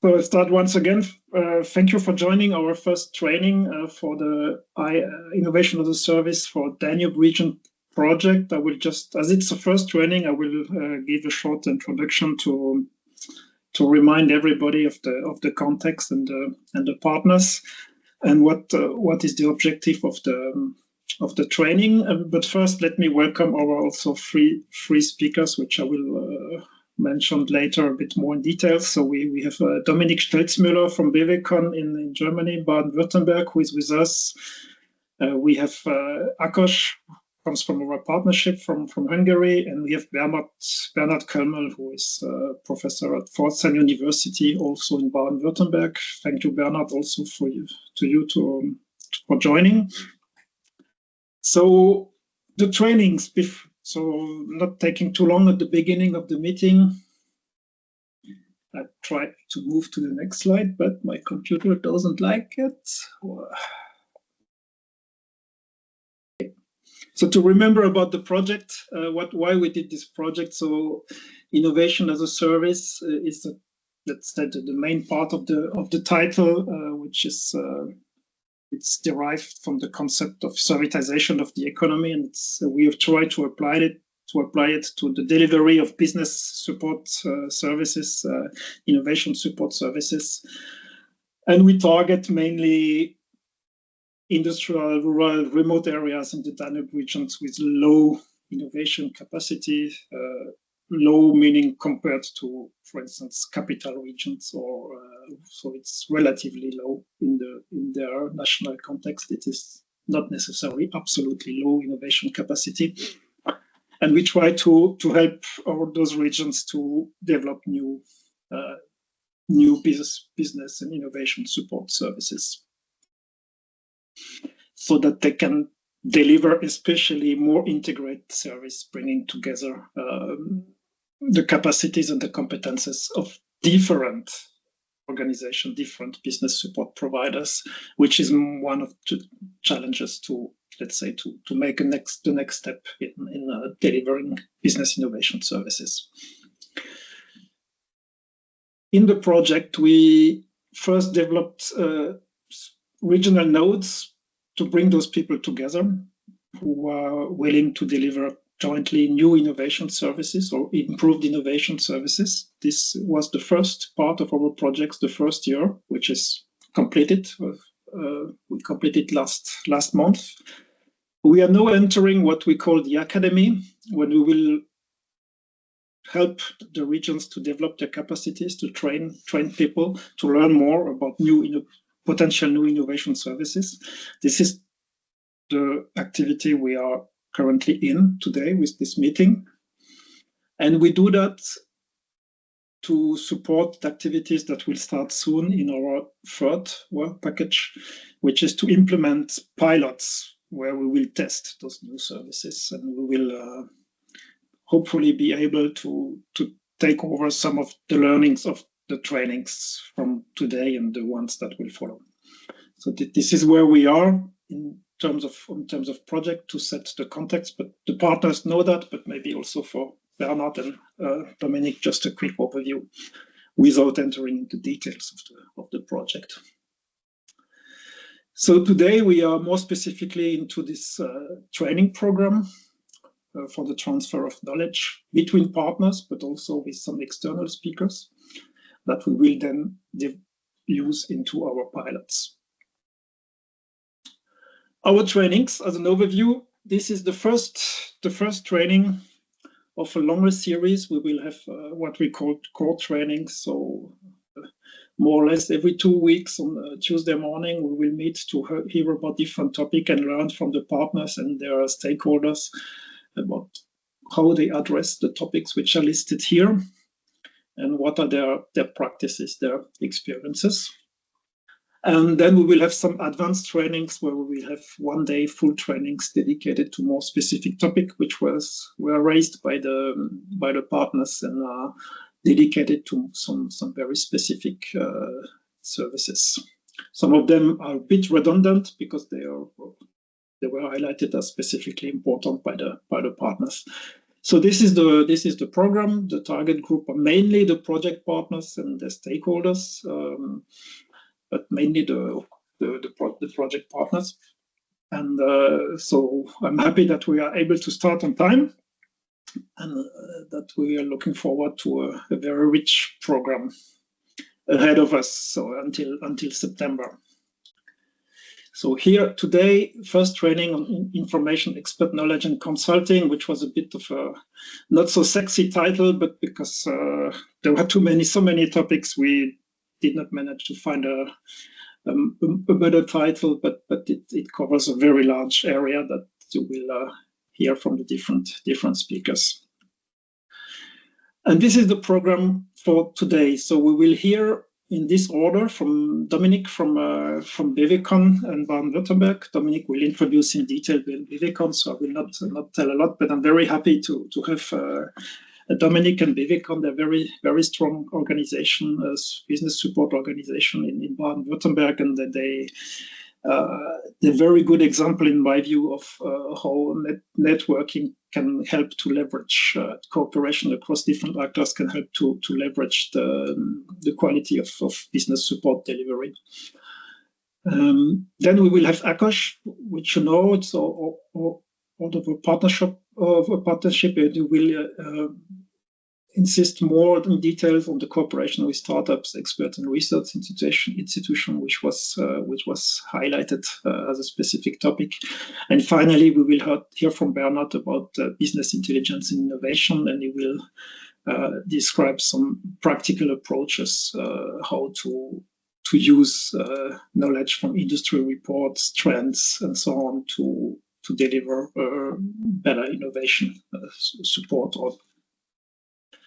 So I start once again. Thank you for joining our first training for the Innovation as a Service for Danube Region project. I will just, as it's the first training, I will give a short introduction to remind everybody of the context and the partners and what is the objective of the training. But first, let me welcome our also three speakers, which I will mentioned later a bit more in detail. So we have Dominik Stelzmüller from BWCon in Germany, Baden-Württemberg, who is with us. We have Akos, comes from our partnership from Hungary, and we have Bernhard Kölmel, who is professor at Pforzheim University, also in Baden-Württemberg. Thank you, Bernhard, also for joining. So the trainings, so not taking too long at the beginning of the meeting. I try to move to the next slide, but my computer doesn't like it. So to remember about the project, why we did this project. So innovation as a service is let's say the main part of the title, which is it's derived from the concept of servitization of the economy, and we have tried to apply it to the delivery of business support services, innovation support services, and we target mainly industrial, rural, remote areas in the Danube regions with low innovation capacity. Low meaning compared to, for instance, capital regions, or so it's relatively low in their national context. It is not necessarily absolutely low innovation capacity, and we try to help those regions to develop new business and innovation support services, so that they can deliver especially more integrated service, bringing together the capacities and the competences of different organizations, different business support providers, which is one of the challenges to, let's say, to make the next step in delivering business innovation services. In the project, we first developed regional nodes to bring those people together who are willing to deliver jointly new innovation services or improved innovation services. This was the first part of our project, the first year, which is completed. We completed last month. We are now entering what we call the academy, when we will help the regions to develop their capacities, to train people, to learn more about potential new innovation services. This is the activity we are currently in today with this meeting. And we do that to support the activities that will start soon in our third work package, which is to implement pilots where we will test those new services, and we will hopefully be able to take over some of the learnings of the trainings from today and the ones that will follow. So this is where we are in terms of project, to set the context, but the partners know that, but maybe also for Bernhard and Dominik, just a quick overview without entering into details of the project. So today we are more specifically into this training program for the transfer of knowledge between partners, but also with some external speakers that we will then use into our pilots. Our trainings, as an overview, this is the first training of a longer series. We will have what we call core trainings. So more or less every 2 weeks on Tuesday morning, we will meet to hear about different topics and learn from the partners and their stakeholders about how they address the topics which are listed here and what are their practices, their experiences. And then we will have some advanced trainings where we will have 1 day full trainings dedicated to more specific topic, which were raised by the partners and are dedicated to some very specific services. Some of them are a bit redundant because they were highlighted as specifically important by the partners. So this is the program. The target group are mainly the project partners and the stakeholders, but mainly the project partners. And so I'm happy that we are able to start on time, and that we are looking forward to a very rich program ahead of us. So until September. So here today, first training on information expert knowledge and consulting, which was a bit of a not so sexy title, but because there were so many topics, we did not manage to find a better title, but it covers a very large area that you will hear from the different speakers. And this is the program for today. So we will hear in this order from Dominic from BVCon and Baden-Württemberg. Dominic will introduce in detail BVCon, so I will not tell a lot, but I'm very happy to have Dominic and BVCon. They're very strong organization, business support organization in Baden-Württemberg, and they're a very good example, in my view, of how networking can help to leverage cooperation across different actors, can help to leverage the quality of business support delivery. Then we will have Akash, which you know, it's out of a partnership, and we will insist more in details on the cooperation with startups, experts, and research institution, which was highlighted as a specific topic. And finally, we will hear from Bernard about business intelligence and innovation, and he will describe some practical approaches how to use knowledge from industry reports, trends, and so on to deliver better innovation support, or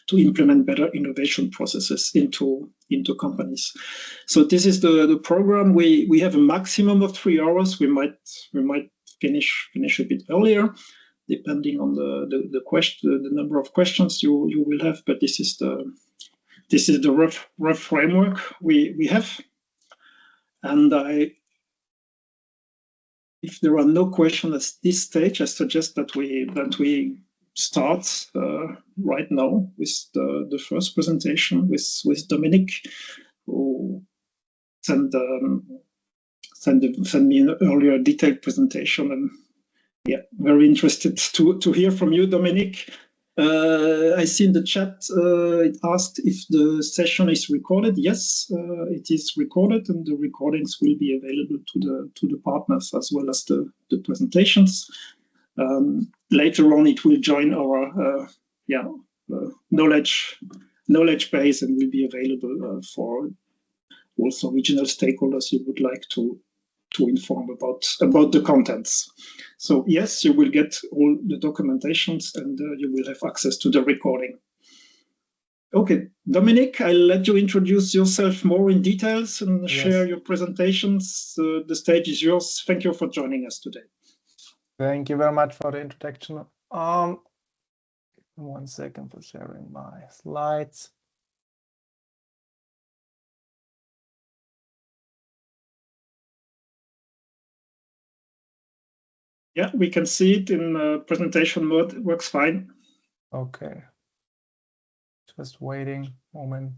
to implement better innovation processes into companies. So this is the program. We have a maximum of 3 hours. We might finish a bit earlier, depending on the number of questions you will have. But this is the rough framework we have. And if there are no questions at this stage, I suggest that we start right now with the first presentation with Dominic, who sent me an earlier detailed presentation, and yeah, very interested to hear from you, Dominic. I see in the chat it asked if the session is recorded. Yes, it is recorded, and the recordings will be available to the partners as well as the presentations. Later on, it will join our knowledge base, and will be available for also regional stakeholders you would like to inform about the contents. So yes, you will get all the documentations, and you will have access to the recording. Okay, Dominic, I'll let you introduce yourself more in details and share your presentations. The stage is yours. Thank you for joining us today. Thank you very much for the introduction. 1 second for sharing my slides. Yeah, we can see it in presentation mode. It works fine. Okay. Just waiting a moment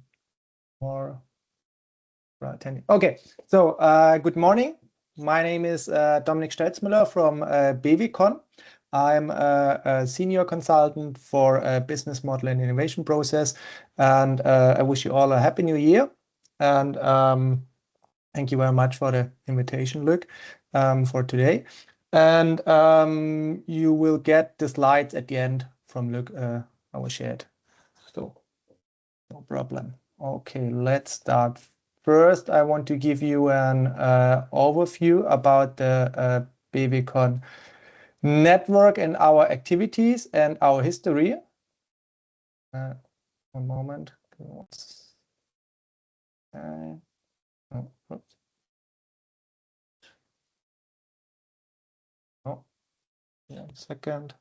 more. Okay, so good morning. My name is Dominik Stelzmüller from BVCon. I'm a senior consultant for business model and innovation process, and I wish you all a happy new year. And thank you very much for the invitation, Luc, for today. And you will get the slides at the end from Luc, I will share it. So no problem. Okay, let's start. First, I want to give you an overview about the BVCon network and our activities and our history. 1 moment. Yeah, 1 second.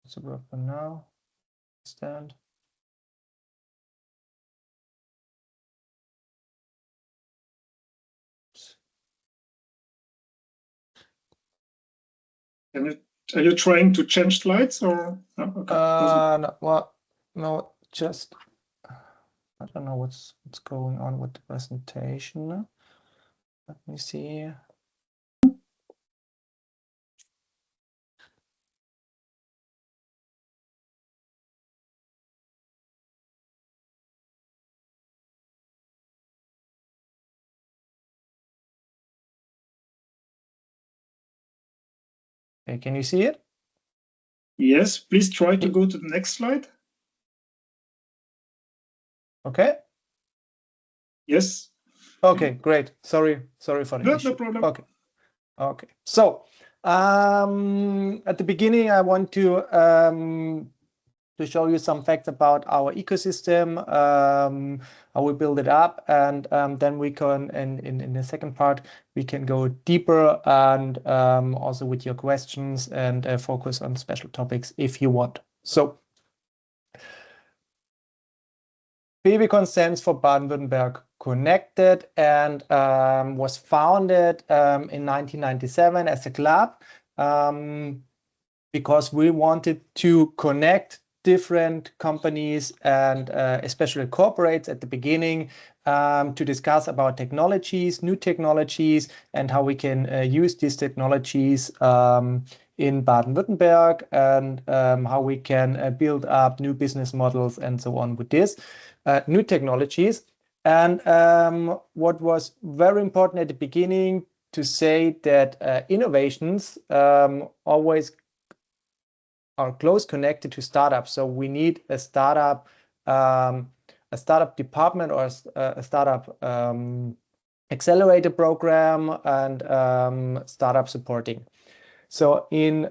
Does it work for now? Stand. Are you trying to change slides or? No, okay. No, well, no, just I don't know what's going on with the presentation. Let me see. Okay, can you see it? Yes, please try to go to the next slide. Okay. Yes. Okay, great. Sorry for the issue. No problem. Okay. So at the beginning, I want to show you some facts about our ecosystem, how we build it up, and then we can, in the second part, we can go deeper and also with your questions and focus on special topics if you want. So BWCON stands for Baden-Württemberg Connected and was founded in 1997 as a club because we wanted to connect different companies and especially corporates at the beginning to discuss about technologies, new technologies, and how we can use these technologies in Baden-Württemberg and how we can build up new business models and so on with this new technologies. And what was very important at the beginning to say that innovations always are close connected to startups. So we need a startup department or a startup accelerator program and startup supporting. So in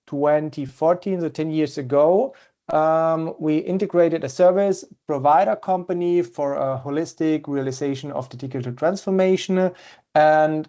2014, so 10 years ago, we integrated a service provider company for a holistic realization of the digital transformation. And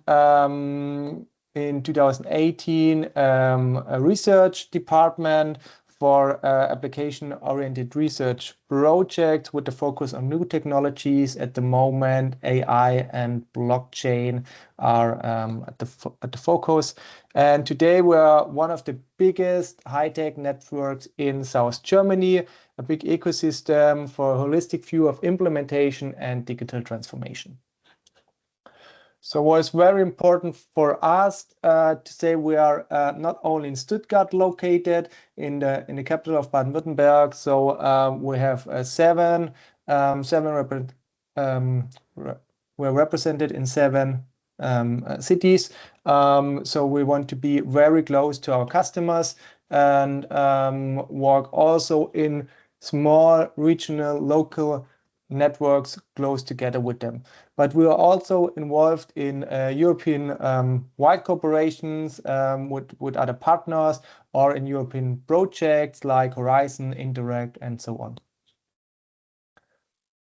in 2018, a research department for application-oriented research projects with the focus on new technologies. At the moment, AI and blockchain are at the focus. And today we are one of the biggest high-tech networks in South Germany, a big ecosystem for a holistic view of implementation and digital transformation. So what is very important for us to say, we are not only in Stuttgart located in the capital of Baden-Württemberg. So we have we're represented in 7 cities. So we want to be very close to our customers and work also in small regional local networks close together with them. But we are also involved in European wide corporations with other partners or in European projects like Horizon, Interreg, and so on.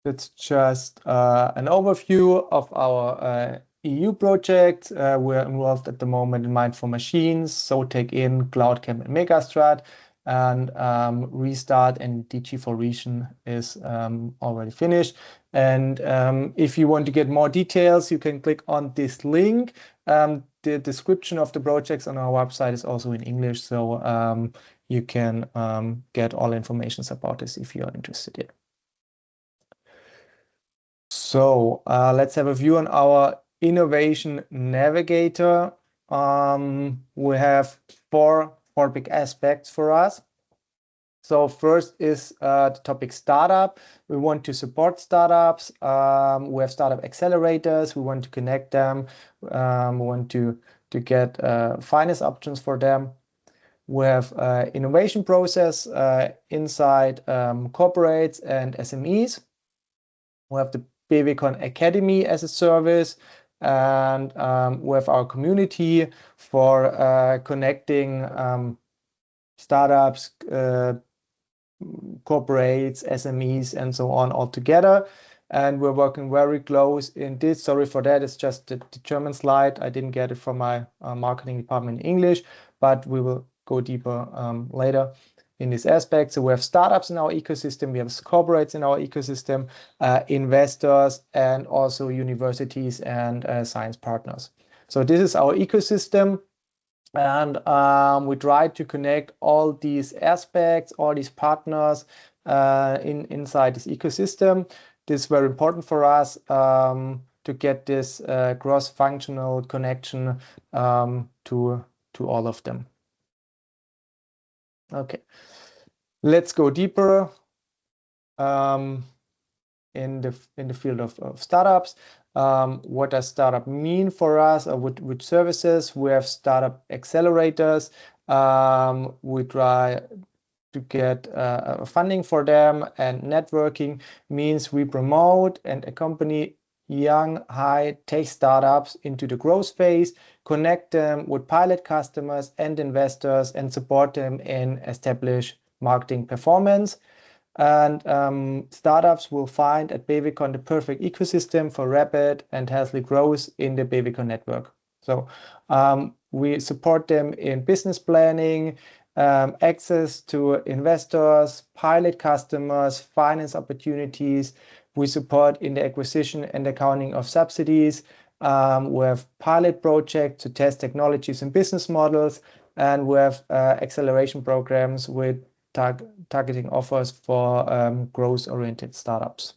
That's just an overview of our EU projects. We're involved at the moment in Mind for Machines, SoTech-In, CloudCamp, and Megastrat. And Restart and DG for Region is already finished. And if you want to get more details, you can click on this link. The description of the projects on our website is also in English, so you can get all information about this if you are interested in. So let's have a view on our innovation navigator. We have four big aspects for us. So first is the topic startup. We want to support startups. We have startup accelerators. We want to connect them. We want to get finance options for them. We have innovation process inside corporates and SMEs. We have the BWCON Academy as a service. And we have our community for connecting startups, corporates, SMEs, and so on all together. And we're working very close in this. Sorry for that, it's just the German slide. I didn't get it from my marketing department in English, but we will go deeper later in this aspect. So we have startups in our ecosystem, we have corporates in our ecosystem, investors, and also universities and science partners. So this is our ecosystem, and we try to connect all these aspects, all these partners inside this ecosystem. This is very important for us to get this cross-functional connection to all of them. Okay, let's go deeper in the field of startups. What does startup mean for us, or which services? We have startup accelerators. We try to get funding for them, and networking means we promote and accompany young, high-tech startups into the growth phase, connect them with pilot customers and investors, and support them in established marketing performance. And startups will find at Bevicon the perfect ecosystem for rapid and healthy growth in the Bevicon network. So we support them in business planning, access to investors, pilot customers, finance opportunities. We support in the acquisition and accounting of subsidies. We have pilot projects to test technologies and business models, and we have acceleration programs with targeting offers for growth-oriented startups.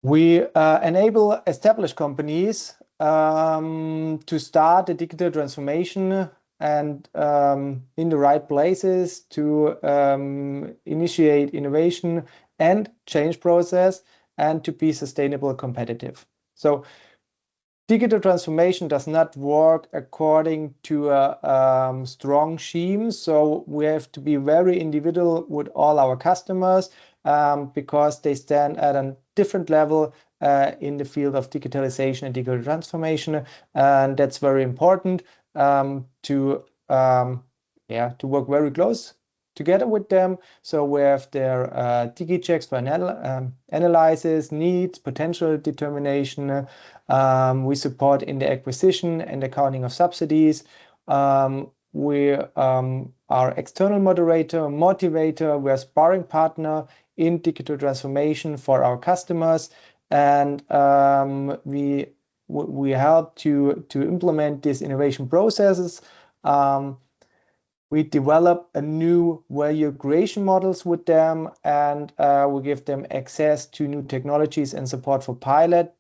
We enable established companies to start the digital transformation and in the right places to initiate innovation and change process and to be sustainable competitive. So digital transformation does not work according to a strong scheme. So we have to be very individual with all our customers because they stand at a different level in the field of digitalization and digital transformation. And that's very important to work very close together with them. So we have their digi checks for analysis, needs, potential determination. We support in the acquisition and accounting of subsidies. We are external moderator, motivator. We are sparring partner in digital transformation for our customers, and we help to implement these innovation processes. We develop a new value creation models with them, and we give them access to new technologies and support for pilot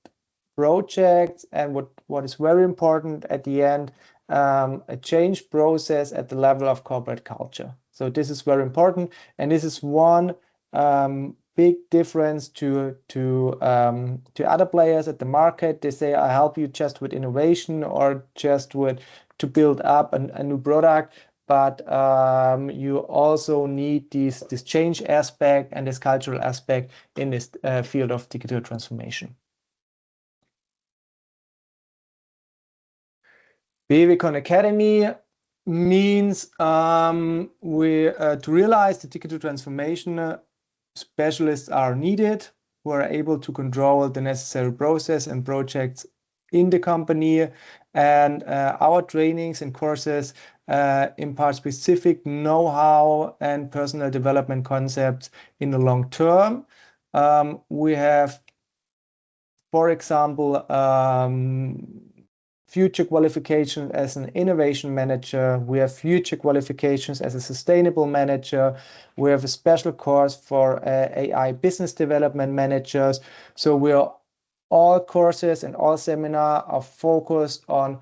projects. And what is very important at the end, a change process at the level of corporate culture. So this is very important, and this is one big difference to other players at the market. They say, I help you just with innovation or just to build up a new product. But you also need this change aspect and this cultural aspect in this field of digital transformation. Bevicon Academy means to realize the digital transformation, specialists are needed who are able to control the necessary process and projects in the company. And our trainings and courses impart specific know-how and personal development concepts in the long term. We have, for example, future qualification as an innovation manager. We have future qualifications as a sustainable manager. We have a special course for AI business development managers. So all courses and all seminars are focused on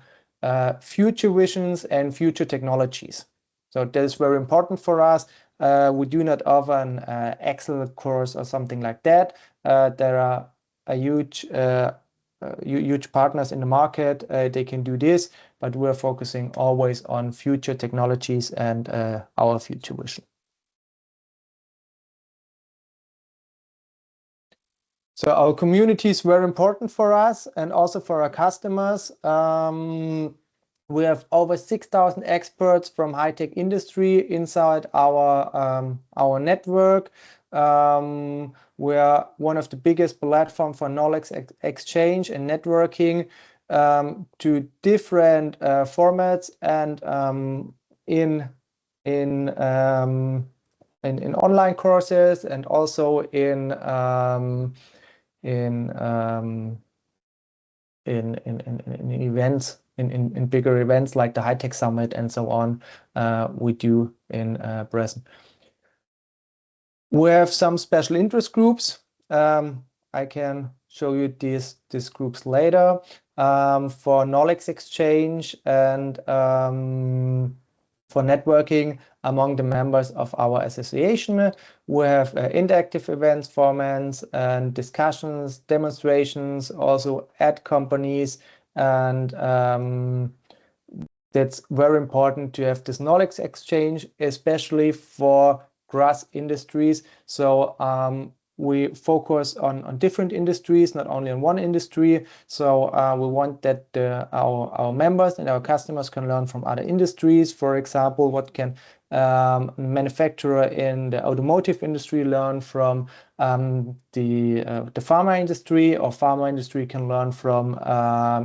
future visions and future technologies. So that is very important for us. We do not offer an Excel course or something like that. There are a huge partners in the market. They can do this, but we're focusing always on future technologies and our future vision. So our community is very important for us and also for our customers. We have over 6,000 experts from high-tech industry inside our network. We are one of the biggest platforms for knowledge exchange and networking. to different formats and in online courses and also in events, in bigger events like the High Tech Summit and so on. We do in present. We have some special interest groups. I can show you these groups later for knowledge exchange and for networking among the members of our association. We have interactive events, formats, and discussions, demonstrations, also at companies, and that's very important to have this knowledge exchange, especially for cross industries. So we focus on different industries, not only on one industry. So we want that our members and our customers can learn from other industries. For example, what can manufacturer in the automotive industry learn from the pharma industry, or pharma industry can learn from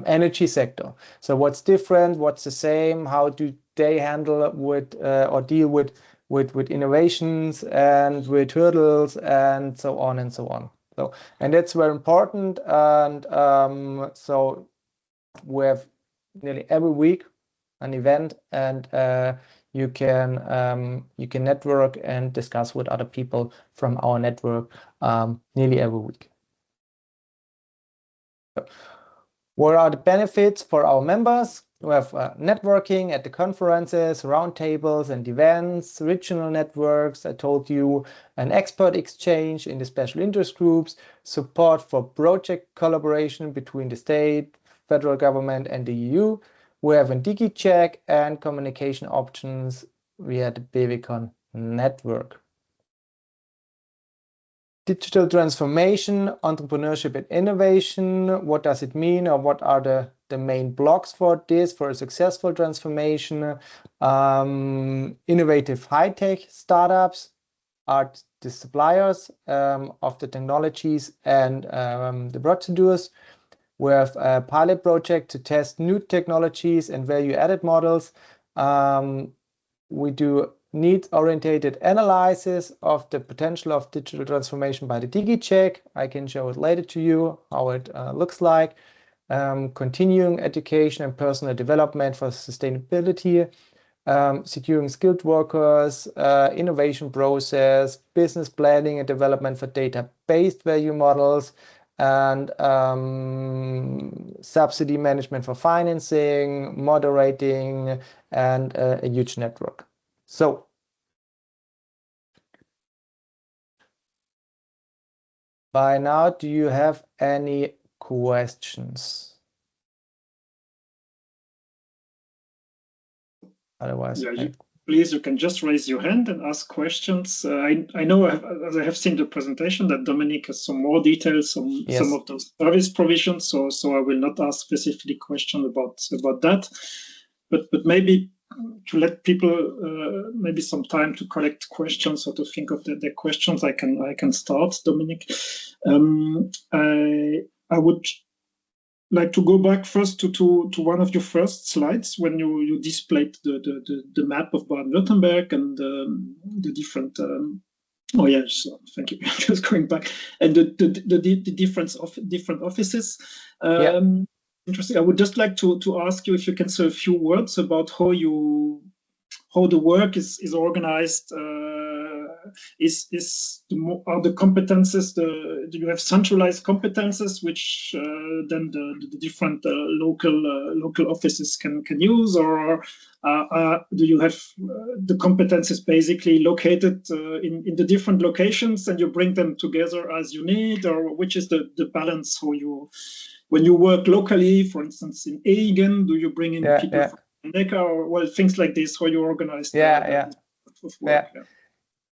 energy sector. So what's different, what's the same, how do they handle with or deal with innovations and with hurdles and so on and so on. So, and that's very important. And so we have nearly every week an event, and you can network and discuss with other people from our network nearly every week. So, what are the benefits for our members? We have networking at the conferences, roundtables and events, regional networks, I told you, an expert exchange in the special interest groups, support for project collaboration between the state, federal government and the EU. We have a DigiCheck and communication options via the BWCon network. Digital transformation, entrepreneurship and innovation. What does it mean, or what are the main blocks for this, for a successful transformation? Innovative high-tech startups are the suppliers of the technologies and the procedures. We have a pilot project to test new technologies and value-added models. We do needs-oriented analysis of the potential of digital transformation by the DigiCheck. I can show it later to you how it looks like. Continuing education and personal development for sustainability, securing skilled workers, innovation process, business planning and development for data-based value models, and subsidy management for financing, moderating, and a huge network. So, by now, do you have any questions? Otherwise, yeah, please, you can just raise your hand and ask questions. I know, as I have seen the presentation, that Dominic has some more details on some of those service provisions. So I will not ask specifically question about that, but maybe to let people maybe some time to collect questions or to think of their questions, I can start, Dominic. I would like to go back first to one of your first slides when you displayed the map of Baden-Württemberg and the different. Oh yes, thank you. Just going back, and the difference of different offices. Interesting. I would just like to ask you if you can say a few words about how the work is organized. Are the competences, do you have centralized competences which then the different local offices can use, or do you have the competences basically located in the different locations and you bring them together as you need, or which is the balance for you? When you work locally, for instance, in Aigen, do you bring in people from NECA, or things like this, how you organize work?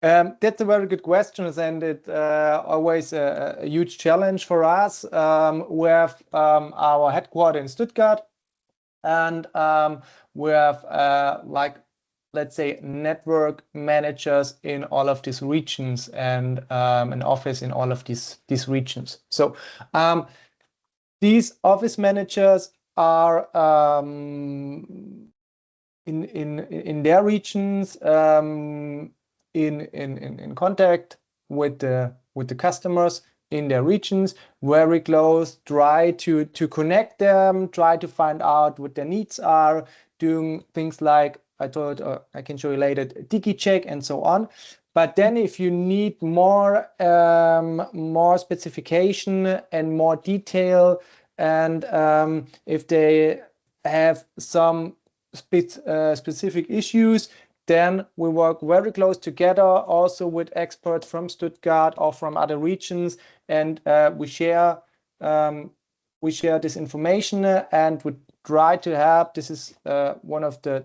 That's a very good question, and it's always a huge challenge for us. We have our headquarters in Stuttgart, and we have let's say network managers in all of these regions and an office in all of these regions. So these office managers are in their regions in contact with the customers in their regions, very close, try to connect them, try to find out what their needs are, doing things like I can show you later, Digi check and so on. But then if you need more specification and more detail, and if they have some specific issues, then we work very close together also with experts from Stuttgart or from other regions, and we share this information and we try to help. This is one of the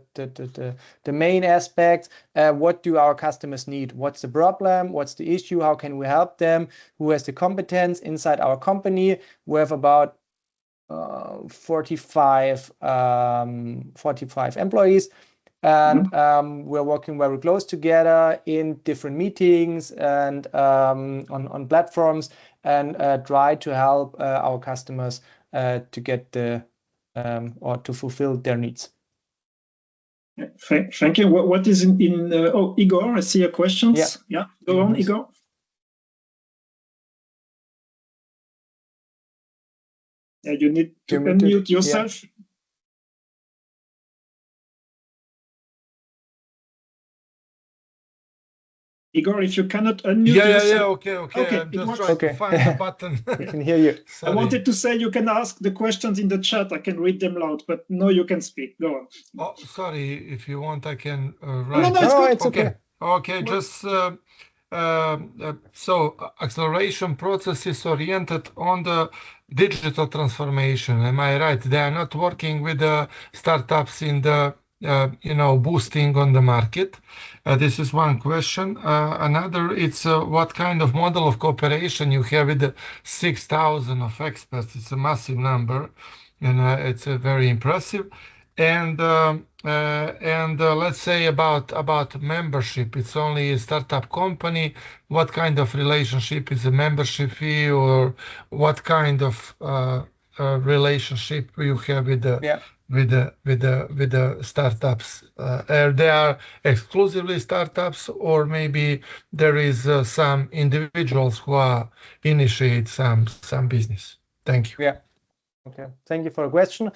main aspects. What do our customers need? What's the problem? What's the issue? How can we help them? Who has the competence inside our company? We have about 45 employees, and we're working very close together in different meetings and on platforms, and try to help our customers to get the or to fulfill their needs. Thank you. What is in oh, Igor, I see your questions. Yeah, go on, Igor. Yeah, you need to unmute yourself. Yeah. Igor, if you cannot unmute yourself. Okay. I'm just trying to find the button. We can hear you. I wanted to say you can ask the questions in the chat. I can read them loud, but no, you can speak. Go on. Oh, sorry. If you want, I can write. No, it's okay. Okay, just so acceleration process is oriented on the digital transformation. Am I right? They are not working with the startups in the boosting on the market. This is one question. Another, it's what kind of model of cooperation you have with the 6,000 of experts. It's a massive number, and it's very impressive. And let's say about membership. It's only a startup company. What kind of relationship is a membership fee, or what kind of relationship you have with the with the startups? They are exclusively startups, or maybe there is some individuals who are initiate some business. Thank you. Yeah. Okay. Thank you for the question.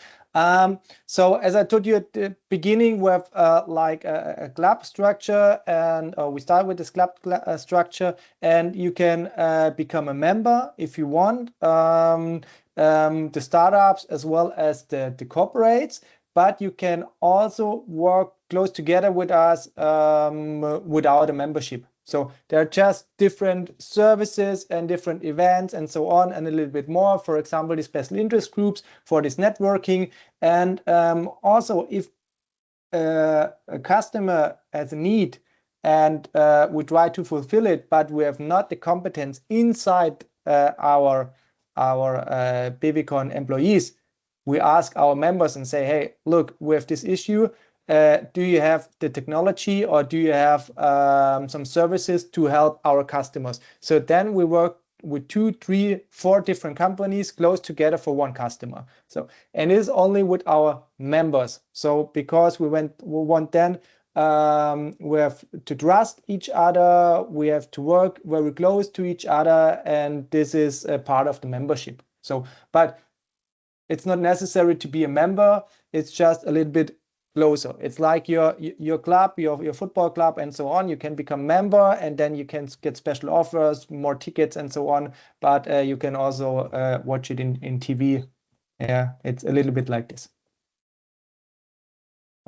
So as I told you at the beginning, we have like a club structure, and we start with this club structure, and you can become a member if you want. The startups as well as the corporates, but you can also work close together with us without a membership. So there are just different services and different events and so on, and a little bit more. For example, the special interest groups for this networking. And also, if a customer has a need and we try to fulfill it, but we have not the competence inside our BBCon employees, we ask our members and say, hey, look, we have this issue. Do you have the technology, or do you have some services to help our customers? So then we work with 2, 3, 4 different companies close together for one customer. So, and it is only with our members. So because we want then we have to trust each other, we have to work very close to each other, and this is a part of the membership. So, but it's not necessary to be a member. It's just a little bit closer. It's like your club, your football club, and so on. You can become member, and then you can get special offers, more tickets, and so on. But you can also watch it in TV. Yeah, it's a little bit like this.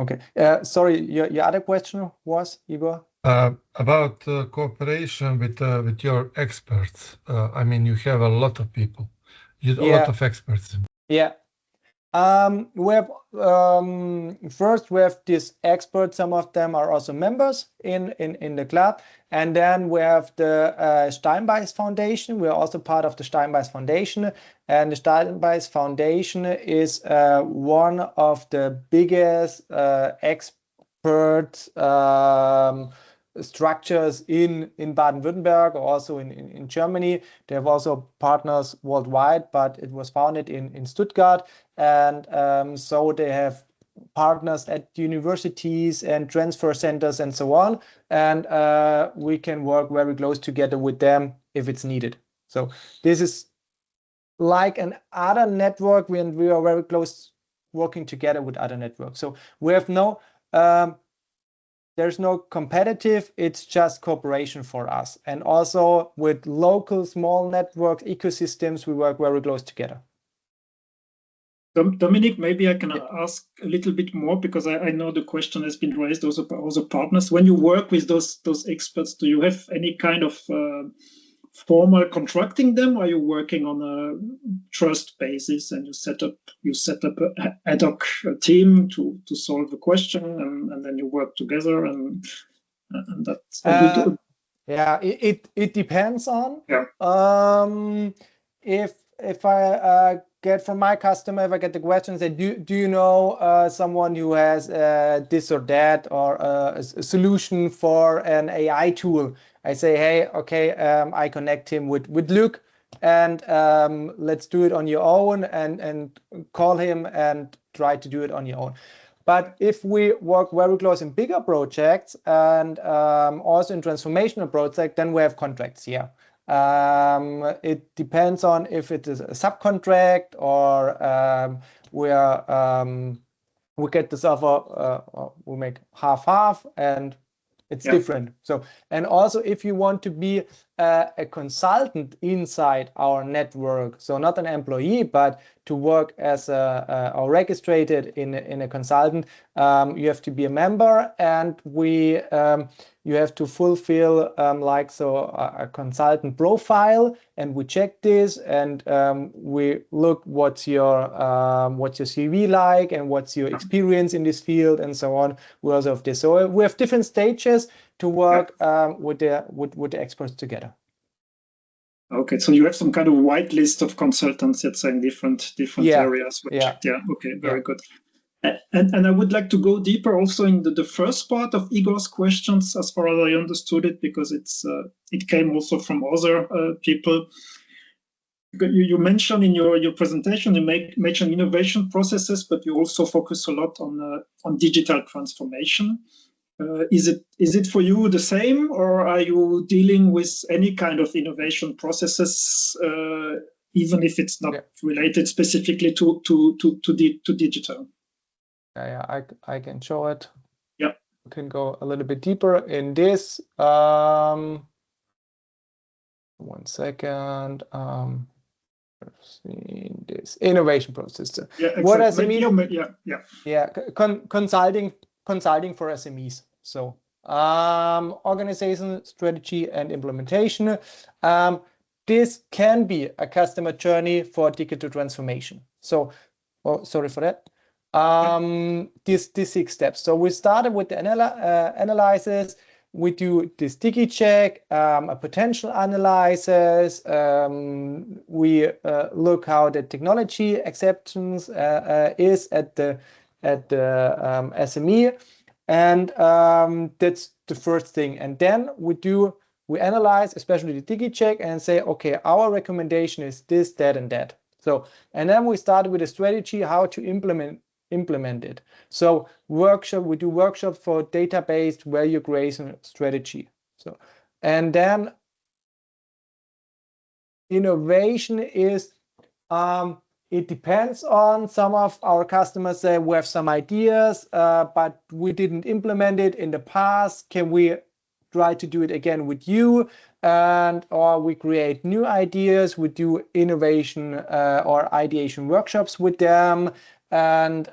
Okay. Sorry, your other question was, Igor? About cooperation with your experts. I mean, you have a lot of people, a lot of experts. Yeah. We have first we have these experts. Some of them are also members in the club, and then we have the Steinbeis Foundation. We are also part of the Steinbeis Foundation, and the Steinbeis Foundation is one of the biggest expert structures in Baden-Württemberg, or also in Germany. They have also partners worldwide, but it was founded in Stuttgart, and so they have partners at universities and transfer centers and so on, and we can work very close together with them if it's needed. So this is like an other network, when we are very close working together with other networks. So we have no there's no competitive, it's just cooperation for us. And also with local small network ecosystems, we work very close together. Dominic, maybe I can ask a little bit more, because I know the question has been raised also by other partners. When you work with those experts, do you have any kind of formal contracting them? Or are you working on a trust basis, and you set up a ad hoc team to solve the question, and then you work together, and that's what you do? Yeah, it depends on. Yeah. If I get from my customer, if I get the question, say, do you know someone who has this or that, or a solution for an AI tool? I say, hey, okay, I connect him with Luke, and let's do it on your own, and call him and try to do it on your own. But if we work very close in bigger projects, and also in transformational projects, then we have contracts here. It depends on if it is a subcontract, or we get this offer, we make half, and it's different. So, and also if you want to be a consultant inside our network, so not an employee, but to work as or registered in a consultant, you have to be a member, and you have to fulfill a consultant profile, and we check this, and we look what's your CV like, and what's your experience in this field, and so on. We also have this. So we have different stages to work with the experts together. Okay, so you have some kind of white list of consultants, let's say, in different areas. Okay, very good. And I would like to go deeper also in the first part of Igor's questions, as far as I understood it, because it came also from other people. You mentioned in your presentation, you mentioned innovation processes, but you also focus a lot on digital transformation. Is it for you the same, or are you dealing with any kind of innovation processes, even if it's not related specifically to digital? Yeah, I can show it. Yeah, we can go a little bit deeper in this. 1 second. This innovation process. Yeah, exactly. What does it mean? Yeah. Consulting for SMEs. So organization, strategy, and implementation. This can be a customer journey for digital transformation. So, sorry for that. These 6 steps. So we started with the analysis. We do this sticky check, a potential analysis. We look how the technology acceptance is at the SME, and that's the first thing. And then we analyze, especially the sticky check, and say, okay, our recommendation is this, that, and that. So, and then we start with a strategy how to implement it. So we do workshop for data-based value creation strategy. So, and then innovation is, it depends on some of our customers say we have some ideas, but we didn't implement it in the past. Can we try to do it again with you? Or we create new ideas. We do innovation or ideation workshops with them. And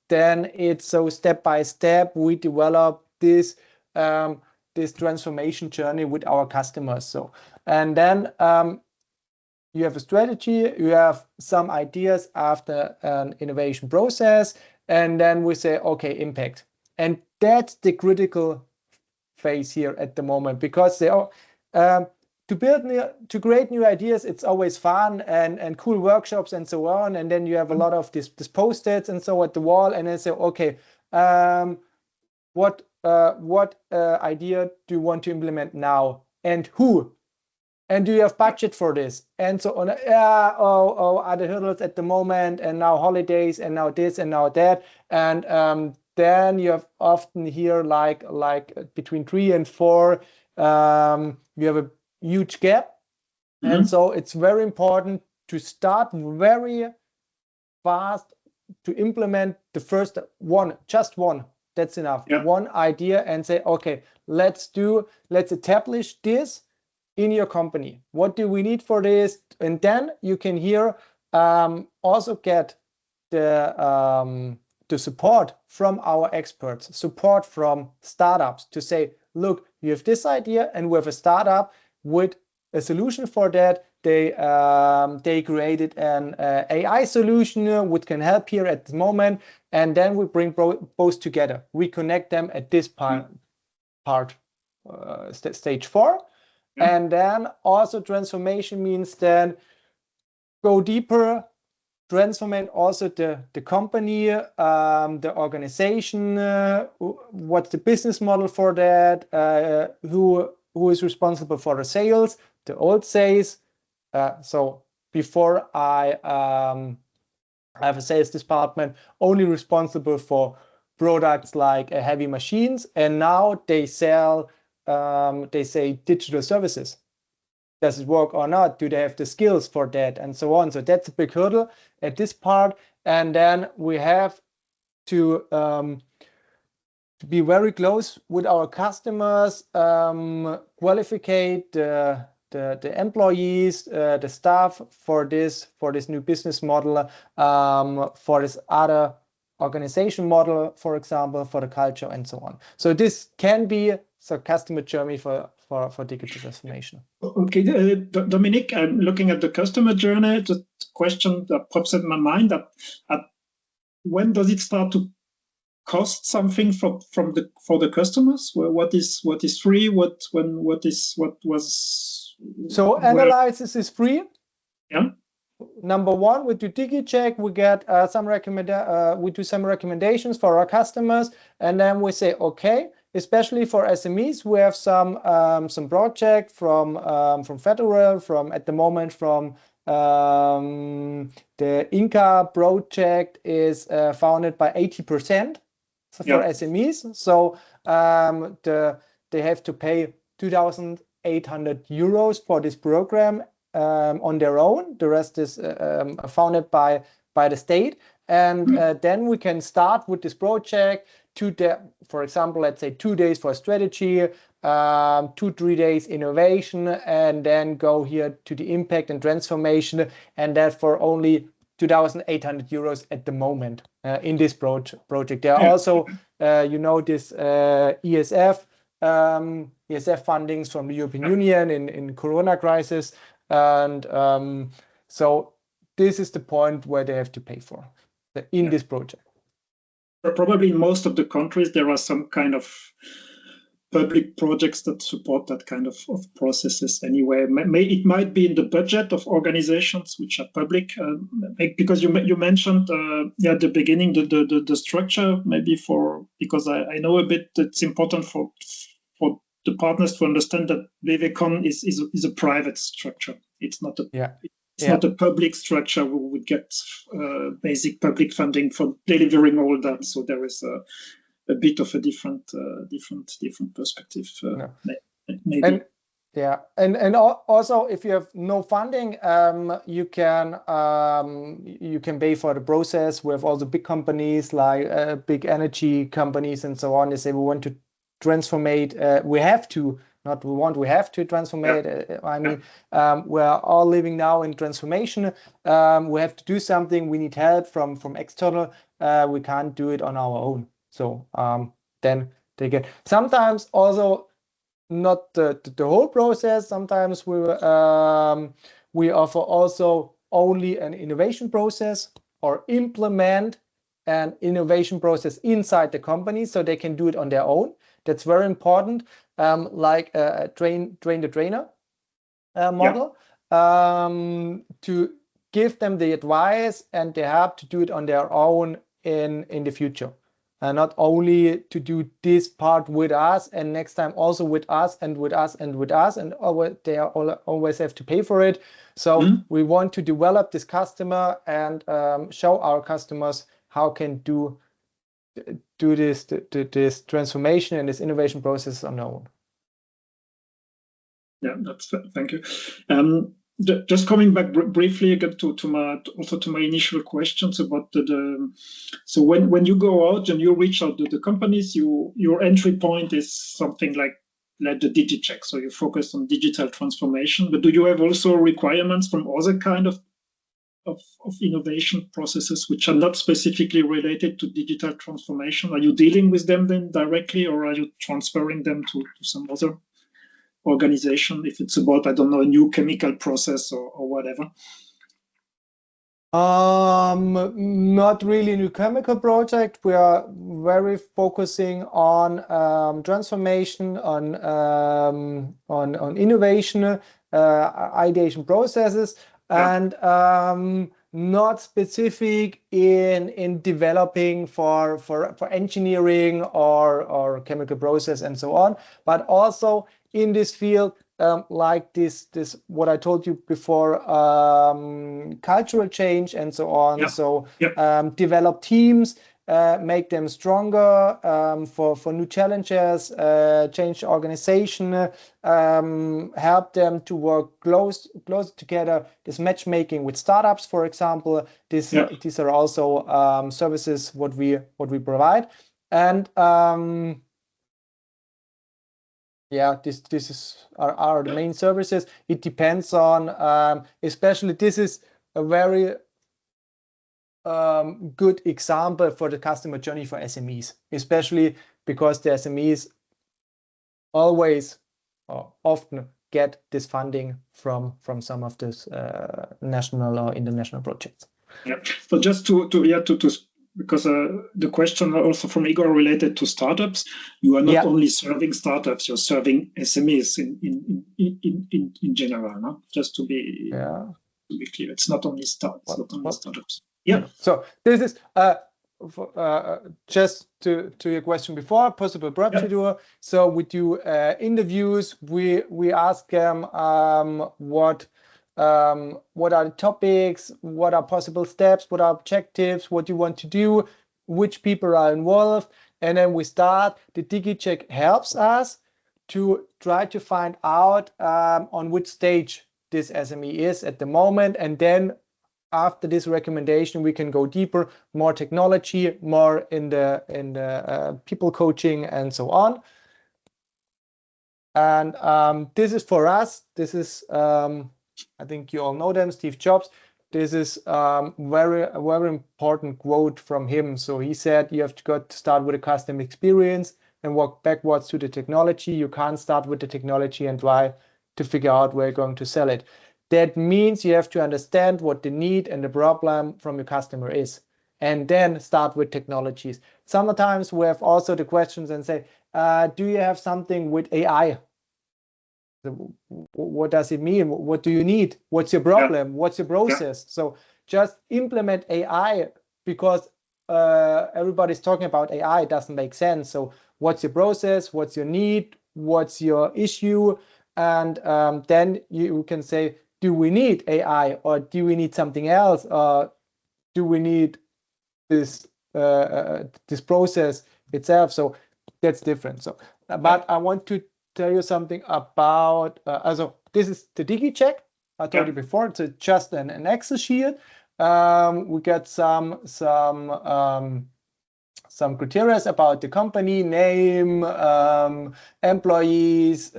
then it's so step by step we develop this transformation journey with our customers. So, and then you have a strategy, you have some ideas after an innovation process, and then we say, okay, impact. And that's the critical phase here at the moment, because they are to create new ideas, it's always fun and cool workshops and so on. And then you have a lot of this post-its and so at the wall, and then say, okay, what idea do you want to implement now, and who, and do you have budget for this, and so on. Are the hurdles at the moment, and now holidays, and now this, and now that, and then you have often here like between 3 and 4 you have a huge gap. And so it's very important to start very fast to implement the first one, just one. That's enough. One idea, and say, okay, let's establish this in your company. What do we need for this? And then you can here also get the support from our experts, support from startups to say, look, you have this idea, and we have a startup with a solution for that. They created an AI solution which can help here at the moment, and then we bring both together. We connect them at this stage 4, and then also transformation means then go deeper, transform also the company, the organization, what's the business model for that, who is responsible for the sales, the old sales. So before I have a sales department only responsible for products like heavy machines, and now they sell, they say digital services. Does it work or not? Do they have the skills for that, and so on? So that's a big hurdle at this part. And then we have to be very close with our customers, qualify the employees, the staff for this new business model, for this other organization model, for example, for the culture, and so on. So this can be a customer journey for digital transformation. Okay, Dominic, I'm looking at the customer journey. The question that pops in my mind, that when does it start to cost something for the customers? What is free? What was? So analysis is free. Yeah. Number one, we do DigiCheck. We get we do some recommendations for our customers, and then we say, okay, especially for SMEs, we have some project from federal, at the moment from the Inca project is funded by 80% for SMEs. So they have to pay 2,800 euros for this program on their own. The rest is funded by the state. And then we can start with this project for example, let's say 2 days for strategy, 2-3 days innovation, and then go here to the impact and transformation, and that for only 2,800 euros at the moment in this project. There are also, this ESF fundings from the European Union in Corona crisis, and so this is the point where they have to pay for in this project. Probably in most of the countries there are some kind of public projects that support that kind of processes anyway. It might be in the budget of organizations which are public, because you mentioned at the beginning the structure, maybe because I know a bit. It's important for the partners to understand that VWCon is a private structure. It's not not a public structure. We would get basic public funding for delivering all that. So there is a bit of a different perspective. Maybe. And also if you have no funding, you can pay for the process. We have also big companies like big energy companies and so on. They say we want to transformate. We have to. Not we want, we have to transformate. I mean, we're all living now in transformation. We have to do something. We need help from external. We can't do it on our own. So then they get sometimes also not the whole process. Sometimes we offer also only an innovation process or implement an innovation process inside the company so they can do it on their own. That's very important. Like a train the trainer model, to give them the advice and they have to do it on their own in the future. not only to do this part with us and next time also with us and with us and with us, and always have to pay for it. So we want to develop this customer and show our customers how can do this transformation and this innovation process on their own. Yeah, thank you. Just coming back briefly again to my initial questions about so when you go out and you reach out to the companies, your entry point is something like the DigiCheck. So you focus on digital transformation, but do you have also requirements from other kind of innovation processes which are not specifically related to digital transformation? Are you dealing with them then directly, or are you transferring them to some other organization if it's about, I don't know, a new chemical process or whatever? Not really a new chemical project. We are very focusing on transformation, on innovation, ideation processes, and not specific in developing for engineering or chemical process and so on, but also in this field, like this what I told you before, cultural change and so on. Yeah. So Yeah. develop teams, make them stronger for new challenges, change the organization, help them to work close together. This matchmaking with startups, for example, these are also services what we provide. And yeah, this are the main services. It depends on, especially this is a very good example for the customer journey for SMEs, especially because the SMEs always or often get this funding from some of this national or international projects. Yeah. So just to because the question also from Igor related to startups, you are not only serving startups, you're serving SMEs in general, no? Just to be clear, it's not only startups. Yeah. So this is just to your question before, possible procedure. So we do interviews. We ask them what are the topics, what are possible steps, what are objectives, what you want to do, which people are involved, and then we start. The DigiCheck helps us to try to find out on which stage this SME is at the moment, and then after this recommendation we can go deeper, more technology, more in the people coaching and so on. And this is for us, this is I think you all know them, Steve Jobs. This is a very important quote from him. So he said you have to start with a custom experience and work backwards to the technology. You can't start with the technology and try to figure out where you're going to sell it. That means you have to understand what the need and the problem from your customer is, and then start with technologies. Sometimes we have also the questions and say, do you have something with AI? What does it mean? What do you need? What's your problem? What's your process? So just implement AI, because everybody's talking about AI. It doesn't make sense. So what's your process? What's your need? What's your issue? And then you can say, do we need AI, or do we need something else, or do we need this this process itself? So that's different. So but I want to tell you something about also this is the DigiCheck. I told you before, it's just an Excel sheet. We get some criteria about the company name, employees,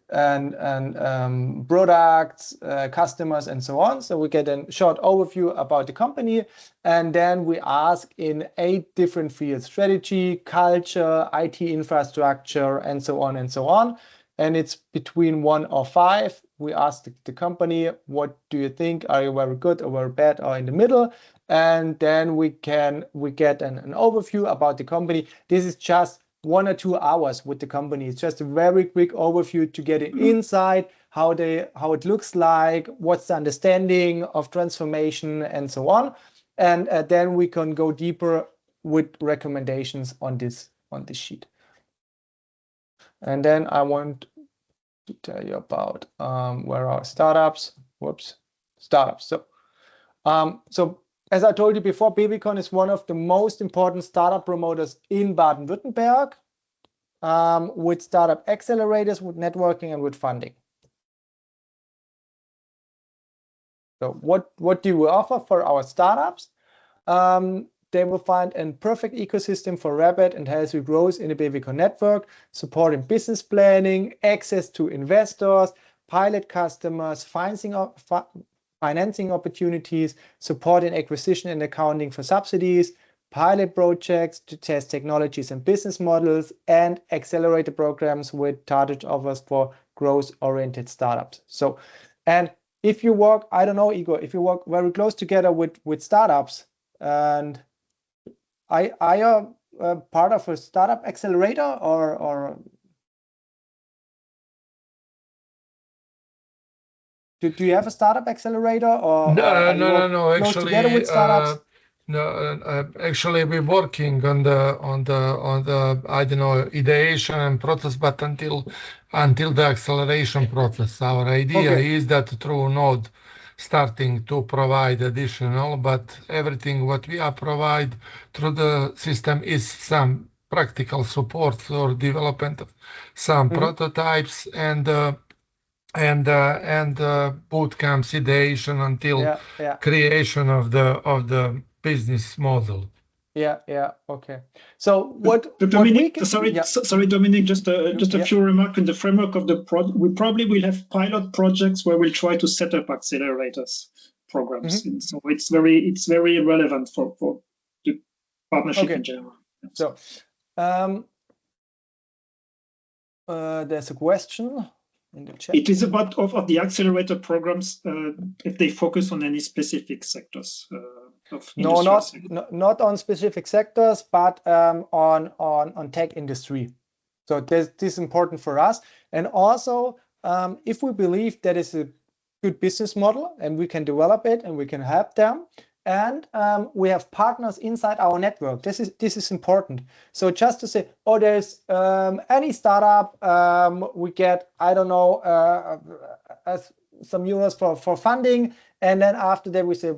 and products, customers, and so on. So we get a short overview about the company, and then we ask in 8 different fields: strategy, culture, IT infrastructure, and so on and so on. And it's between 1 or 5. We ask the company, what do you think? Are you very good or very bad or in the middle? And then we get an overview about the company. This is just 1 or 2 hours with the company. It's just a very quick overview to get an insight how it looks like, what's the understanding of transformation, and so on. And then we can go deeper with recommendations on this sheet. And then I want to tell you about where are startups. Startups. So as I told you before, Babicon is one of the most important startup promoters in Baden-Württemberg, with startup accelerators, with networking, and with funding. So what do we offer for our startups? They will find a perfect ecosystem for rapid and healthy growth in the Babicon network, supporting business planning, access to investors, pilot customers, financing opportunities, supporting acquisition and accounting for subsidies, pilot projects to test technologies and business models, and accelerator programs with target offers for growth-oriented startups. So, and if you work, I don't know, Igor, if you work very close together with startups, and are you part of a startup accelerator, or do you have a startup accelerator, or no. close Actually, together with startups? Actually, we're working on the I don't know, ideation and process, but until the acceleration process. Our idea is that through Node starting to provide additional, but everything what we are provide through the system is some practical support or development of some prototypes and boot camps ideation until creation of the business model. Okay. So Dominic, sorry, Dominic, just a few remarks in the framework of the project. We probably will have pilot projects where we'll try to set up accelerators programs. And so it's very relevant for the partnership in general. So there's a question in the chat. It is about of the accelerator programs, if they focus on any specific sectors. No, not on specific sectors, but on tech industry. So this is important for us. And also, if we believe that is a good business model and we can develop it and we can help them, and we have partners inside our network. This is important. So just to say, oh, there's any startup, we get, I don't know, some euros for funding, and then after that we say,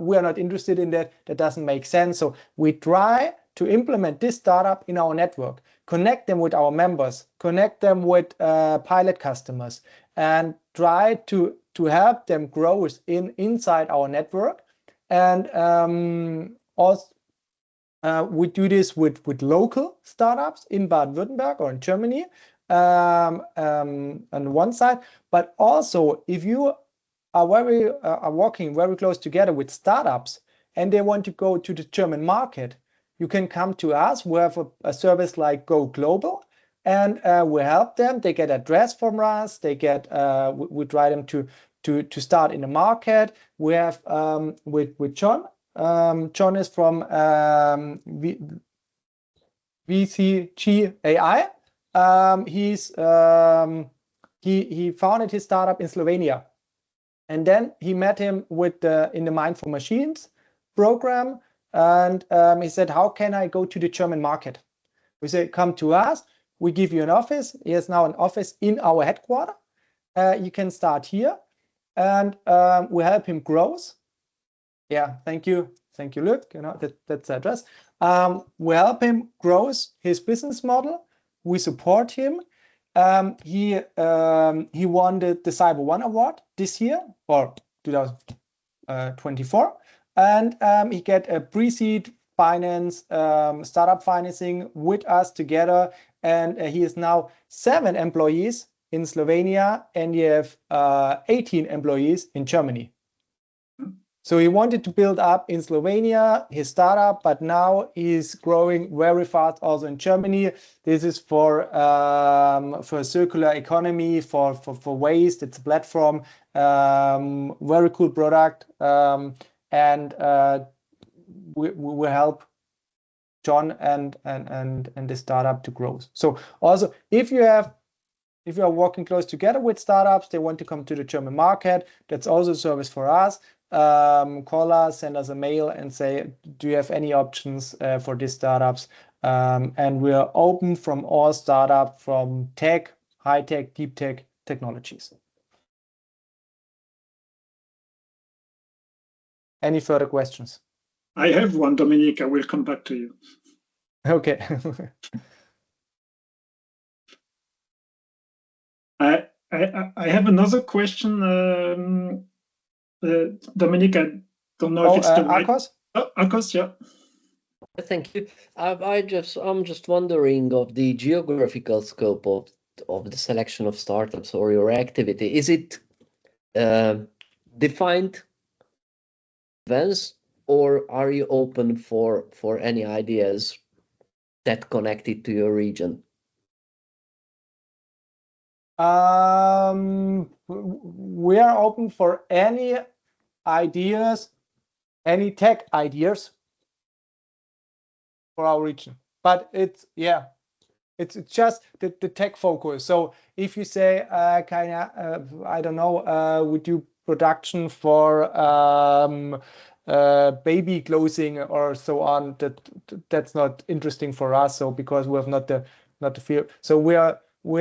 we are not interested in that. That doesn't make sense. So we try to implement this startup in our network, connect them with our members, connect them with pilot customers, and try to help them grow inside our network. And also we do this with local startups in Baden-Württemberg or in Germany on one side, but also if you are working very close together with startups and they want to go to the German market, you can come to us. We have a service like Go Global, and we help them. They get address from us. They get we try them to start in the market. We have with John. John is from VCG AI. He founded his startup in Slovenia. And then he met him with in the Mind for Machines program, and he said, "How can I go to the German market?" We said, "Come to us. We give you an office." He has now an office in our headquarters. You can start here, and we help him grow. Yeah, thank you, Luc. You know that's the address. We help him grow his business model. We support him. He won the Cyber One Award this year, or 2024, and he get a pre-seed finance, startup financing with us together, and he is now 7 employees in Slovenia, and you have 18 employees in Germany. So he wanted to build up in Slovenia his startup, but now he's growing very fast also in Germany. This is for circular economy, for waste. It's a platform, very cool product, and we help John and the startup to grow. So also, if you are working close together with startups, they want to come to the German market, that's also a service for us. call us, send us a mail and say, do you have any options for these startups? And we are open from all startup, from tech, high tech, deep tech technologies. Any further questions? I have one, Dominique. I will come back to you. Okay. I have another question, Dominique. I don't know if it's the right. Akos? Oh, Akos, yeah. Thank you. I'm just wondering of the geographical scope of the selection of startups or your activity. Is it defined events, or are you open for any ideas that connected to your region? We are open for any ideas, any tech ideas for our region, but it's just the tech focus. So if you say kind of I don't know, we do production for baby clothing or so on, that's not interesting for us. So because we have not the field, so we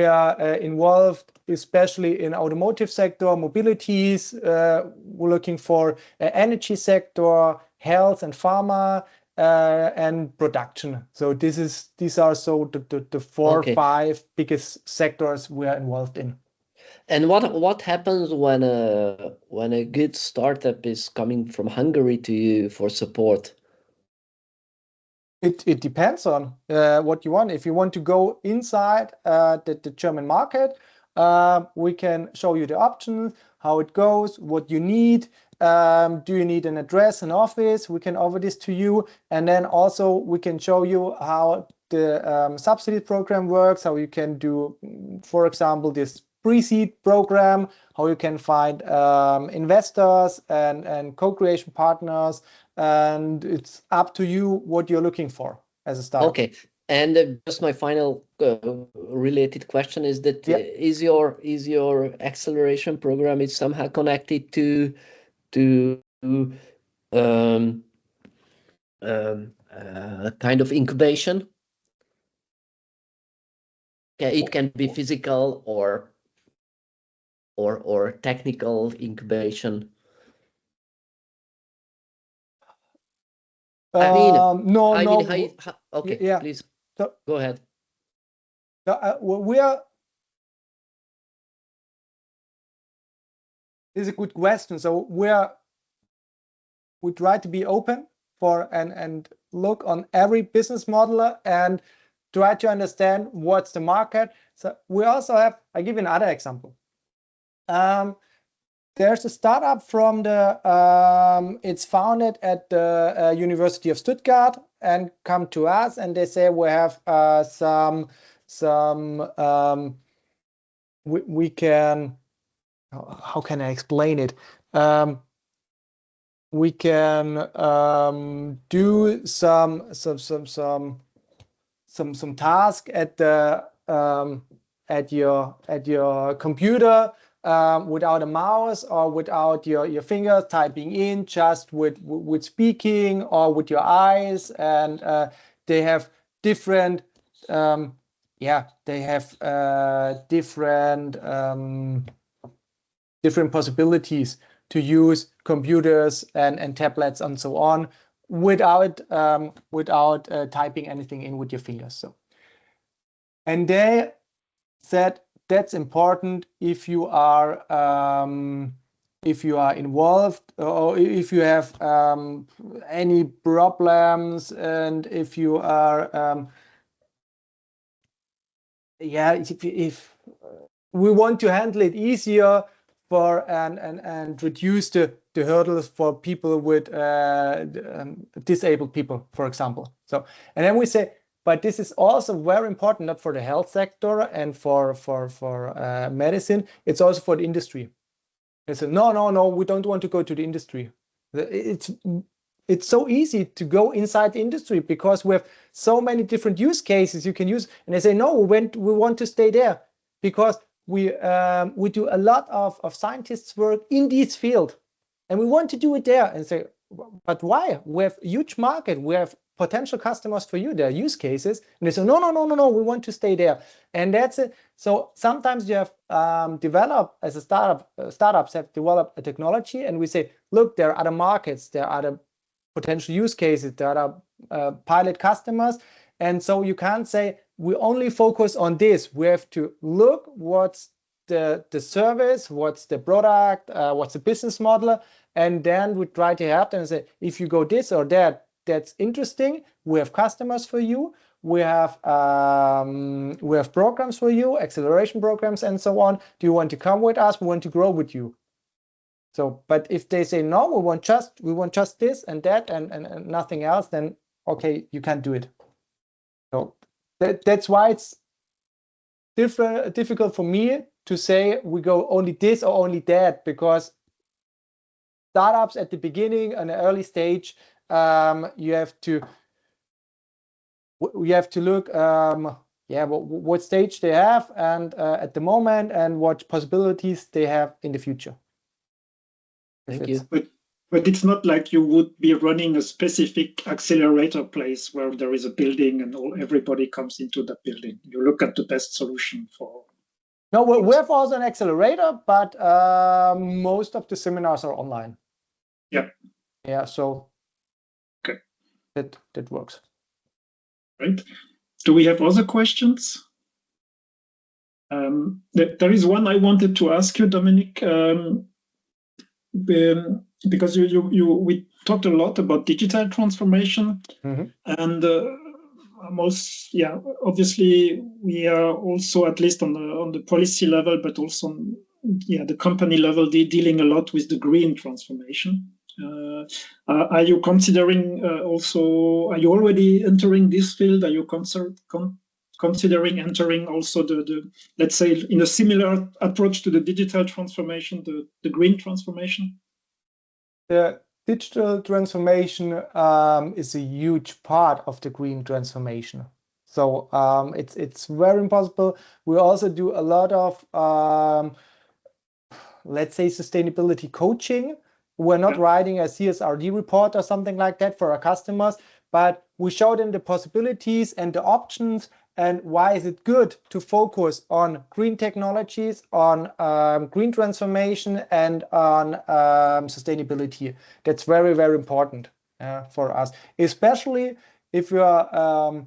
are involved especially in automotive sector, mobilities. We're looking for energy sector, health and pharma, and production. So these are so the four or five biggest sectors we are involved in. And what happens when a good startup is coming from Hungary to you for support? It depends on what you want. If you want to go inside the German market, we can show you the options, how it goes, what you need. Do you need an address, an office? We can offer this to you. And then also we can show you how the subsidy program works, how you can do, for example, this pre-seed program, how you can find investors and co-creation partners. And it's up to you what you're looking for as a startup. Okay. And just my final related question is that is your acceleration program is somehow connected to kind of incubation? It can be physical or technical incubation. Please go ahead. This is a good question. So we try to be open for and look on every business model and try to understand what's the market. So we also have, I give you another example. There's a startup from it's founded at the University of Stuttgart and come to us and they say we have we can, how can I explain it? We can do some task at your computer without a mouse or without your fingers typing in, just with speaking or with your eyes, and they have different different possibilities to use computers and tablets and so on without typing anything in with your fingers. So, and they said that's important if you are involved or if you have any problems, and if you are if we want to handle it easier for and reduce the hurdles for people with disabled people, for example. So, and then we say, but this is also very important, not for the health sector and for medicine. It's also for the industry. They said, no, we don't want to go to the industry. It's so easy to go inside the industry because we have so many different use cases you can use. And they say, no, we want to stay there because we do a lot of scientists' work in this field. and we want to do it there. And say, but why? We have huge market. We have potential customers for you. There are use cases. And they say, no, we want to stay there. And that's it. So sometimes you have developed as a startups have developed a technology, and we say, look, there are other markets, there are other potential use cases, there are other pilot customers. And so you can't say we only focus on this. We have to look what's the service, what's the product, what's the business model, and then we try to help them and say, if you go this or that, that's interesting. We have customers for you. We have programs for you, acceleration programs, and so on. Do you want to come with us? We want to grow with you. So, but if they say no, we want just this and that and nothing else, then okay, you can't do it. So that's why it's difficult for me to say we go only this or only that, because startups at the beginning, an early stage, you have to look what stage they have and at the moment, and what possibilities they have in the future. Thank you. But it's not like you would be running a specific accelerator place where there is a building and everybody comes into that building. You look at the best solution for. No, we have also an accelerator, but most of the seminars are online. Yeah. Yeah. So. Okay. That works. Right. Do we have other questions? There is one I wanted to ask you, Dominic. Because we talked a lot about digital transformation, and obviously we are also, at least on the policy level, but also on the company level, dealing a lot with the green transformation. Are you considering also? Are you already entering this field? Are you considering entering also the let's say in a similar approach to the digital transformation, the green transformation? The digital transformation is a huge part of the green transformation. So it's very impossible. We also do a lot of let's say sustainability coaching. We're not writing a CSRD report or something like that for our customers, but we show them the possibilities and the options, and why is it good to focus on green technologies, on green transformation, and on sustainability. That's very, very important for us, especially if you are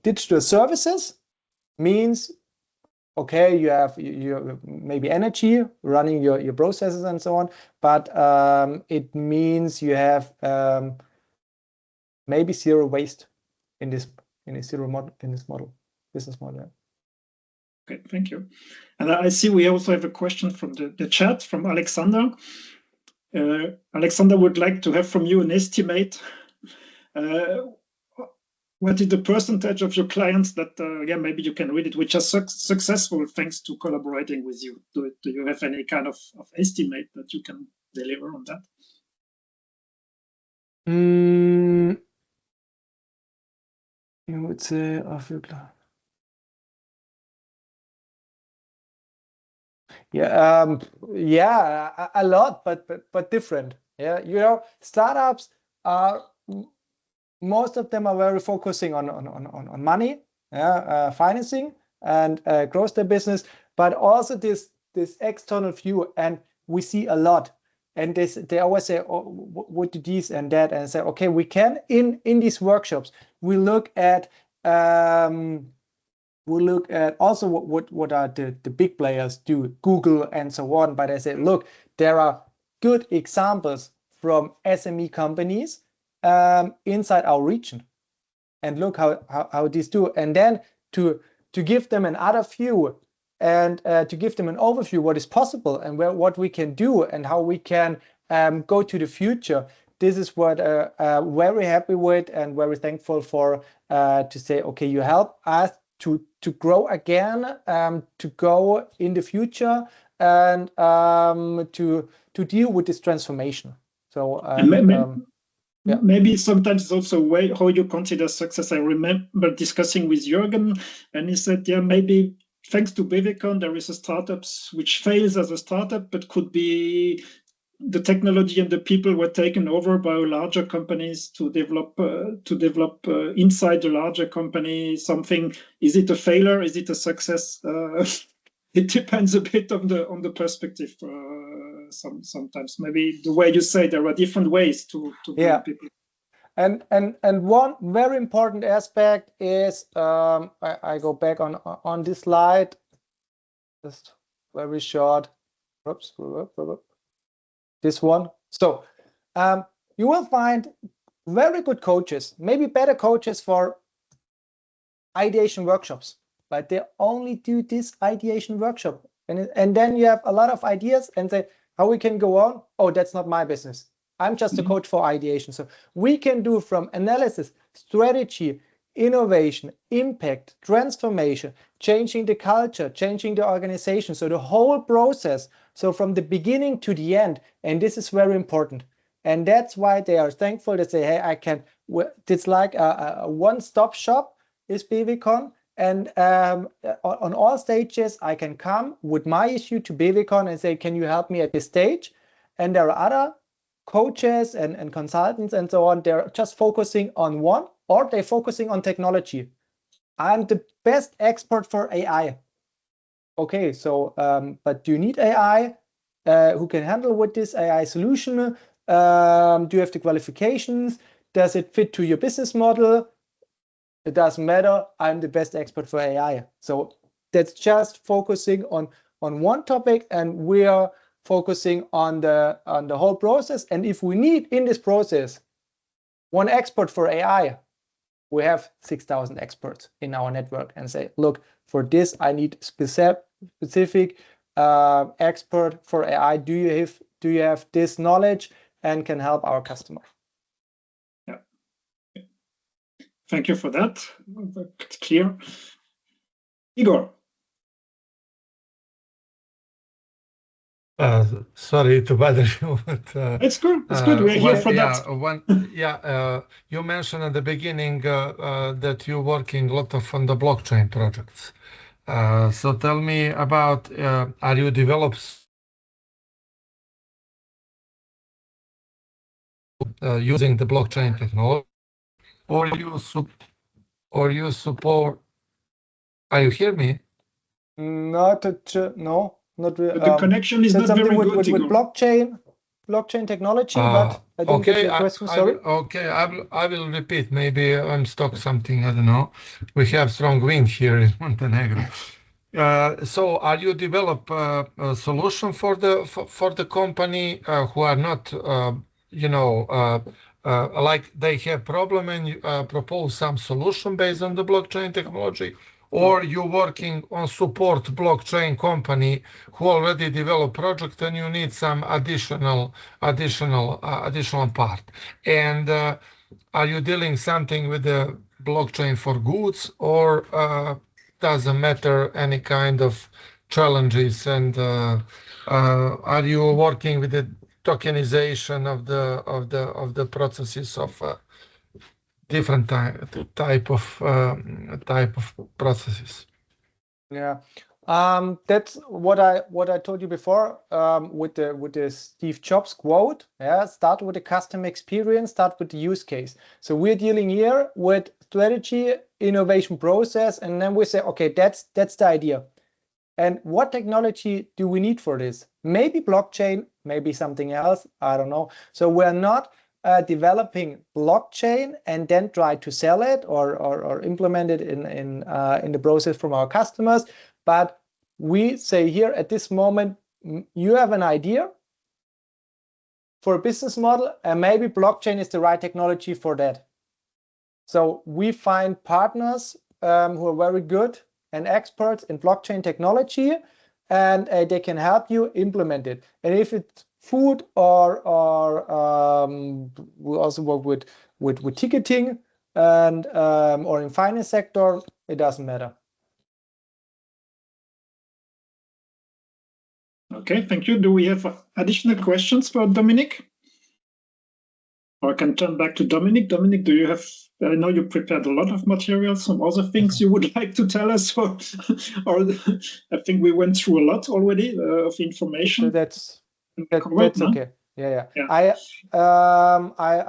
digital services. Means okay, you have maybe energy running your processes and so on, but it means you have maybe zero waste in this business model. Okay, thank you. And I see we also have a question from the chat from Alexander. Alexander would like to have from you an estimate. What is the percentage of your clients that, maybe you can read it, which are successful thanks to collaborating with you? Do you have any kind of estimate that you can deliver on that? You would say a lot, but different. Yeah, you know, startups are. Most of them are very focusing on money, financing, and grow their business, but also this external view, and we see a lot. And they always say, oh, what do this and that, and say, okay, we can in these workshops we look at also what are the big players do, Google and so on. But I say, look, there are good examples from SME companies inside our region, and look how these do, and then to give them another view, and to give them an overview what is possible and what we can do and how we can go to the future. This is what very happy with and very thankful for, to say, okay, you help us to grow again, to go in the future, and to deal with this transformation. So maybe sometimes it's also a way how you consider success. I remember discussing with Jürgen, and he said, maybe thanks to Bevicon, there is a startup which fails as a startup, but could be the technology and the people were taken over by larger companies to develop inside the larger company something. Is it a failure? Is it a success? It depends a bit on the perspective. Sometimes maybe the way you say, there are different ways to bring people. And one very important aspect is I go back on this slide, just very short. Oops. This one. So you will find very good coaches, maybe better coaches for ideation workshops, but they only do this ideation workshop. And then you have a lot of ideas and say, how we can go on? Oh, that's not my business. I'm just a coach for ideation. So we can do from analysis, strategy, innovation, impact, transformation, changing the culture, changing the organization. So the whole process. So from the beginning to the end, and this is very important. And that's why they are thankful to say, hey, I can, it's like a one-stop shop is Bevicon. And on all stages, I can come with my issue to Bevicon and say, can you help me at this stage? And there are other coaches and consultants and so on. They're just focusing on one, or they're focusing on technology. I'm the best expert for AI. Okay, so but do you need AI? Who can handle with this AI solution? Do you have the qualifications? Does it fit to your business model? It doesn't matter. I'm the best expert for AI. So that's just focusing on one topic, and we are focusing on the whole process. And if we need in this process one expert for AI, we have 6,000 experts in our network and say, look, for this I need specific expert for AI. Do you have this knowledge and can help our customer? Yeah. Thank you for that. That's clear. Igor. Sorry to bother you, but it's good. It's good. We're here for that. You mentioned at the beginning that you're working a lot on the blockchain projects. So tell me about, are you developers using the blockchain technology, or you support? Are you hear me? No, not really. The connection is not very good. With blockchain technology, but I didn't get your question. Sorry. I will repeat. Maybe I'm stuck something. I don't know. We have strong wind here in Montenegro. So, are you develop a solution for the company who are not, like they have problem and you propose some solution based on the blockchain technology? Or you working on support blockchain company who already developed project and you need some additional part? And are you dealing something with the blockchain for goods, or doesn't matter any kind of challenges? And are you working with the tokenization of the processes of different type of processes? Yeah, that's what I told you before with the Steve Jobs quote. Yeah, start with the customer experience, start with the use case. So we're dealing here with strategy, innovation process, and then we say, okay, that's the idea. And what technology do we need for this? Maybe blockchain, maybe something else. I don't know. So we're not developing blockchain and then try to sell it or implement it in the process from our customers. But we say here at this moment, you have an idea for a business model, and maybe blockchain is the right technology for that. So we find partners who are very good and experts in blockchain technology, and they can help you implement it. And if it's food or we also work with ticketing and or in finance sector, it doesn't matter. Okay, thank you. Do we have additional questions for Dominic? Or I can turn back to Dominic. Dominic, do you have I know you prepared a lot of materials, some other things you would like to tell us, or I think we went through a lot already of information. So that's okay. Yeah.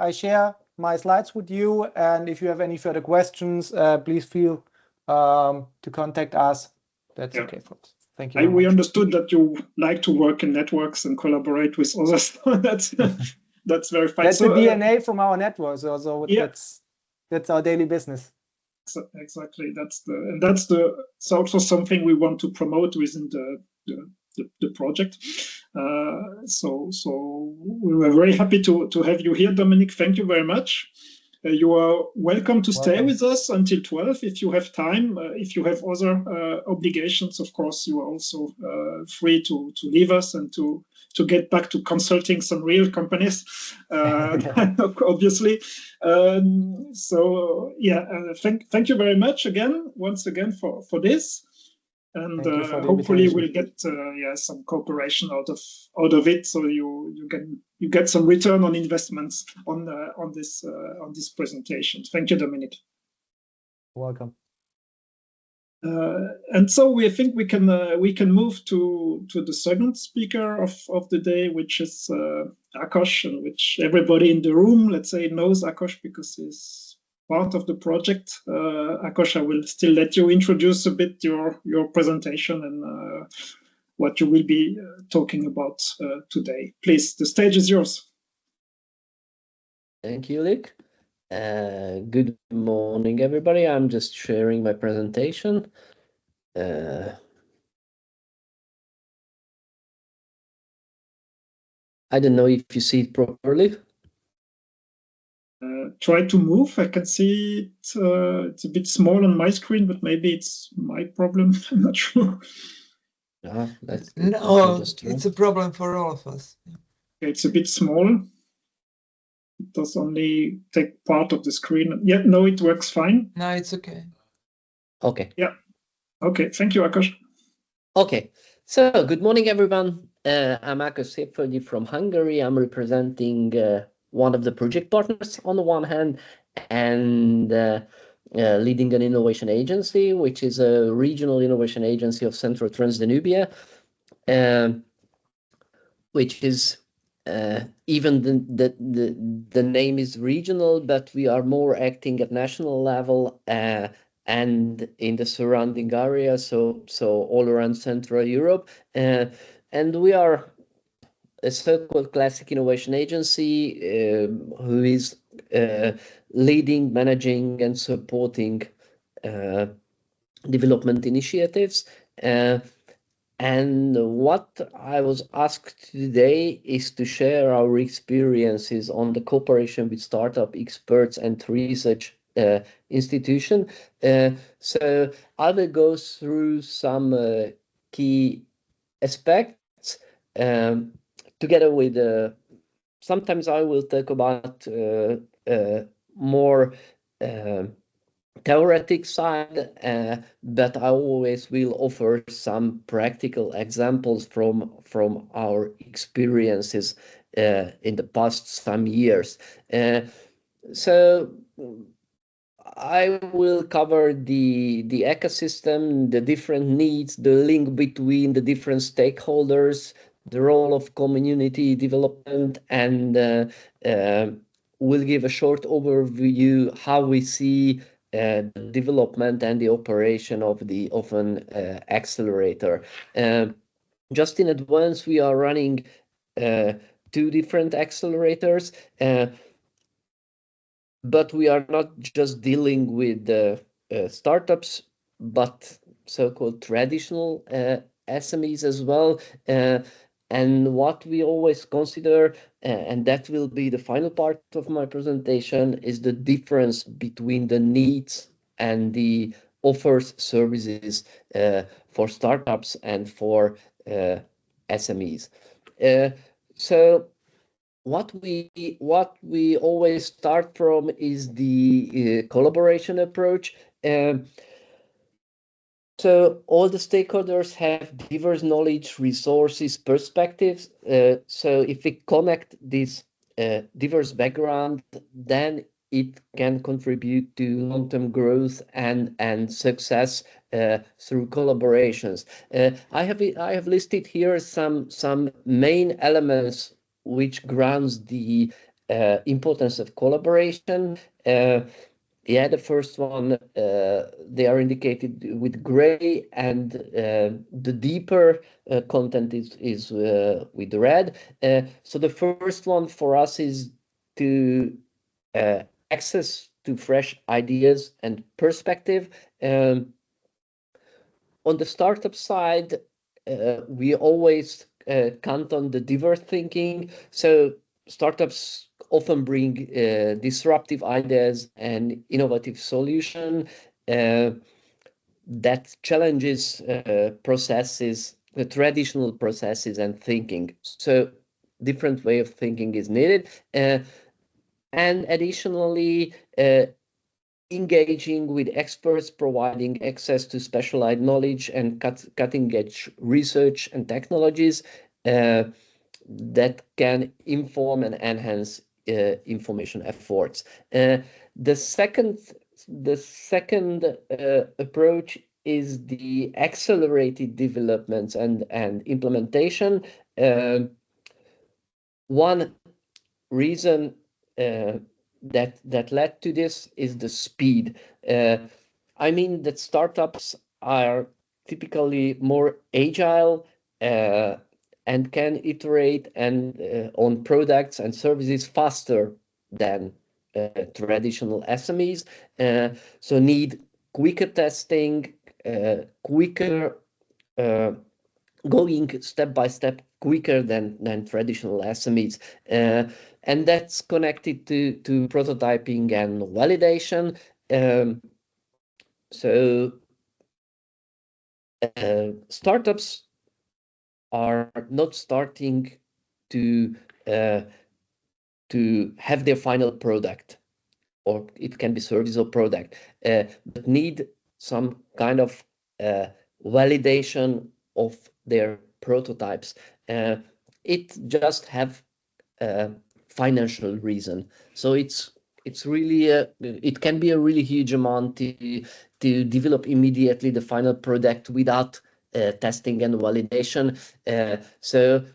I share my slides with you, and if you have any further questions, please feel to contact us. That's okay, folks. Thank you. We understood that you like to work in networks and collaborate with others. That's very fine. That's the DNA from our network. So that's our daily business. Exactly. That's also something we want to promote within the project. So we were very happy to have you here, Dominic. Thank you very much. You are welcome to stay with us until 12 if you have time. If you have other obligations, of course, you are also free to leave us and to get back to consulting some real companies, obviously. So yeah, thank you very much once again for this. And hopefully we'll get some cooperation out of it, so you get some return on investments on this presentation. Thank you, Dominic. Welcome. And so we think we can move to the second speaker of the day, which is Ákos, and which everybody in the room, let's say, knows Ákos because he's part of the project. Ákos, I will still let you introduce a bit your presentation and what you will be talking about today. Please, the stage is yours. Thank you, Luc. Good morning, everybody. I'm just sharing my presentation. I don't know if you see it properly. Try to move. I can see it. It's a bit small on my screen, but maybe it's my problem. I'm not sure. No, it's a problem for all of us. It's a bit small. It does only take part of the screen. Yeah, no, it works fine. No, it's okay. Okay. Yeah. Okay. Thank you, Ákos. Okay. So, good morning, everyone. I'm Ákos Szépföldi from Hungary. I'm representing one of the project partners on the one hand, and leading an innovation agency, which is a regional innovation agency of Central Transdanubia, which is even the name is regional, but we are more acting at national level and in the surrounding area, so all around Central Europe, and we are a so-called classic innovation agency who is leading, managing, and supporting development initiatives. And what I was asked today is to share our experiences on the cooperation with startup experts and research institution. So I will go through some key aspects together with sometimes I will talk about more theoretic side, but I always will offer some practical examples from our experiences in the past some years. So I will cover the ecosystem, the different needs, the link between the different stakeholders, the role of community development, and we'll give a short overview how we see the development and the operation of an accelerator. Just in advance, we are running 2 different accelerators, but we are not just dealing with startups, but so-called traditional SMEs as well. And what we always consider, and that will be the final part of my presentation, is the difference between the needs and the offers services for startups and for SMEs. So what we always start from is the collaboration approach. So all the stakeholders have diverse knowledge, resources, perspectives. So if we connect this diverse background, then it can contribute to long-term growth and success through collaborations. I have listed here some main elements which grounds the importance of collaboration. The first one, they are indicated with gray, and the deeper content is with red. So the first one for us is to access to fresh ideas and perspective. On the startup side, we always count on the diverse thinking. So startups often bring disruptive ideas and innovative solution that challenges processes, the traditional processes and thinking. So different way of thinking is needed. And additionally, engaging with experts, providing access to specialized knowledge and cutting-edge research and technologies that can inform and enhance information efforts. The second approach is the accelerated developments and implementation. One reason that led to this is the speed. I mean that startups are typically more agile and can iterate on products and services faster than traditional SMEs. So need quicker testing, quicker going step by step quicker than traditional SMEs. And that's connected to prototyping and validation. So startups are not starting to have their final product, or it can be service or product, but need some kind of validation of their prototypes. It just have financial reason. So it's really it can be a really huge amount to develop immediately the final product without testing and validation. So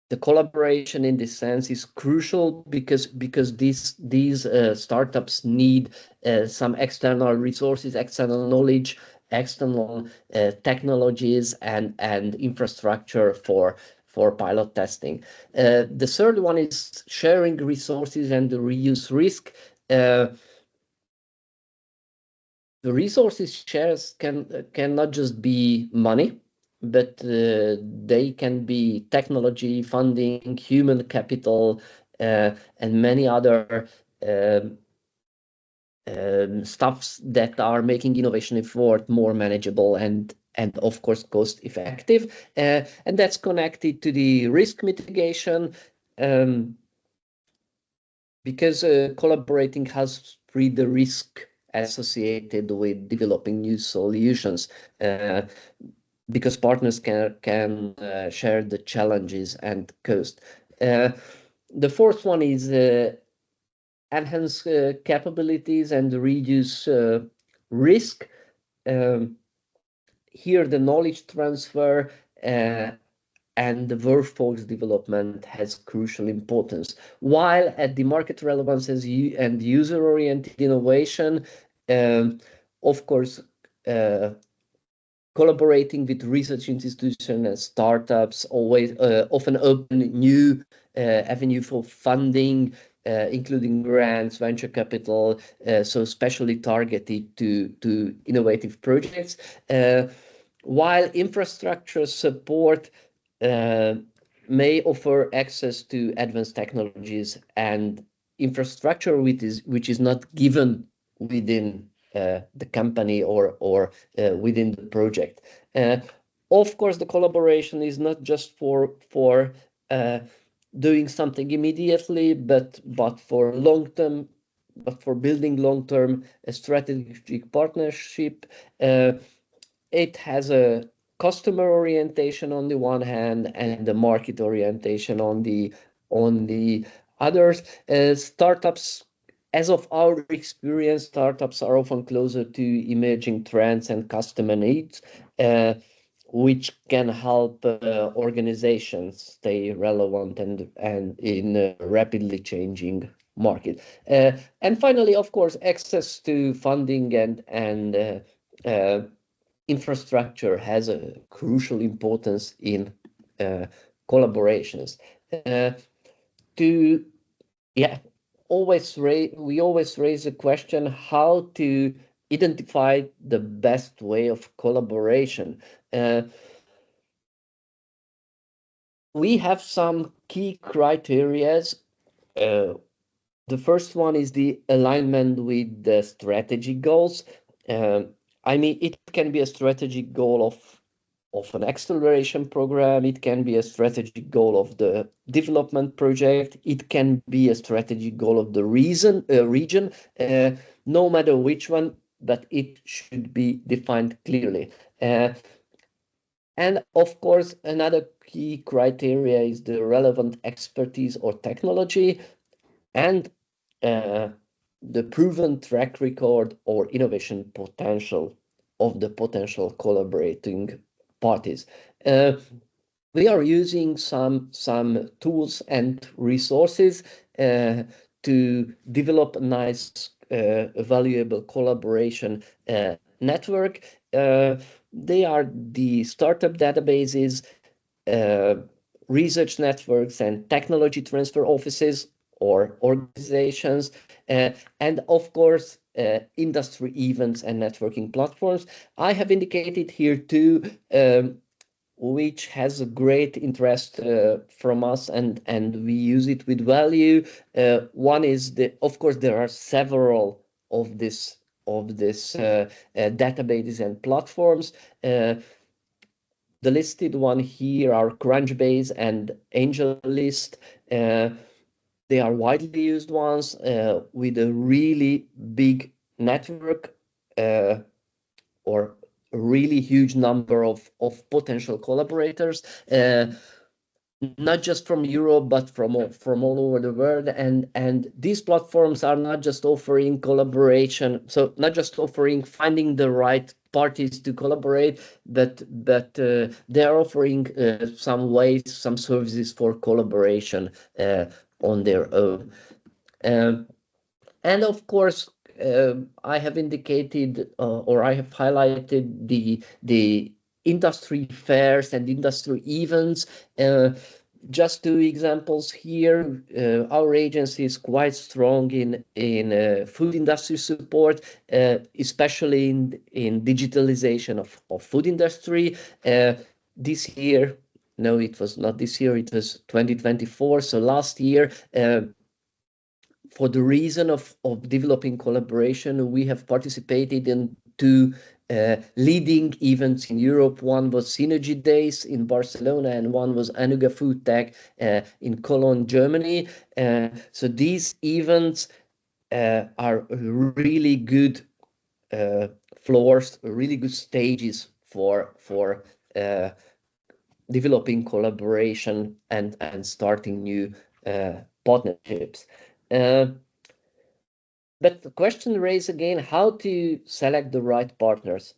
the collaboration in this sense is crucial because these startups need some external resources, external knowledge, external technologies and infrastructure for pilot testing. The third one is sharing resources and the reuse risk. The resources shares can not just be money, but they can be technology, funding, human capital, and many other stuffs that are making innovation effort more manageable and of course cost effective. And that's connected to the risk mitigation, because collaborating has spread the risk associated with developing new solutions, because partners can share the challenges and cost. The fourth one is enhance capabilities and reduce risk. Here the knowledge transfer and the workforce development has crucial importance. While at the market relevance and user-oriented innovation, of course, collaborating with research institutions and startups always often open new avenue for funding, including grants, venture capital, so especially targeted to innovative projects. While infrastructure support may offer access to advanced technologies and infrastructure which is not given within the company or within the project. Of course, the collaboration is not just for doing something immediately, but for long-term, but for building long-term strategic partnership. It has a customer orientation on the one hand and the market orientation on the others. Startups as of our experience, startups are often closer to emerging trends and customer needs, which can help organizations stay relevant and in a rapidly changing market. And finally, of course, access to funding and infrastructure has a crucial importance in collaborations. We always raise the question how to identify the best way of collaboration. We have some key criteria. The first one is the alignment with the strategic goals. I mean, it can be a strategic goal of an acceleration program. It can be a strategic goal of the development project. It can be a strategic goal of the region, no matter which one, but it should be defined clearly. And of course, another key criteria is the relevant expertise or technology and the proven track record or innovation potential of the potential collaborating parties. We are using some tools and resources to develop a nice, valuable collaboration network. They are the startup databases, research networks, and technology transfer offices or organizations, and of course, industry events and networking platforms. I have indicated here two, which has a great interest from us, and we use it with value. One is of course, there are several of this databases and platforms. The listed one here are Crunchbase and AngelList. They are widely used ones with a really big network or a really huge number of potential collaborators, not just from Europe, but from all over the world. And these platforms are not just offering collaboration, so not just offering finding the right parties to collaborate, but they are offering some ways, some services for collaboration on their own. And of course, I have indicated or I have highlighted the industry fairs and industry events. Just two examples here. Our agency is quite strong in food industry support, especially in digitalization of food industry. This year, no, it was not this year, it was 2024. So last year, for the reason of developing collaboration, we have participated in two leading events in Europe. One was Synergy Days in Barcelona, and one was Anuga Food Tech in Cologne, Germany. So these events are really good floors, really good stages for developing collaboration and starting new partnerships. But the question raised again, how to select the right partners?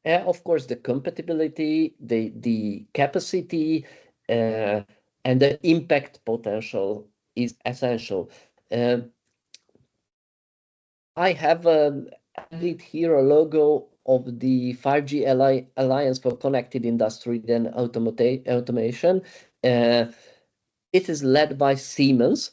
Of course, the compatibility, the capacity, and the impact potential is essential. I have added here a logo of the 5G Alliance for Connected Industry and Automation. It is led by Siemens.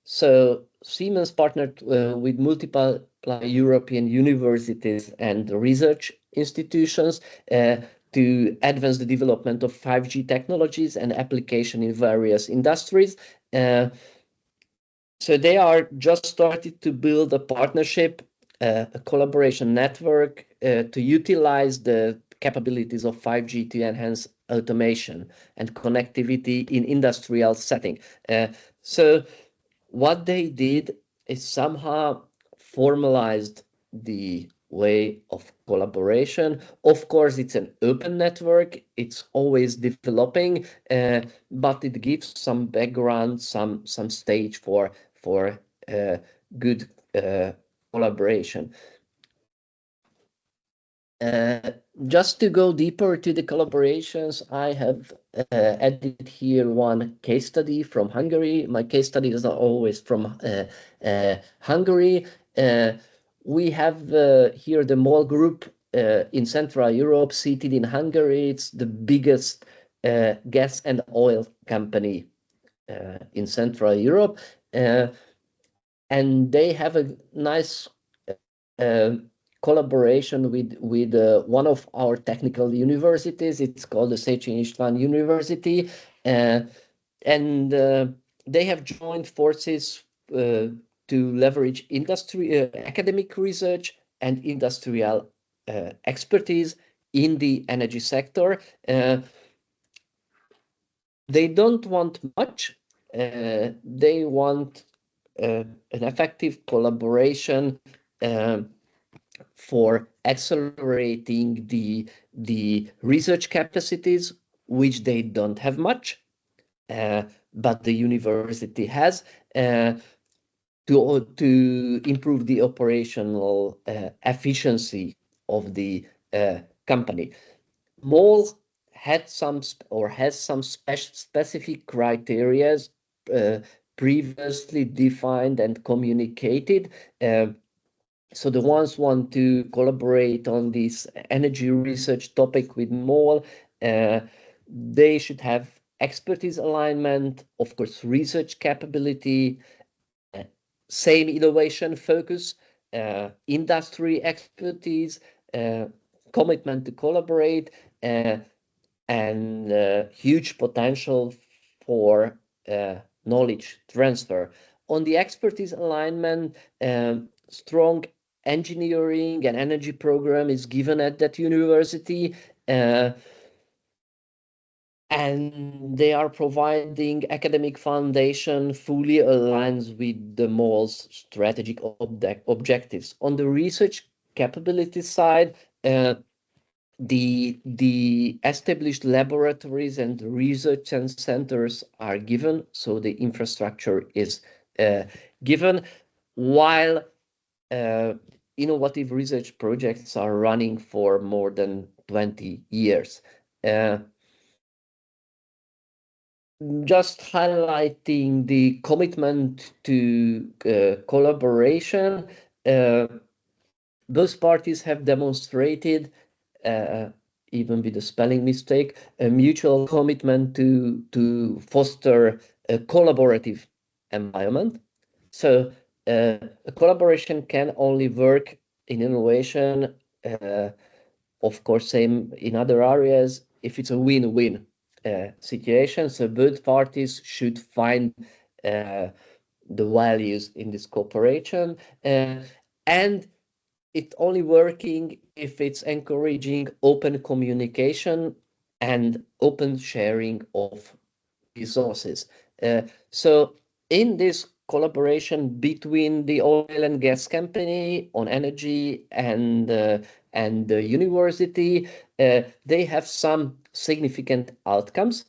So Siemens partnered with multiple European universities and research institutions to advance the development of 5G technologies and application in various industries. So they are just started to build a partnership, a collaboration network to utilize the capabilities of 5G to enhance automation and connectivity in industrial setting. So what they did is somehow formalized the way of collaboration. Of course, it's an open network. It's always developing, but it gives some background, some stage for good collaboration. Just to go deeper to the collaborations, I have added here one case study from Hungary. My case studies are always from Hungary. We have here the MOL Group in Central Europe, seated in Hungary. It's the biggest gas and oil company in Central Europe. And they have a nice collaboration with one of our technical universities. It's called the Széchenyi István University, and they have joined forces to leverage academic research and industrial expertise in the energy sector. They don't want much. They want an effective collaboration for accelerating the research capacities, which they don't have much, but the university has, to improve the operational efficiency of the company. MOL had some has some specific criteria previously defined and communicated. So the ones want to collaborate on this energy research topic with MOL, they should have expertise alignment, of course, research capability, same innovation focus, industry expertise, commitment to collaborate, and huge potential for knowledge transfer. On the expertise alignment, strong engineering and energy program is given at that university, and they are providing academic foundation fully aligns with the MOL's strategic objectives. On the research capability side, the established laboratories and research centers are given, so the infrastructure is given, while innovative research projects are running for more than 20 years. Just highlighting the commitment to collaboration, both parties have demonstrated, even with a spelling mistake, a mutual commitment to foster a collaborative environment. So a collaboration can only work in innovation, of course, same in other areas, if it's a win-win situation. So both parties should find the values in this cooperation, and it's only working if it's encouraging open communication and open sharing of resources. So in this collaboration between the oil and gas company on energy and the university, they have some significant outcomes.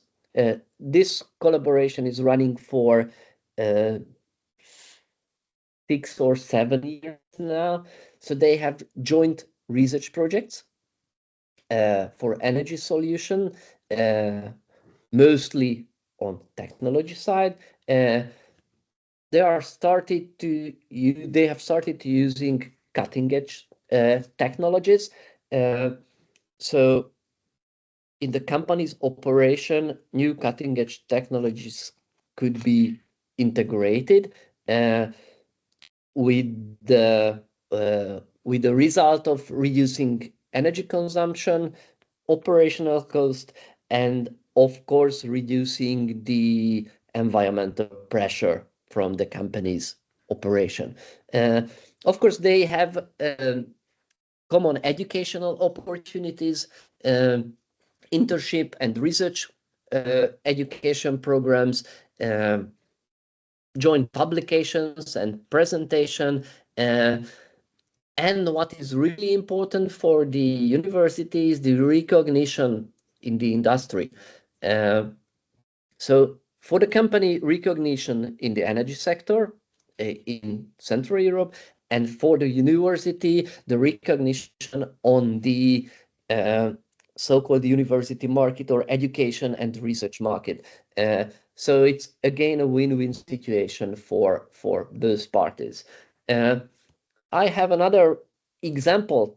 This collaboration is running for 6 or 7 years now. So they have joint research projects for energy solution, mostly on technology side. They have started using cutting-edge technologies. So in the company's operation, new cutting-edge technologies could be integrated with the result of reducing energy consumption, operational cost, and of course reducing the environmental pressure from the company's operation. Of course, they have common educational opportunities, internship and research education programs, joint publications and presentation, and what is really important for the university is the recognition in the industry. So for the company, recognition in the energy sector, in Central Europe, and for the university, the recognition on the so-called university market or education and research market. So it's again a win-win situation for those parties. I have another example.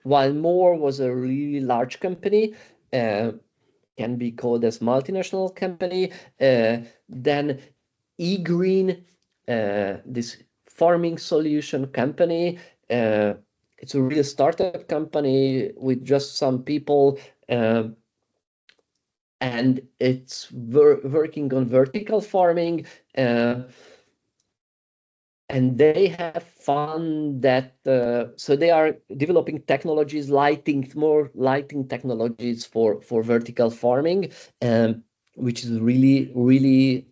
While More was a really large company, can be called as multinational company, then eGreen, this farming solution company, it's a real startup company with just some people, and it's working on vertical farming, and they have found that so they are developing technologies, more lighting technologies for vertical farming, which is really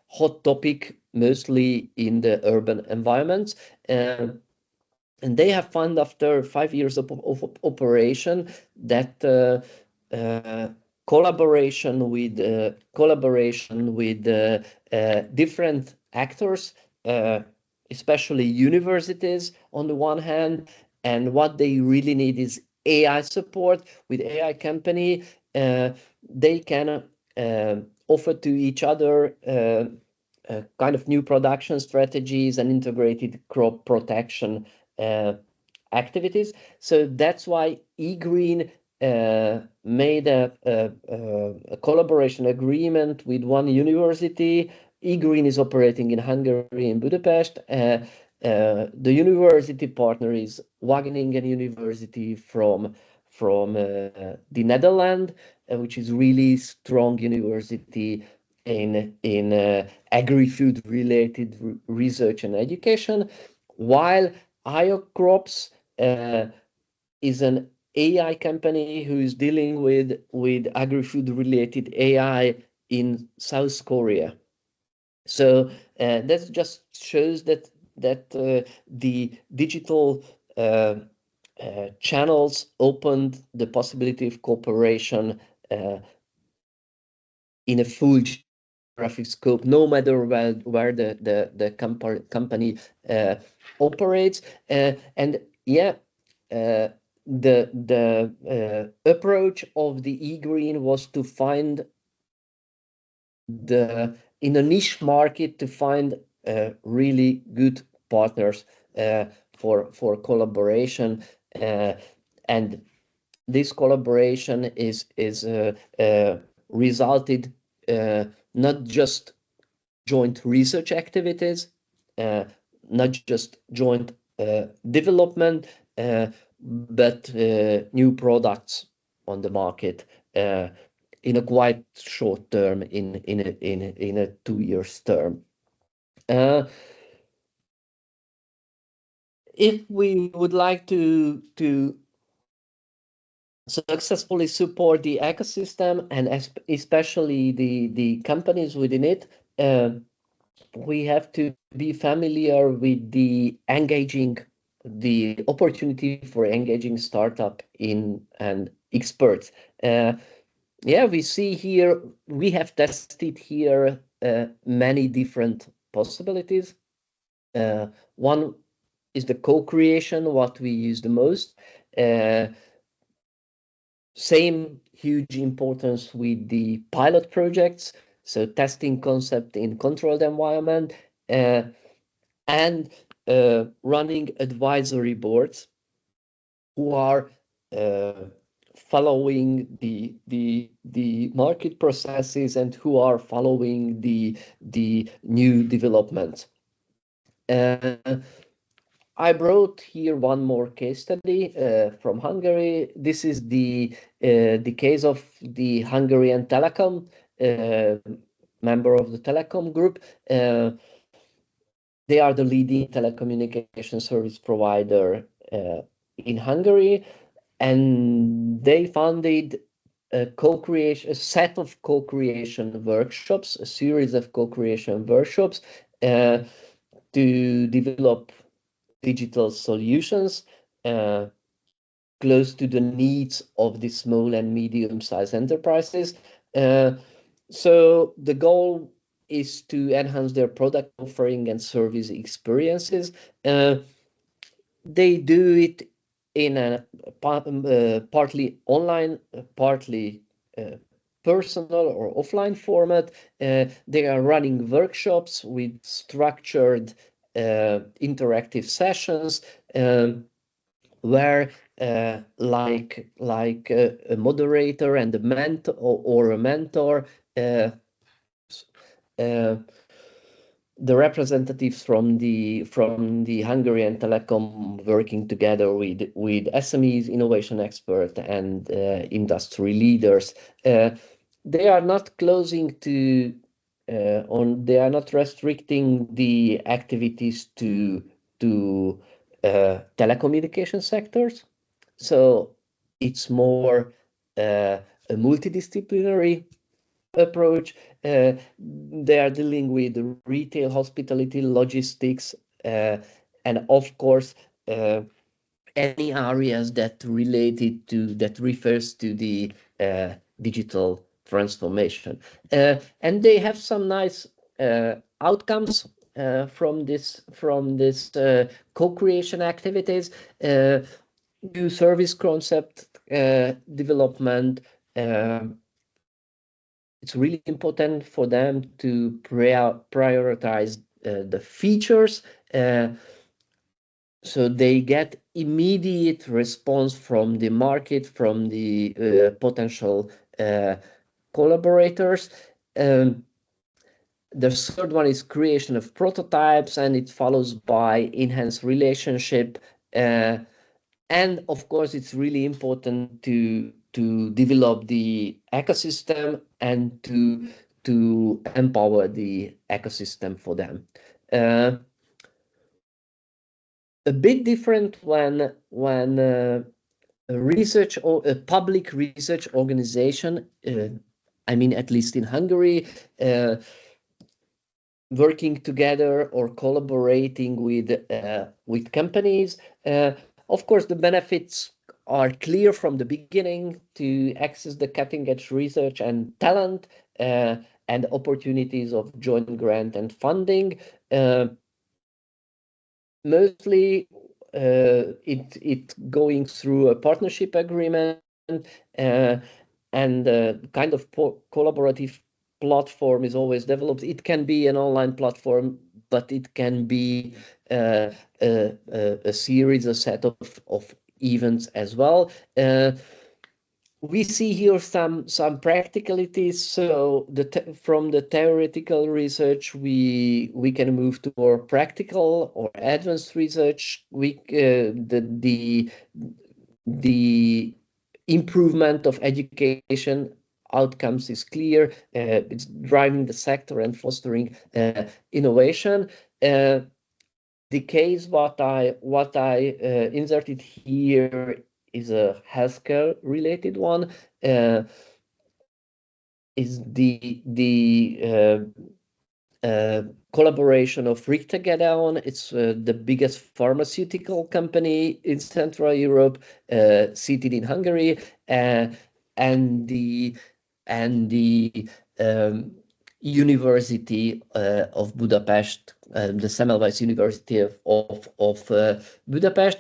hot topic, mostly in the urban environments. And they have found after 5 years of operation that collaboration with different actors, especially universities on the one hand, and what they really need is AI support. With AI company, they can offer to each other kind of new production strategies and integrated crop protection activities. So that's why eGreen made a collaboration agreement with one university. eGreen is operating in Hungary, in Budapest. The university partner is Wageningen University from the Netherlands, which is really strong university in agri-food related research and education, while IaaS4DR is an AI company who is dealing with agri-food related AI in South Korea. So that just shows that the digital channels opened the possibility of cooperation in a full geographic scope, no matter where the company operates. And yeah, the approach of the eGreen was to find in a niche market to find really good partners for collaboration, and this collaboration is resulted not just joint research activities, not just joint development, but new products on the market in a quite short term, in a 2 years term. If we would like to successfully support the ecosystem and especially the companies within it, we have to be familiar with the opportunity for engaging startup and experts. Yeah, we see here, we have tested here many different possibilities. One is the co-creation, what we use the most. Same huge importance with the pilot projects, so testing concept in controlled environment, and running advisory boards who are following the market processes and who are following the new developments. I brought here one more case study from Hungary. This is the case of the Hungarian Telecom, member of the Telecom group. They are the leading telecommunication service provider in Hungary, and they funded a set of co-creation workshops, a series of co-creation workshops to develop digital solutions close to the needs of the small and medium-sized enterprises. So the goal is to enhance their product offering and service experiences. They do it in a partly online, partly personal or offline format. They are running workshops with structured interactive sessions where like a moderator and a mentor or a mentor, the representatives from the Hungarian Telecom working together with SMEs, innovation expert, and industry leaders. They are not closing to they are not restricting the activities to telecommunication sectors. So it's more a multidisciplinary approach. They are dealing with retail, hospitality, logistics, and of course any areas that refers to the digital transformation. And they have some nice outcomes from this co-creation activities. New service concept development. It's really important for them to prioritize the features, so they get immediate response from the market, from the potential collaborators. The third one is creation of prototypes, and it follows by enhanced relationship. And of course, it's really important to develop the ecosystem and to empower the ecosystem for them. A bit different when a research or a public research organization, I mean, at least in Hungary, working together or collaborating with companies. Of course, the benefits are clear from the beginning to access the cutting-edge research and talent and opportunities of joint grant and funding. Mostly it going through a partnership agreement and kind of collaborative platform is always developed. It can be an online platform, but it can be a series, a set of events as well. We see here some practicalities. So from the theoretical research, we can move to more practical or advanced research. The improvement of education outcomes is clear. It's driving the sector and fostering innovation. The case what I inserted here is a healthcare related one. Is the collaboration of Richter Gedeon. It's the biggest pharmaceutical company in Central Europe, seated in Hungary, and the University of Budapest, the Semmelweis University of Budapest.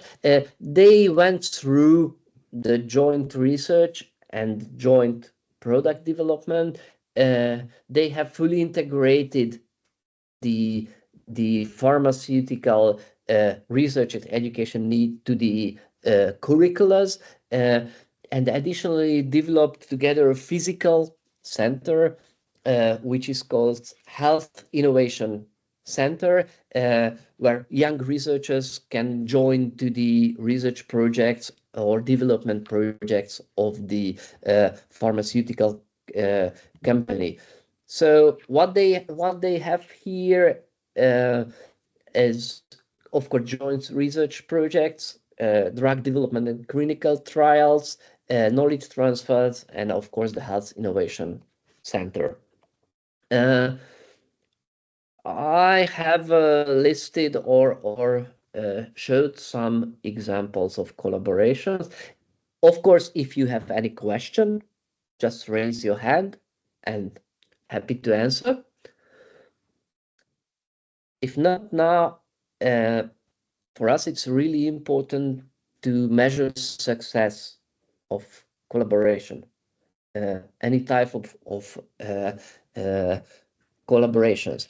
They went through the joint research and joint product development. They have fully integrated the pharmaceutical research and education need to the curriculums, and additionally developed together a physical center which is called Health Innovation Center, where young researchers can join to the research projects or development projects of the pharmaceutical company. So what they have here is, of course, joint research projects, drug development and clinical trials, knowledge transfers, and of course the Health Innovation Center. I have listed or showed some examples of collaborations. Of course, if you have any question, just raise your hand and happy to answer. if not now, for us, it's really important to measure success of collaboration, any type of collaborations.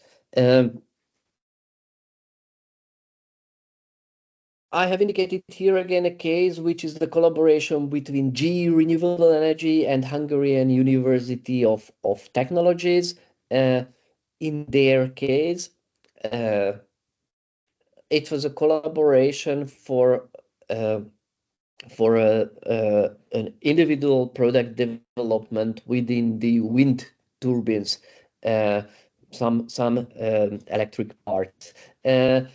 I have indicated here again a case which is the collaboration between GE Renewable Energy and Hungarian University of Technologies. In their case, it was a collaboration for an individual product development within the wind turbines, some electric parts, and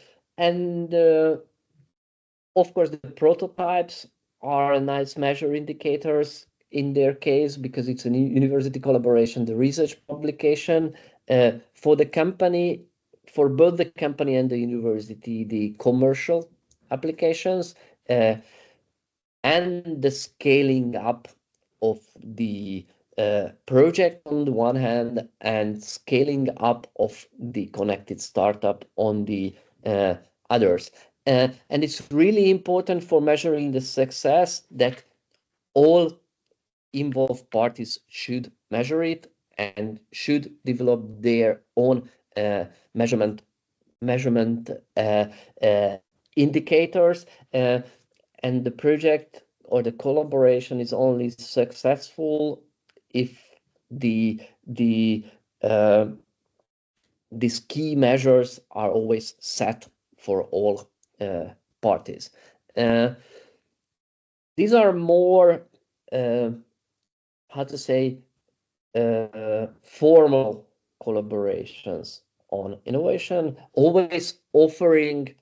of course the prototypes are nice measure indicators in their case because it's a university collaboration, the research publication for the company, for both the company and the university, the commercial applications and the scaling up of the project on the one hand and scaling up of the connected startup on the others. And it's really important for measuring the success that all involved parties should measure it and should develop their own measurement indicators. And the project or the collaboration is only successful if these key measures are always set for all parties. These are more, how to say, formal collaborations on innovation, always offering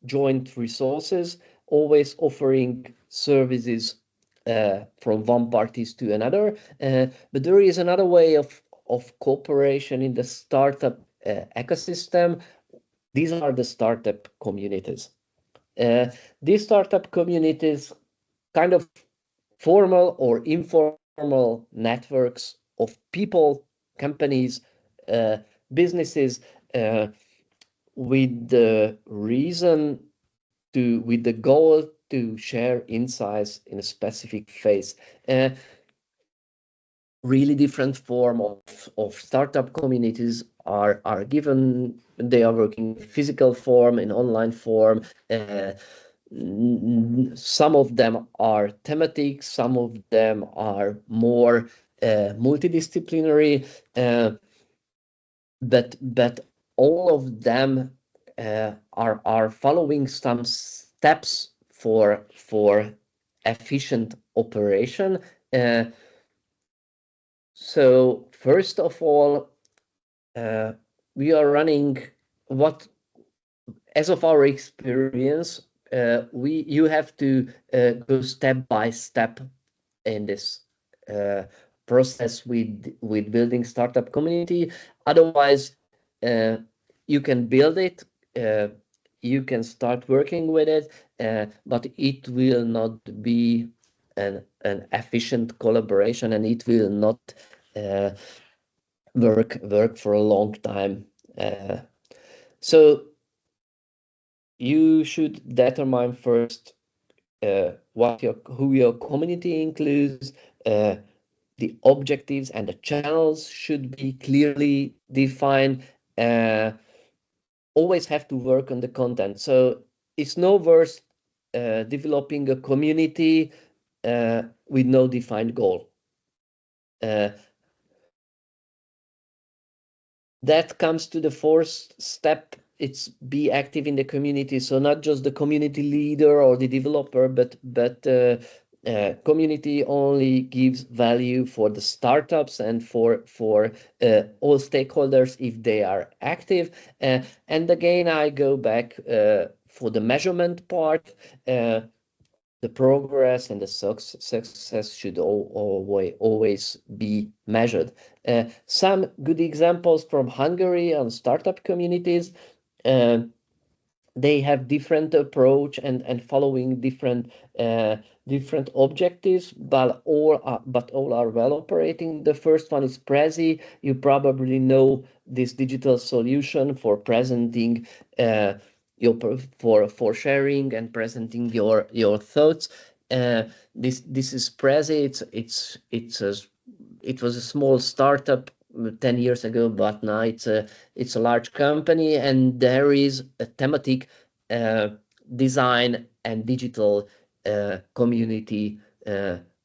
joint resources, always offering services from one parties to another. But there is another way of cooperation in the startup ecosystem. These are the startup communities. These startup communities, kind of formal or informal networks of people, companies, businesses, with the with the goal to share insights in a specific phase. Really different form of startup communities are given. They are working in physical form, in online form. Some of them are thematic, some of them are more multidisciplinary, but all of them are following some steps for efficient operation. So first of all, we are running what, as of our experience, you have to go step by step in this process with building startup community. Otherwise, you can build it, you can start working with it, but it will not be an efficient collaboration, and it will not work for a long time. So you should determine first who your community includes. The objectives and the channels should be clearly defined. Always have to work on the content. So it's no worse developing a community with no defined goal. That comes to the fourth step. It's be active in the community. So not just the community leader or the developer, but community only gives value for the startups and for all stakeholders if they are active. And again, I go back for the measurement part. The progress and the success should always be measured. Some good examples from Hungary on startup communities. they have different approach and following different different objectives, but all are well operating. The first one is Prezi. You probably know this digital solution for presenting for sharing and presenting your thoughts. This is Prezi. It was a small startup 10 years ago, but now it's a large company, and there is a thematic design and digital community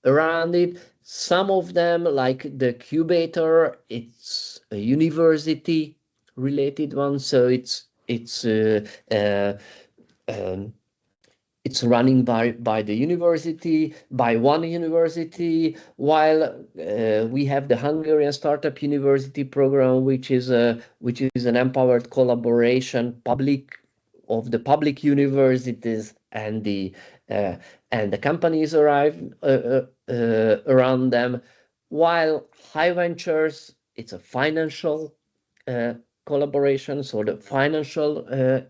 around it. Some of them, like the Cubator, it's a university related one, so it's running by the university, by one university, while we have the Hungarian Startup University program, which is an empowered collaboration of the public universities and the companies around them. While High Ventures, it's a financial collaboration, so the financial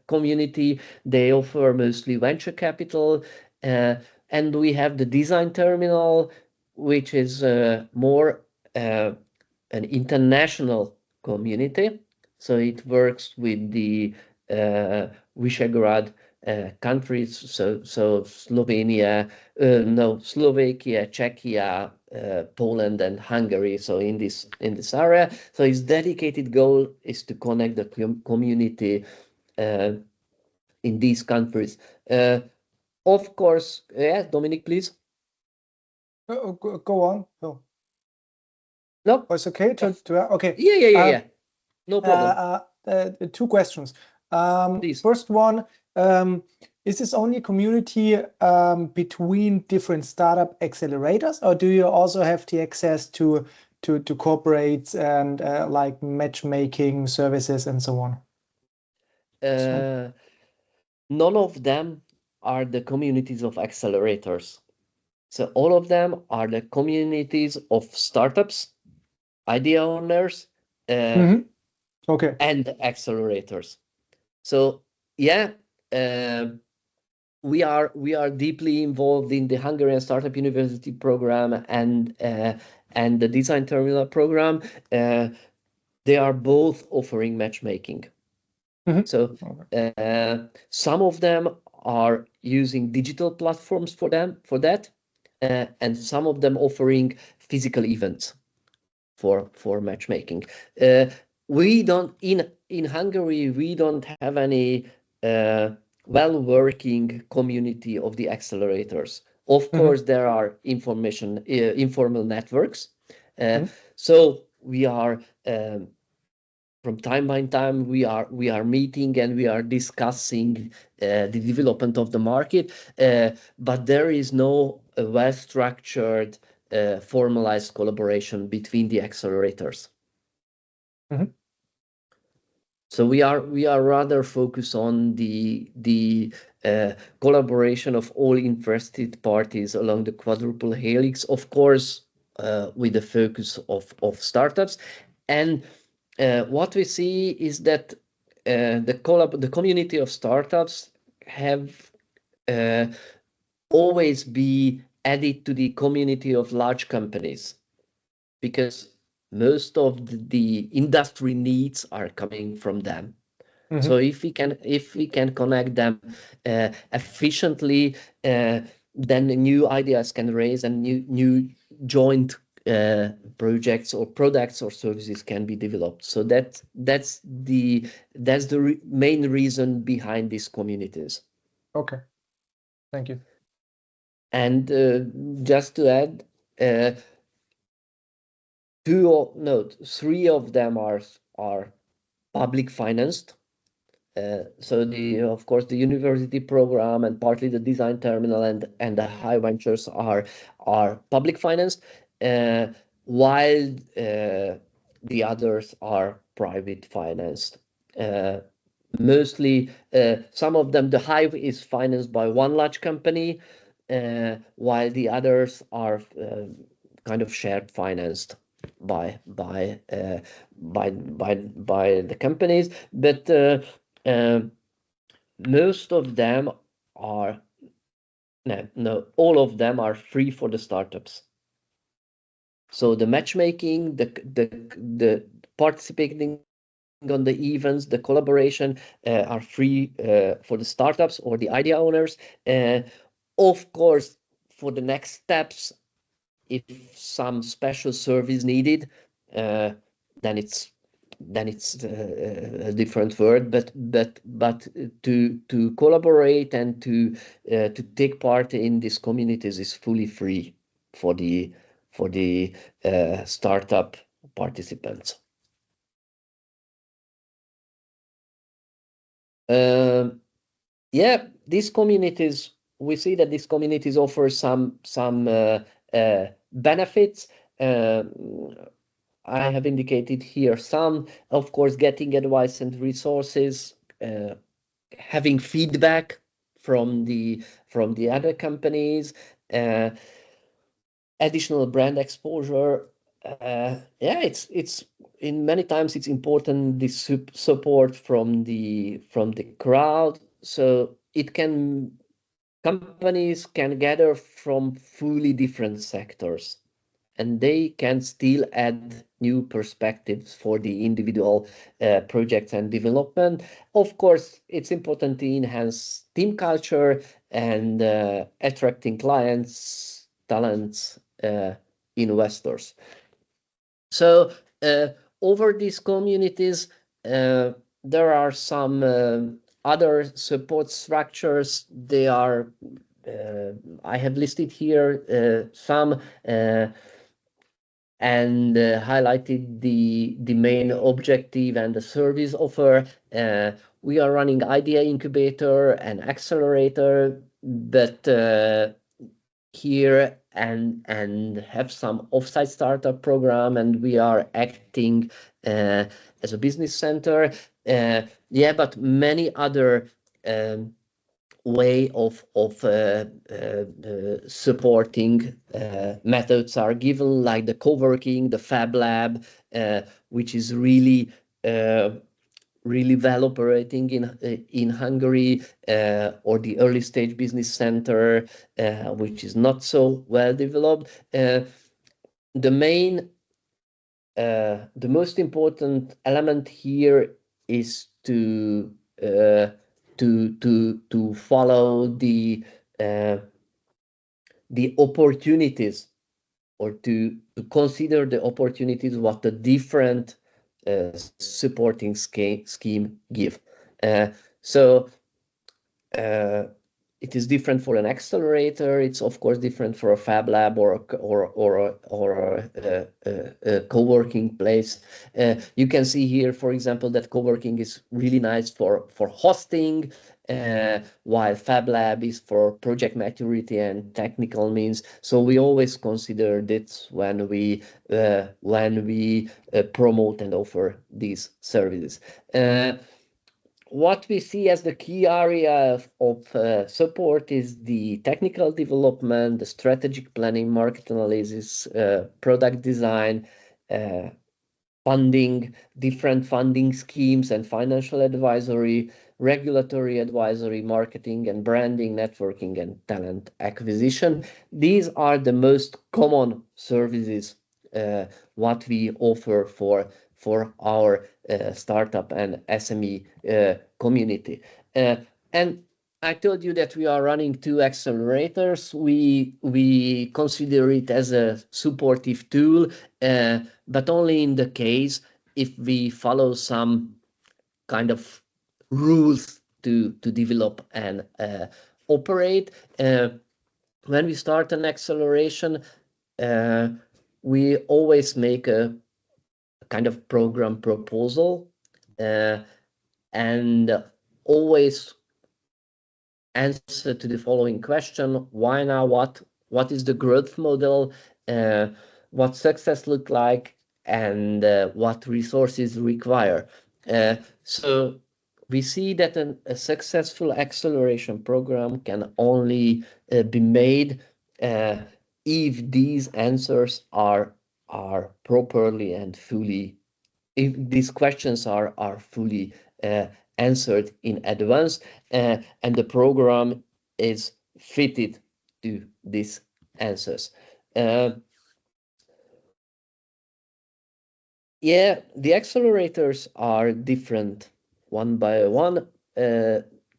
community, they offer mostly venture capital, and we have the Design Terminal, which is more an international community, so it works with the Visegrad countries, so Slovakia, Czechia, Poland and Hungary, so in this area. So its dedicated goal is to connect the community in these countries. Of course, yeah, Dominic, please. Go on. No. No, it's okay okay. Yeah. No problem. Two questions. Please. First one, is this only community between different startup accelerators, or do you also have the access to corporates and like matchmaking services and so on? None of them are the communities of accelerators. So all of them are the communities of startups, idea owners, okay, and accelerators. So yeah, we are deeply involved in the Hungarian Startup University program and the Design Terminal program. They are both offering matchmaking. So some of them are using digital platforms for that, and some of them offering physical events for matchmaking. We don't in Hungary, we don't have any well-working community of the accelerators. Of course, there are informal networks. So we are from time by time we are meeting and we are discussing the development of the market, but there is no well-structured formalized collaboration between the accelerators. So we are rather focused on the collaboration of all interested parties along the quadruple helix, of course, with the focus of startups. And what we see is that the community of startups have always be added to the community of large companies, because most of the industry needs are coming from them. So if we can connect them efficiently, then new ideas can raise and new joint projects or products or services can be developed. So that's the main reason behind these communities. Okay, thank you. And just to add, 3 of them are public financed. So of course the university program and partly the Design Terminal and the High Ventures are public financed, while the others are private financed. Mostly, some of them, the Hive is financed by one large company, while the others are kind of shared financed by the companies. But most of them are, no, all of them are free for the startups. So the matchmaking, the participating on the events, the collaboration are free for the startups or the idea owners. Of course, for the next steps, if some special service needed, then it's a different word. But to collaborate and to take part in these communities is fully free for the startup participants. Yeah, these communities, we see that these communities offer some benefits. I have indicated here some, of course, getting advice and resources, having feedback from the other companies, additional brand exposure. Yeah, it's in many times it's important, the support from the crowd, so companies can gather from fully different sectors, and they can still add new perspectives for the individual projects and development. Of course, it's important to enhance team culture and attracting clients, talents, investors. So over these communities, there are some other support structures. They are, I have listed here some, and highlighted the main objective and the service offer. We are running idea incubator and accelerator, but here and have some offsite startup program, and we are acting as a business center. Yeah, but many other way of supporting methods are given, like the co-working, the Fab Lab, which is really well operating in Hungary, or the early stage business center, which is not so well developed. The most important element here is to follow the opportunities, or to consider the opportunities what the different supporting scheme give. So it is different for an accelerator. It's of course different for a Fab Lab or a co-working place. You can see here, for example, that co-working is really nice for hosting, while Fab Lab is for project maturity and technical means. So we always consider this when we promote and offer these services. What we see as the key area of support is the technical development, the strategic planning, market analysis, product design, funding, different funding schemes and financial advisory, regulatory advisory, marketing and branding, networking and talent acquisition. These are the most common services what we offer for our startup and SME community. And I told you that we are running 2 accelerators. We consider it as a supportive tool, but only in the case if we follow some kind of rules to develop and operate. When we start an acceleration, we always make a kind of program proposal, and always answer to the following question: why now? What is the growth model? What success look like? And what resources require? So we see that a successful acceleration program can only be made if these answers are properly and fully, if these questions are fully answered in advance, and the program is fitted to these answers. Yeah, the accelerators are different one by one.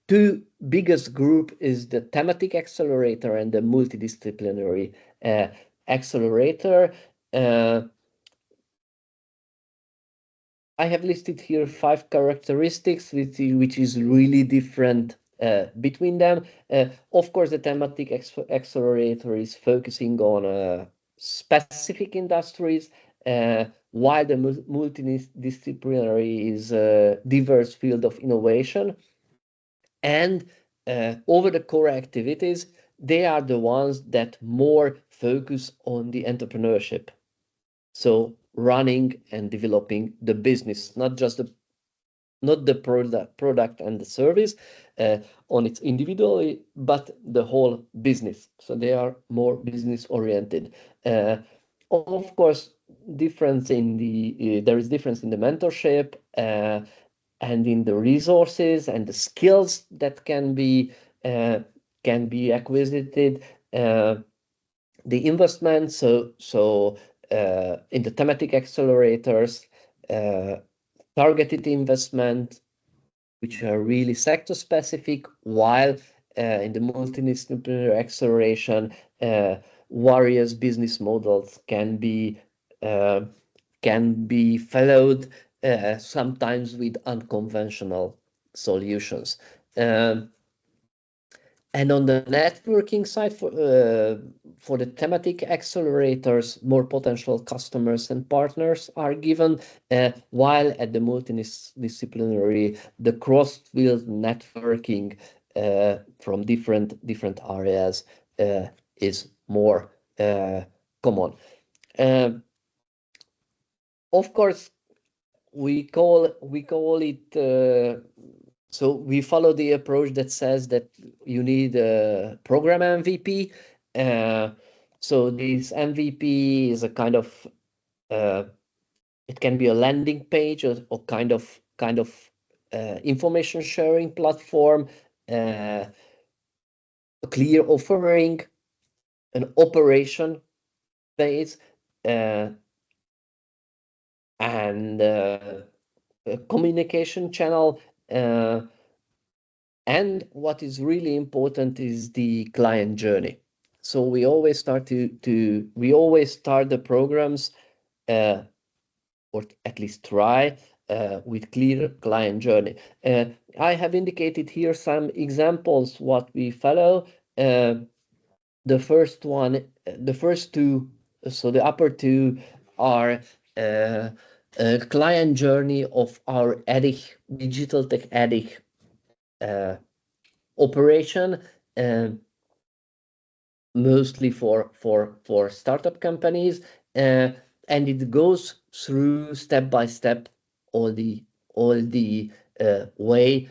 Two biggest group is the thematic accelerator and the multidisciplinary accelerator. I have listed here 5 characteristics which is really different between them. Of course, the thematic accelerator is focusing on specific industries, while the multidisciplinary is a diverse field of innovation. And over the core activities, they are the ones that more focus on the entrepreneurship. So running and developing the business, not the product and the service on its individually, but the whole business. So they are more business oriented. Of course, there is difference in the mentorship and in the resources and the skills that can be acquisited. The investment, so in the thematic accelerators, targeted investment, which are really sector specific, while in the multidisciplinary acceleration, various business models can be followed, sometimes with unconventional solutions. And on the networking side, for the thematic accelerators, more potential customers and partners are given, while at the multidisciplinary, the cross-field networking from different areas is more common. Of course, we call it. So we follow the approach that says that you need a program MVP. So this MVP is a kind of it can be a landing page or kind of information sharing platform, a clear offering, an operation phase, and a communication channel. And what is really important is the client journey. So we always start the programs, or at least try, with clear client journey. I have indicated here some examples what we follow. The first two, so the upper two are client journey of our EDIC, Digital Tech EDIC operation, mostly for startup companies, and it goes through step by step all the way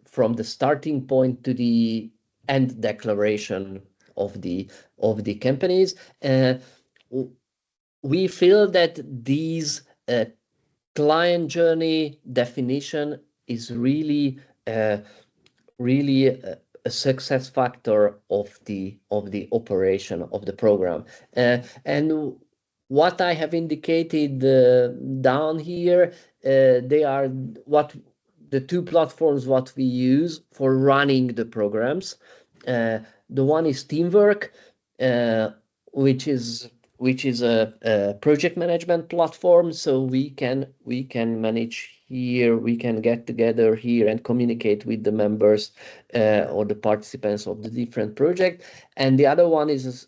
from the starting point to the end declaration of the companies. We feel that these client journey definition is really a success factor of the operation of the program. And what I have indicated down here, they are the two platforms what we use for running the programs. The one is Teamwork, which is a project management platform. So we can manage here, we can get together here and communicate with the members or the participants of the different project. And the other one is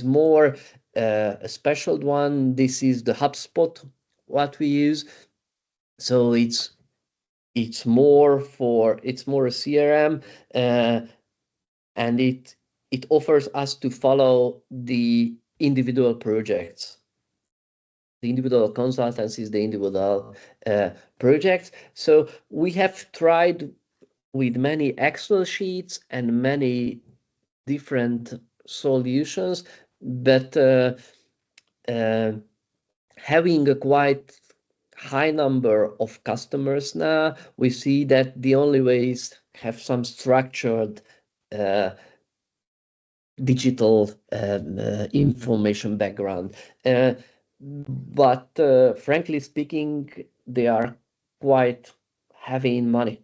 more a special one. This is the HubSpot what we use. So it's more a CRM, and it offers us to follow the individual projects, the individual consultancies, the individual projects. So we have tried with many Excel sheets and many different solutions, but having a quite high number of customers now, we see that the only way is have some structured digital information background. But frankly speaking, they are quite heavy in money.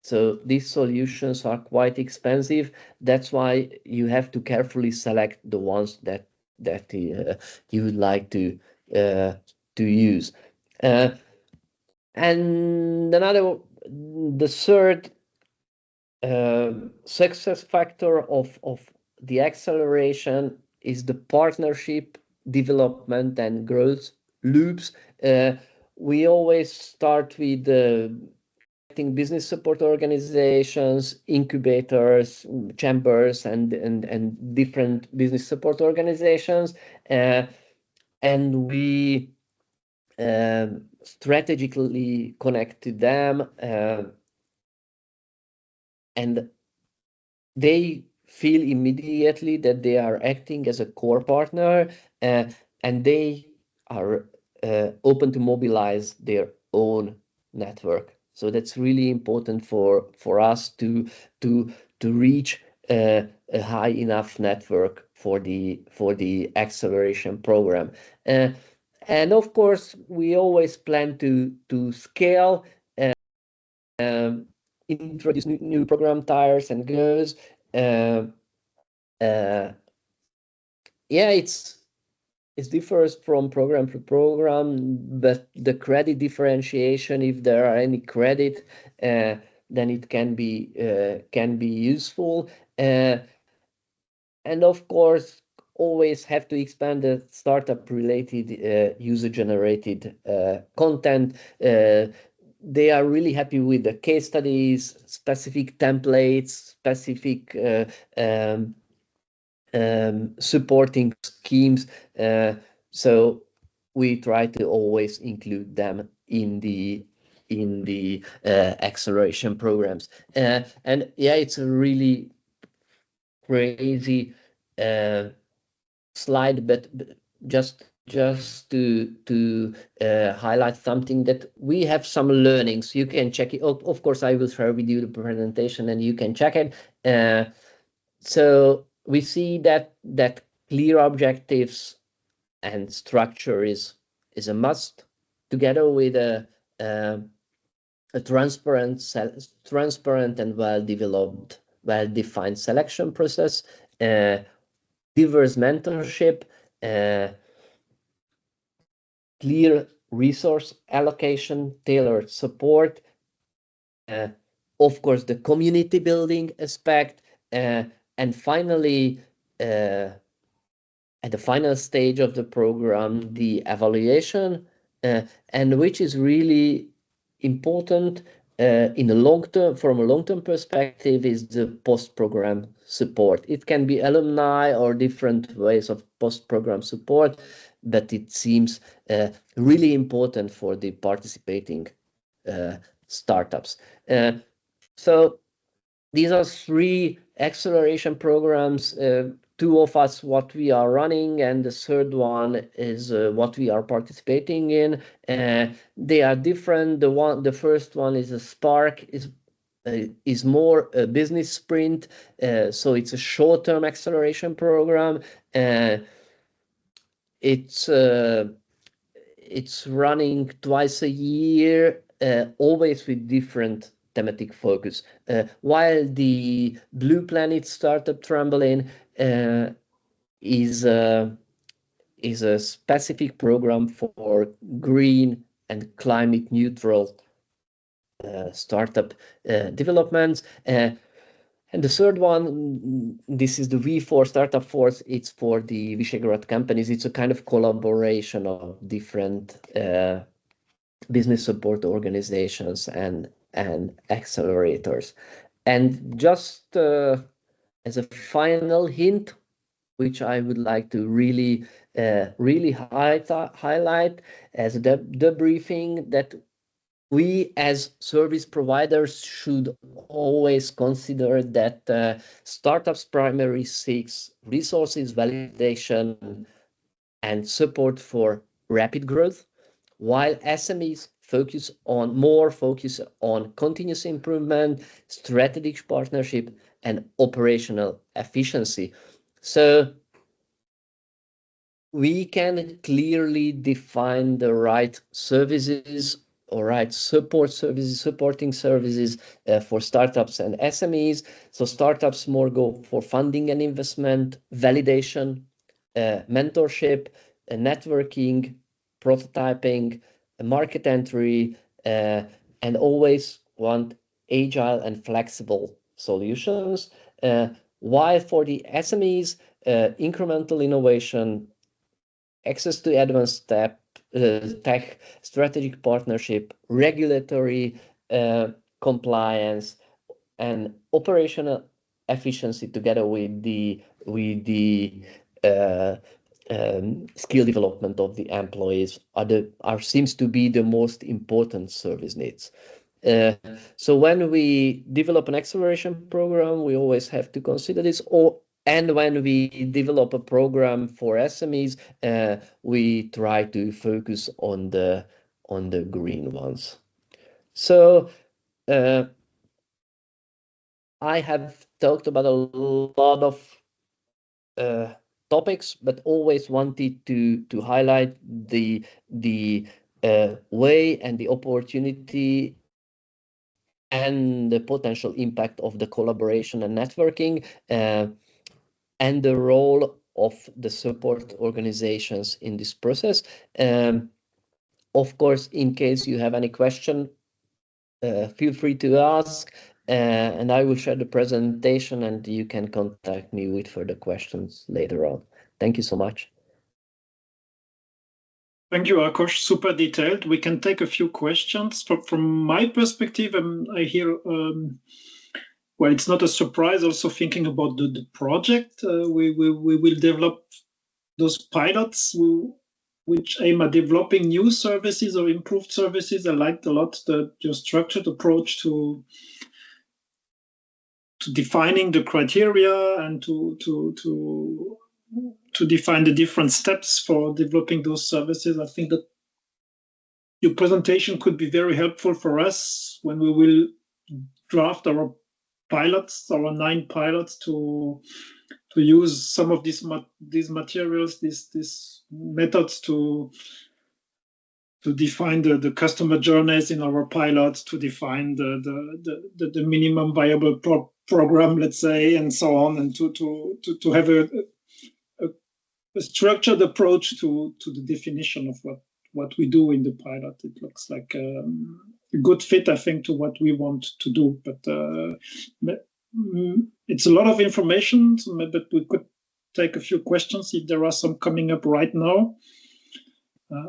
So these solutions are quite expensive. That's why you have to carefully select the ones that you would like to use. And the third success factor of the acceleration is the partnership development and growth loops. We always start with business support organizations, incubators, chambers, and different business support organizations, and we strategically connect to them, and they feel immediately that they are acting as a core partner, and they are open to mobilize their own network. So that's really important for us to reach a high enough network for the acceleration program. And of course, we always plan to scale, introduce new program tires and goes. Yeah, it differs from program to program, but the credit differentiation, if there are any credit, then it can be useful. And of course, always have to expand the startup related user-generated content. They are really happy with the case studies, specific templates, specific supporting schemes. So we try to always include them in the acceleration programs. And yeah, it's a really crazy slide, but just to highlight something that we have some learnings. You can check it. Of course, I will share with you the presentation and you can check it. So we see that clear objectives and structure is a must, together with a transparent and well-defined selection process, diverse mentorship, clear resource allocation, tailored support, of course, the community building aspect, and finally, at the final stage of the program, the evaluation, and which is really important in the long term, from a long-term perspective, is the post-program support. It can be alumni or different ways of post-program support, but it seems really important for the participating startups. So these are 3 acceleration programs, 2 of us what we are running, and the third one is what we are participating in. They are different. The first one is a Spark, is more a business sprint, so it's a short-term acceleration program. It's running twice a year, always with different thematic focus. While the Blue Planet Startup Trampoline is a specific program for green and climate neutral startup developments. And the third one, this is the V4 Startup Force. It's for the Visegrad companies. It's a kind of collaboration of different business support organizations and accelerators. And just as a final hint, which I would like to really highlight as a debriefing, that we as service providers should always consider that startups primarily seeks resources, validation, and support for rapid growth, while SMEs focus on continuous improvement, strategic partnership, and operational efficiency. So we can clearly define the right services or right supporting services for startups and SMEs. So startups more go for funding and investment, validation, mentorship, networking, prototyping, market entry, and always want agile and flexible solutions. While for the SMEs, incremental innovation, access to advanced tech, strategic partnership, regulatory compliance, and operational efficiency together with the skill development of the employees seems to be the most important service needs. So when we develop an acceleration program, we always have to consider this. And when we develop a program for SMEs, we try to focus on the green ones. So I have talked about a lot of topics, but always wanted to highlight the way and the opportunity and the potential impact of the collaboration and networking, and the role of the support organizations in this process. Of course, in case you have any question, feel free to ask, and I will share the presentation and you can contact me with further questions later on. Thank you so much. Thank you, Ákos. Super detailed. We can take a few questions. From my perspective, I hear, well, it's not a surprise, also thinking about the project. We will develop those pilots which aim at developing new services or improved services. I liked a lot your structured approach to defining the criteria and to define the different steps for developing those services. I think that your presentation could be very helpful for us when we will draft our pilots, our 9 pilots, to use some of these materials, these methods to define the customer journeys in our pilots, to define the minimum viable program, let's say, and so on, and to have a structured approach to the definition of what we do in the pilot. It looks like a good fit, I think, to what we want to do. But it's a lot of information, but we could take a few questions if there are some coming up right now.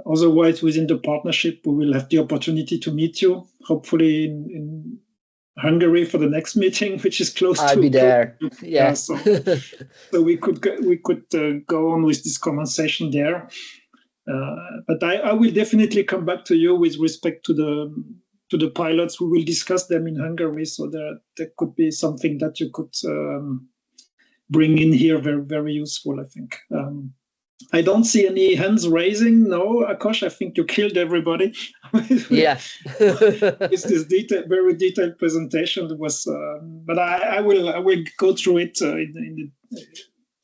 Otherwise, within the partnership, we will have the opportunity to meet you, hopefully in Hungary for the next meeting, which is close to. I'll be there. Yeah. So we could go on with this conversation there. But I will definitely come back to you with respect to the pilots. We will discuss them in Hungary, so there could be something that you could bring in here, very, very useful, I think. I don't see any hands raising. No, Ákos, I think you killed everybody. Yeah. It's this very detailed presentation. That was, but I will go through it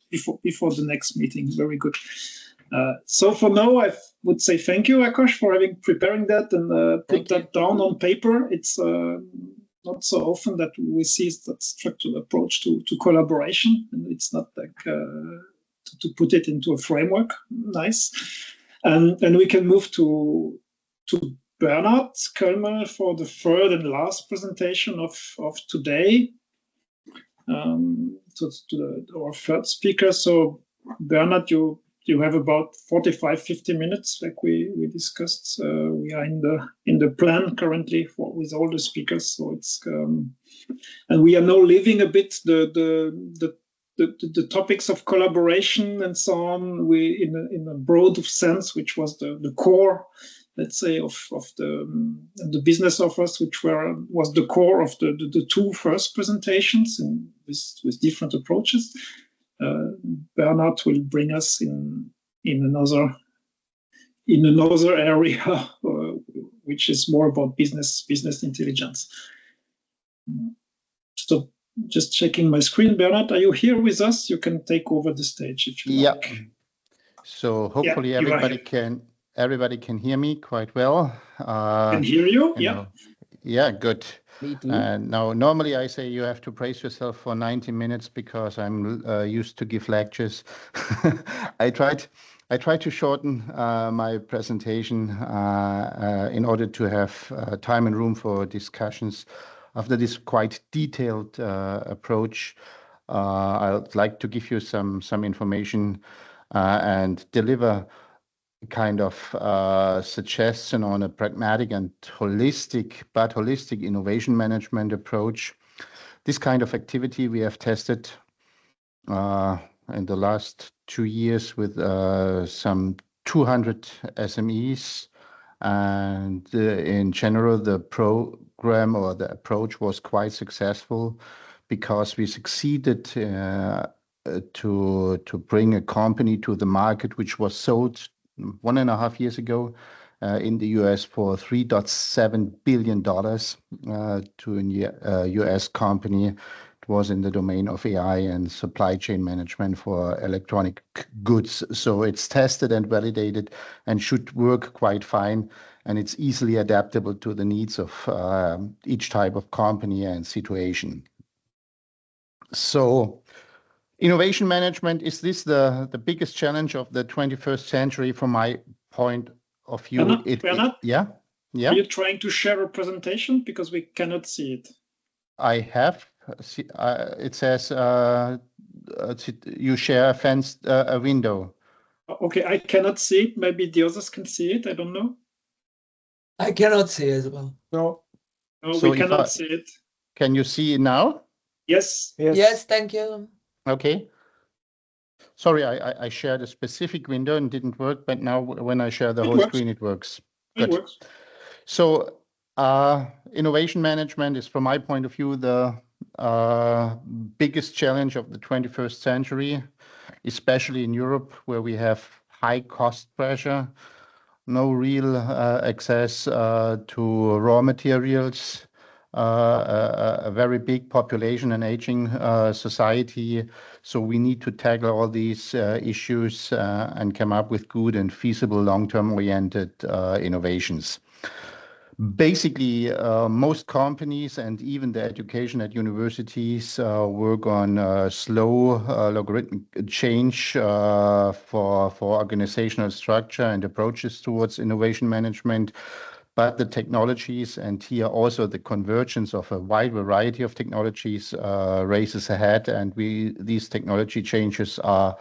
before the next meeting. Very good. So for now, I would say thank you, Ákos, for preparing that and put that down on paper. It's not so often that we see that structured approach to collaboration, and it's not like to put it into a framework. Nice. And we can move to Bernhard Kölmel for the third and last presentation of today. Our third speaker. So Bernhard, you have about 45-50 minutes, like we discussed. We are in the plan currently with all the speakers. So it's and we are now leaving a bit the topics of collaboration and so on. We in a broad sense, which was the core, let's say, of the business offers, which was the core of the 2 first presentations, and with different approaches. Bernhard will bring us in in another area, which is more about business intelligence. So just checking my screen. Bernard, are you here with us? You can take over the stage if you like. So hopefully everybody can hear me quite well. Can hear you. Yeah. Yeah, good. Me too. Now, normally I say you have to brace yourself for 90 minutes because I'm used to give lectures. I tried to shorten my presentation in order to have time and room for discussions. After this quite detailed approach, I'd like to give you some information and deliver kind of suggestion on a pragmatic and holistic innovation management approach. This kind of activity we have tested in the last 2 years with some 200 SMEs, and in general the program or the approach was quite successful because we succeeded to bring a company to the market which was sold 1.5 years ago in the US for $3.7 billion to a US company. It was in the domain of AI and supply chain management for electronic goods. So it's tested and validated and should work quite fine. And it's easily adaptable to the needs of each type of company and situation. So innovation management, is this the biggest challenge of the 21st century from my point of view? Bernard, yeah. Are you trying to share a presentation? Because we cannot see it. I have. It says you share a window. Okay, I cannot see it. Maybe the others can see it. I don't know. I cannot see it as well. No, we cannot see it. Can you see it now? Yes. Yes, thank you. Okay. Sorry, I shared a specific window and didn't work, but now when I share the whole screen, it works. It works. So innovation management is, from my point of view, the biggest challenge of the 21st century, especially in Europe, where we have high cost pressure, no real access to raw materials, a very big population and aging society. So we need to tackle all these issues and come up with good and feasible long-term oriented innovations. Basically, most companies and even the education at universities work on slow logarithmic change for organizational structure and approaches towards innovation management. But the technologies, and here also the convergence of a wide variety of technologies races ahead, and these technology changes have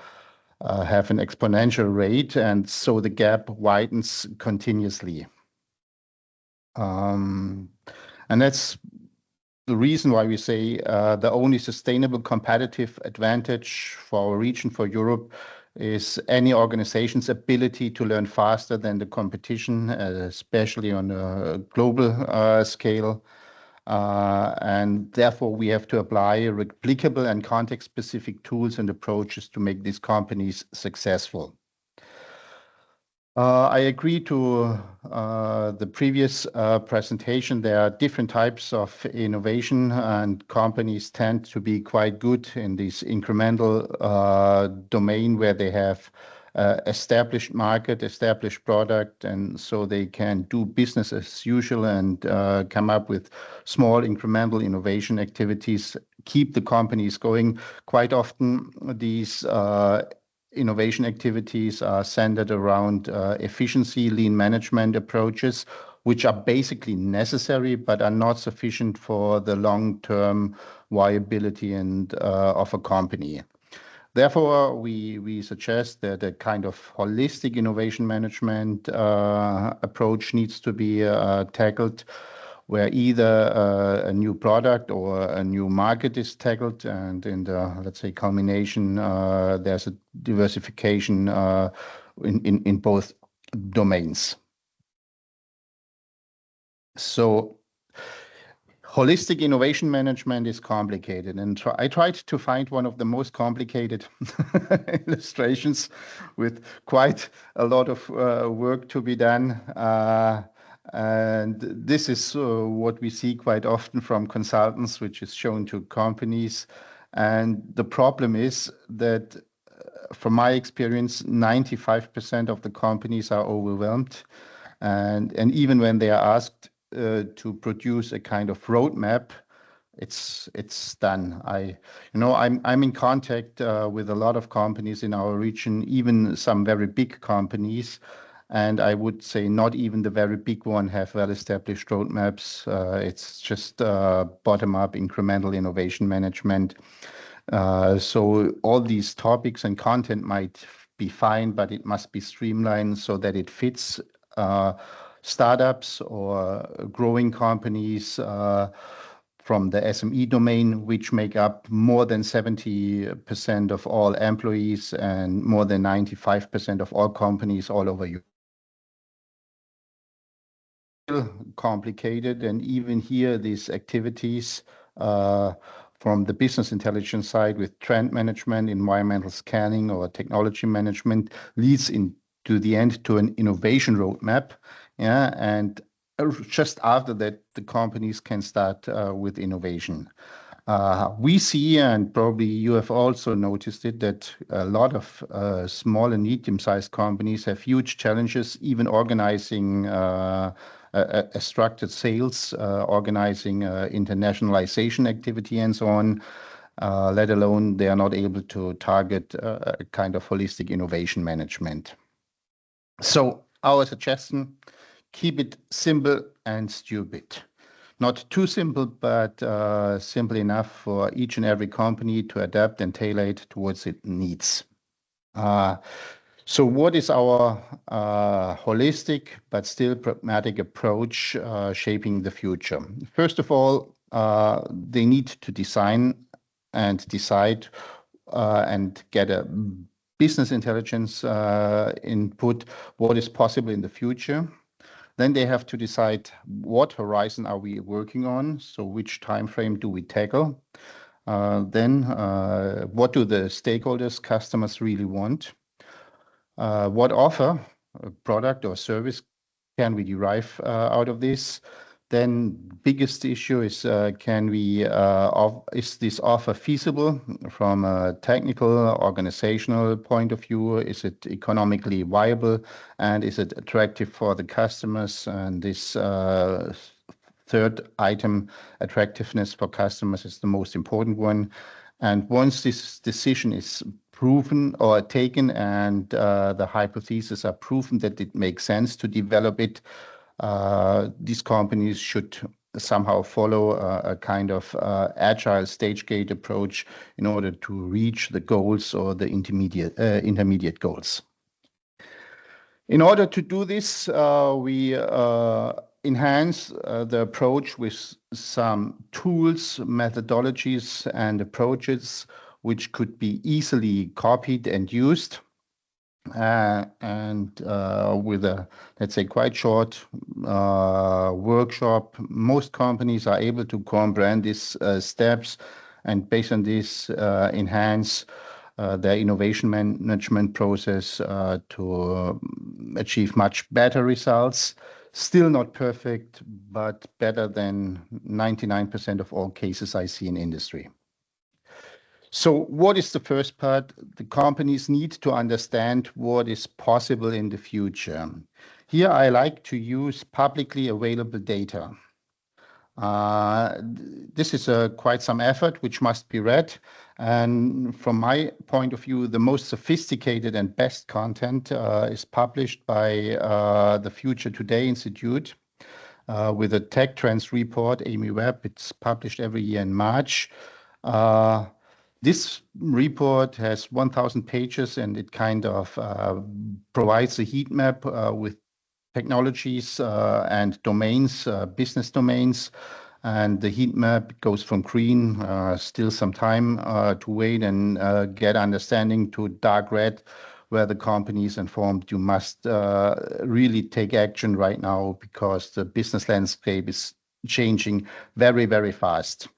an exponential rate, and so the gap widens continuously. And that's the reason why we say the only sustainable competitive advantage for our region, for Europe, is any organization's ability to learn faster than the competition, especially on a global scale. And therefore, we have to apply replicable and context-specific tools and approaches to make these companies successful. I agree to the previous presentation. There are different types of innovation, and companies tend to be quite good in this incremental domain where they have established market, established product, and so they can do business as usual and come up with small incremental innovation activities, keep the companies going. Quite often, these innovation activities are centered around efficiency, lean management approaches, which are basically necessary but are not sufficient for the long-term viability and of a company. Therefore, we suggest that a kind of holistic innovation management approach needs to be tackled, where either a new product or a new market is tackled, and in the, let's say, culmination, there's a diversification in both domains. So holistic innovation management is complicated, and I tried to find one of the most complicated illustrations with quite a lot of work to be done. And this is what we see quite often from consultants, which is shown to companies. And the problem is that, from my experience, 95% of the companies are overwhelmed. And even when they are asked to produce a kind of roadmap, it's done. I'm in contact with a lot of companies in our region, even some very big companies, and I would say not even the very big one have well-established roadmaps. It's just bottom-up incremental innovation management. So all these topics and content might be fine, but it must be streamlined so that it fits startups or growing companies from the SME domain, which make up more than 70% of all employees and more than 95% of all companies all over Europe. Complicated, and even here, these activities from the business intelligence side with trend management, environmental scanning, or technology management leads into the end to an innovation roadmap. Yeah, and just after that, the companies can start with innovation. We see, and probably you have also noticed it, that a lot of small and medium-sized companies have huge challenges, even organizing a structured sales, organizing internationalization activity and so on, let alone they are not able to target a kind of holistic innovation management. So our suggestion, keep it simple and stupid. Not too simple, but simple enough for each and every company to adapt and tailor it towards its needs. So what is our holistic but still pragmatic approach shaping the future? First of all, they need to design and decide and get a business intelligence input, what is possible in the future. Then they have to decide what horizon are we working on, so which time frame do we tackle. Then what do the stakeholders, customers really want? What offer, product or service, can we derive out of this? Then biggest issue is is this offer feasible from a technical, organizational point of view? Is it economically viable, and is it attractive for the customers? And this third item, attractiveness for customers, is the most important one. And once this decision is proven or taken, and the hypotheses are proven that it makes sense to develop it, these companies should somehow follow a kind of agile stage gate approach in order to reach the goals or the intermediate goals. In order to do this, we enhance the approach with some tools, methodologies, and approaches which could be easily copied and used. And with a, let's say, quite short workshop, most companies are able to comprehend these steps, and based on this, enhance their innovation management process to achieve much better results. Still not perfect, but better than 99% of all cases I see in industry. So what is the first part? The companies need to understand what is possible in the future. Here I like to use publicly available data. This is quite some effort which must be read. And from my point of view, the most sophisticated and best content is published by the Future Today Institute with a Tech Trends report, Amy Webb. It's published every year in March. This report has 1,000 pages, and it kind of provides a heat map with technologies and domains, business domains. And the heat map goes from green, still some time to wait and get understanding, to dark red, where the company is informed you must really take action right now because the business landscape is changing very, very fast.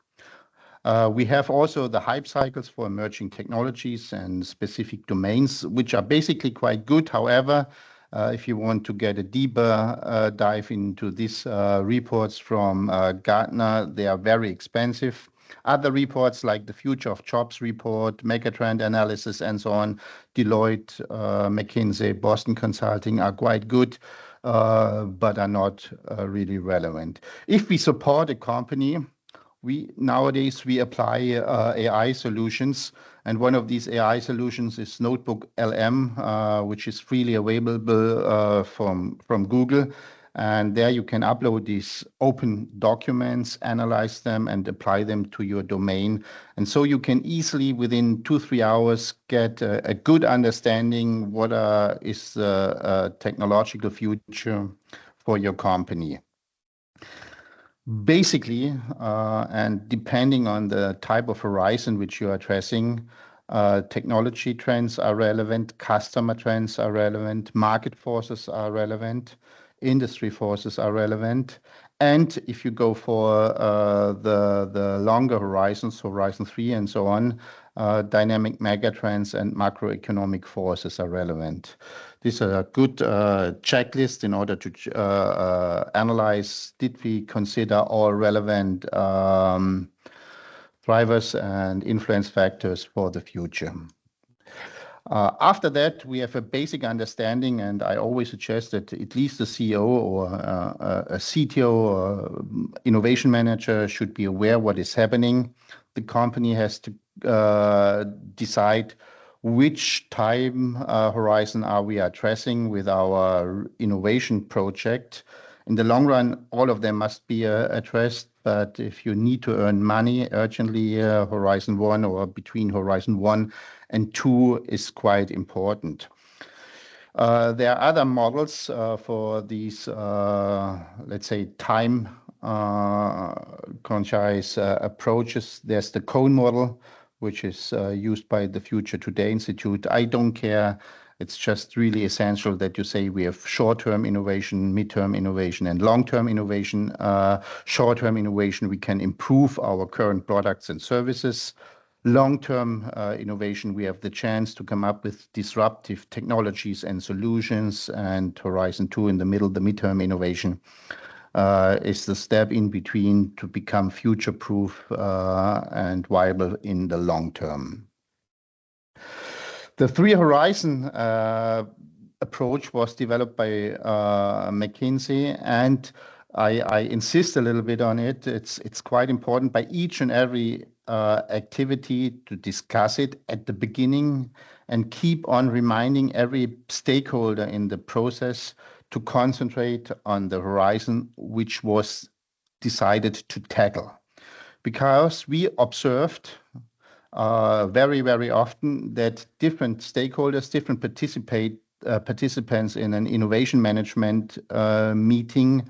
We have also the hype cycles for emerging technologies and specific domains, which are basically quite good. However, if you want to get a deeper dive into these reports from Gartner, they are very expensive. Other reports like the Future of Jobs report, Megatrend analysis, and so on, Deloitte, McKinsey, Boston Consulting are quite good, but are not really relevant. If we support a company, nowadays we apply AI solutions, and one of these AI solutions is Notebook LM, which is freely available from Google. And there you can upload these open documents, analyze them, and apply them to your domain. And so you can easily, within 2-3 hours, get a good understanding what is the technological future for your company. Basically, and depending on the type of horizon which you are addressing, technology trends are relevant, customer trends are relevant, market forces are relevant, industry forces are relevant. And if you go for the longer horizons, Horizon 3 and so on, dynamic megatrends and macroeconomic forces are relevant. This is a good checklist in order to analyze, did we consider all relevant drivers and influence factors for the future. After that, we have a basic understanding, and I always suggest that at least the CEO or a CTO or innovation manager should be aware what is happening. The company has to decide which time horizon are we addressing with our innovation project. In the long run, all of them must be addressed, but if you need to earn money urgently, Horizon 1 or between Horizon 1 and 2 is quite important. There are other models for these, let's say, time conscious approaches. There's the cone model, which is used by the Future Today Institute. I don't care. It's just really essential that you say we have short-term innovation, mid-term innovation, and long-term innovation. Short-term innovation, we can improve our current products and services. Long-term innovation, we have the chance to come up with disruptive technologies and solutions. And Horizon 2 in the middle, the mid-term innovation, is the step in between to become future-proof and viable in the long term. The 3-horizon approach was developed by McKinsey, and I insist a little bit on it. It's quite important by each and every activity to discuss it at the beginning and keep on reminding every stakeholder in the process to concentrate on the horizon which was decided to tackle. Because we observed very, very often that different stakeholders, different participants in an innovation management meeting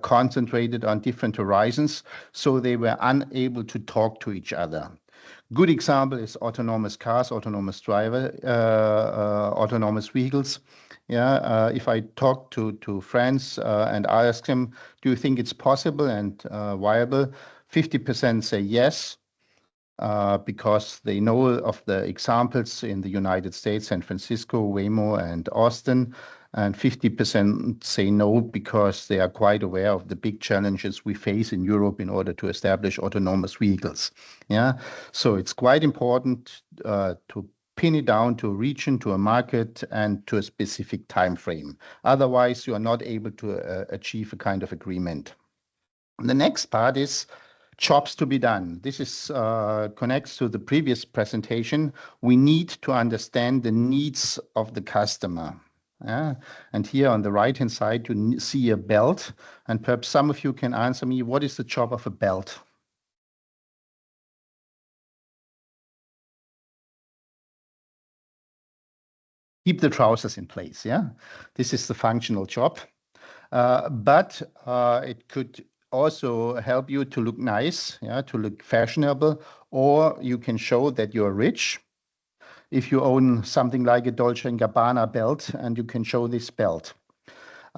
concentrated on different horizons, so they were unable to talk to each other. Good example is autonomous cars, autonomous driver, autonomous vehicles. Yeah, if I talk to friends and I ask them, do you think it's possible and viable? 50% say yes, because they know of the examples in the United States, San Francisco, Waymo, and Austin. And 50% say no, because they are quite aware of the big challenges we face in Europe in order to establish autonomous vehicles. Yeah, so it's quite important to pin it down to a region, to a market, and to a specific time frame. Otherwise, you are not able to achieve a kind of agreement. The next part is jobs to be done. This is connects to the previous presentation. We need to understand the needs of the customer. Yeah? And here on the right-hand side, you see a belt. And perhaps some of you can answer me, what is the job of a belt? Keep the trousers in place. Yeah, this is the functional job. But it could also help you to look nice, yeah, to look fashionable, or you can show that you're rich. If you own something like a Dolce & Gabbana belt, and you can show this belt.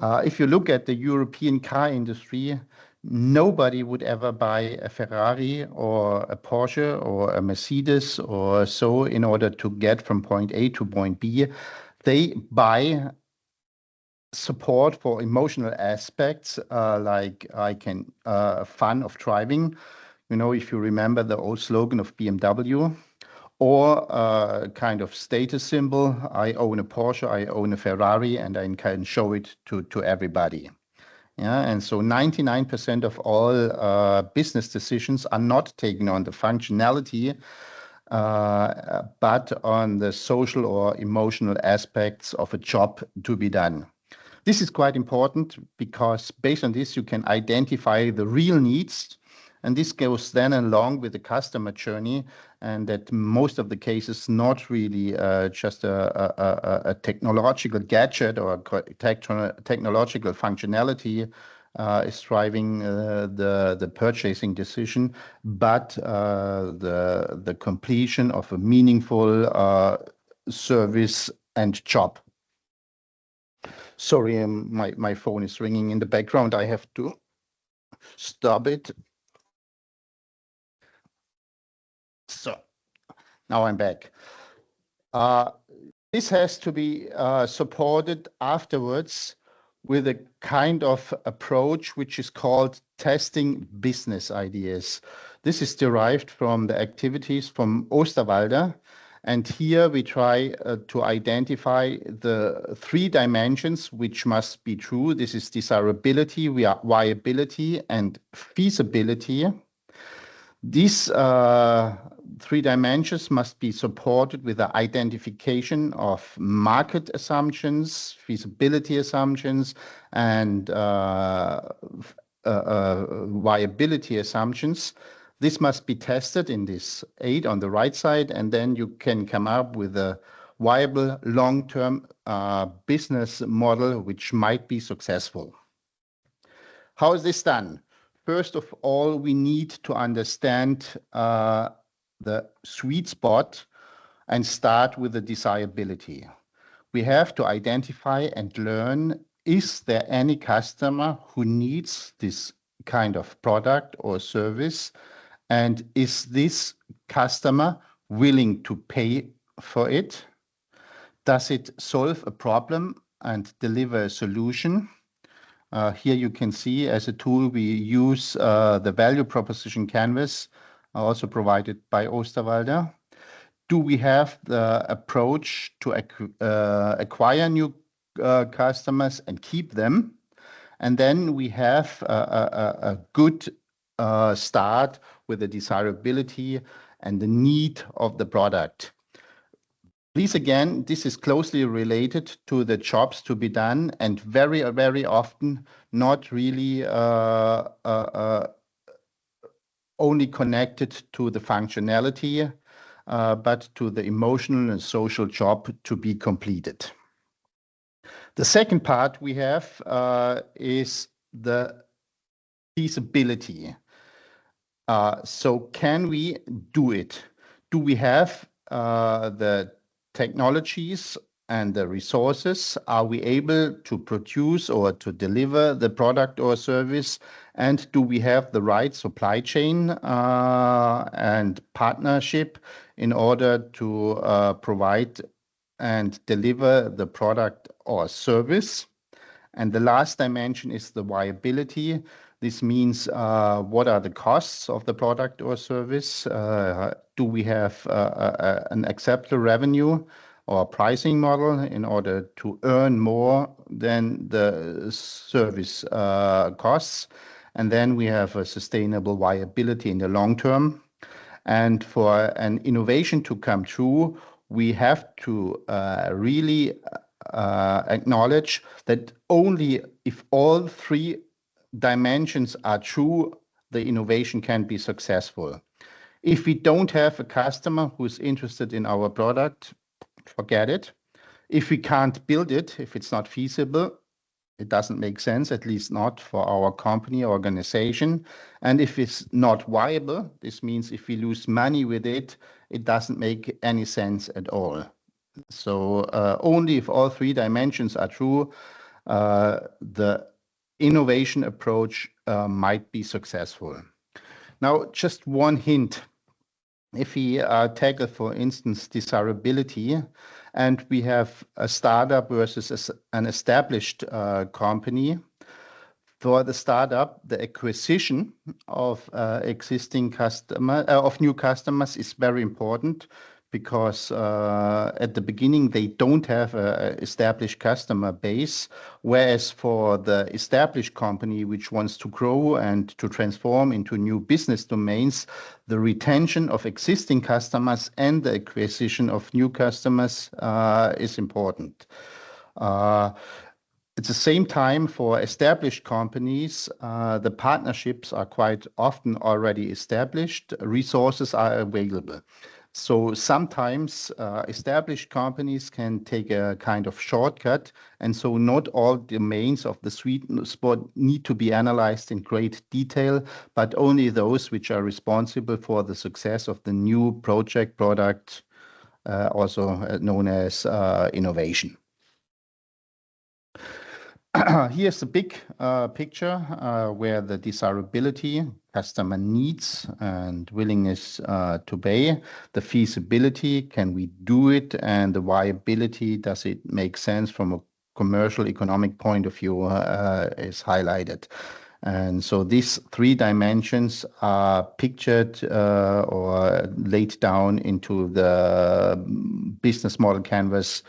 If you look at the European car industry, Nobody would ever buy a Ferrari or a Porsche or a Mercedes or so in order to get from point A to point B. They buy support for emotional aspects, like fun of driving. You know, if you remember the old slogan of BMW, or a kind of status symbol. I own a Porsche, I own a Ferrari, and I can show it to everybody. Yeah, and so 99% of all business decisions are not taken on the functionality, but on the social or emotional aspects of a job to be done. This is quite important because based on this, you can identify the real needs. And this goes then along with the customer journey, and that most of the cases not really just a technological gadget or technological functionality is driving the purchasing decision, but the completion of a meaningful service and job. Sorry, my phone is ringing in the background. I have to stop it. So now I'm back. This has to be supported afterwards with a kind of approach which is called testing business ideas. This is derived from the activities from Osterwalder. And here we try to identify the 3 dimensions which must be true. This is desirability, viability, and feasibility. These 3 dimensions must be supported with the identification of market assumptions, feasibility assumptions, and viability assumptions. This must be tested in this 8 on the right side, and then you can come up with a viable long-term business model which might be successful. How is this done? First of all, we need to understand the sweet spot and start with the desirability. We have to identify and learn, is there any customer who needs this kind of product or service? And is this customer willing to pay for it? Does it solve a problem and deliver a solution? Here you can see as a tool we use the value proposition canvas, also provided by Osterwalder. Do we have the approach to acquire new customers and keep them? And then we have a good start with the desirability and the need of the product. Please, again, this is closely related to the jobs to be done and very, very often not really only connected to the functionality, but to the emotional and social job to be completed. The second part we have is the feasibility. So can we do it? Do we have the technologies and the resources? Are we able to produce or to deliver the product or service? And do we have the right supply chain and partnership in order to provide and deliver the product or service? And the last dimension is the viability. This means what are the costs of the product or service? Do we have an acceptable revenue or pricing model in order to earn more than the service costs? And then we have a sustainable viability in the long term. And for an innovation to come true, we have to really acknowledge that only if all 3 dimensions are true, the innovation can be successful. If we don't have a customer who's interested in our product, forget it. If we can't build it, if it's not feasible, it doesn't make sense, at least not for our company organization. And if it's not viable, this means if we lose money with it, it doesn't make any sense at all. So only if all 3 dimensions are true, the innovation approach might be successful. Now, just one hint. If we tackle, for instance, desirability, and we have a startup versus an established company, for the startup, the acquisition of new customers is very important, because at the beginning they don't have an established customer base, whereas for the established company which wants to grow and to transform into new business domains, the retention of existing customers and the acquisition of new customers is important. At the same time, for established companies, the partnerships are quite often already established, resources are available. So sometimes established companies can take a kind of shortcut, and so not all domains of the sweet spot need to be analyzed in great detail, but only those which are responsible for the success of the new project, product, also known as innovation. Here's the big picture where the desirability, customer needs and willingness to pay, the feasibility, can we do it, and the viability, does it make sense from a commercial economic point of view, is highlighted. And so these three dimensions are pictured or laid down into the business model canvas,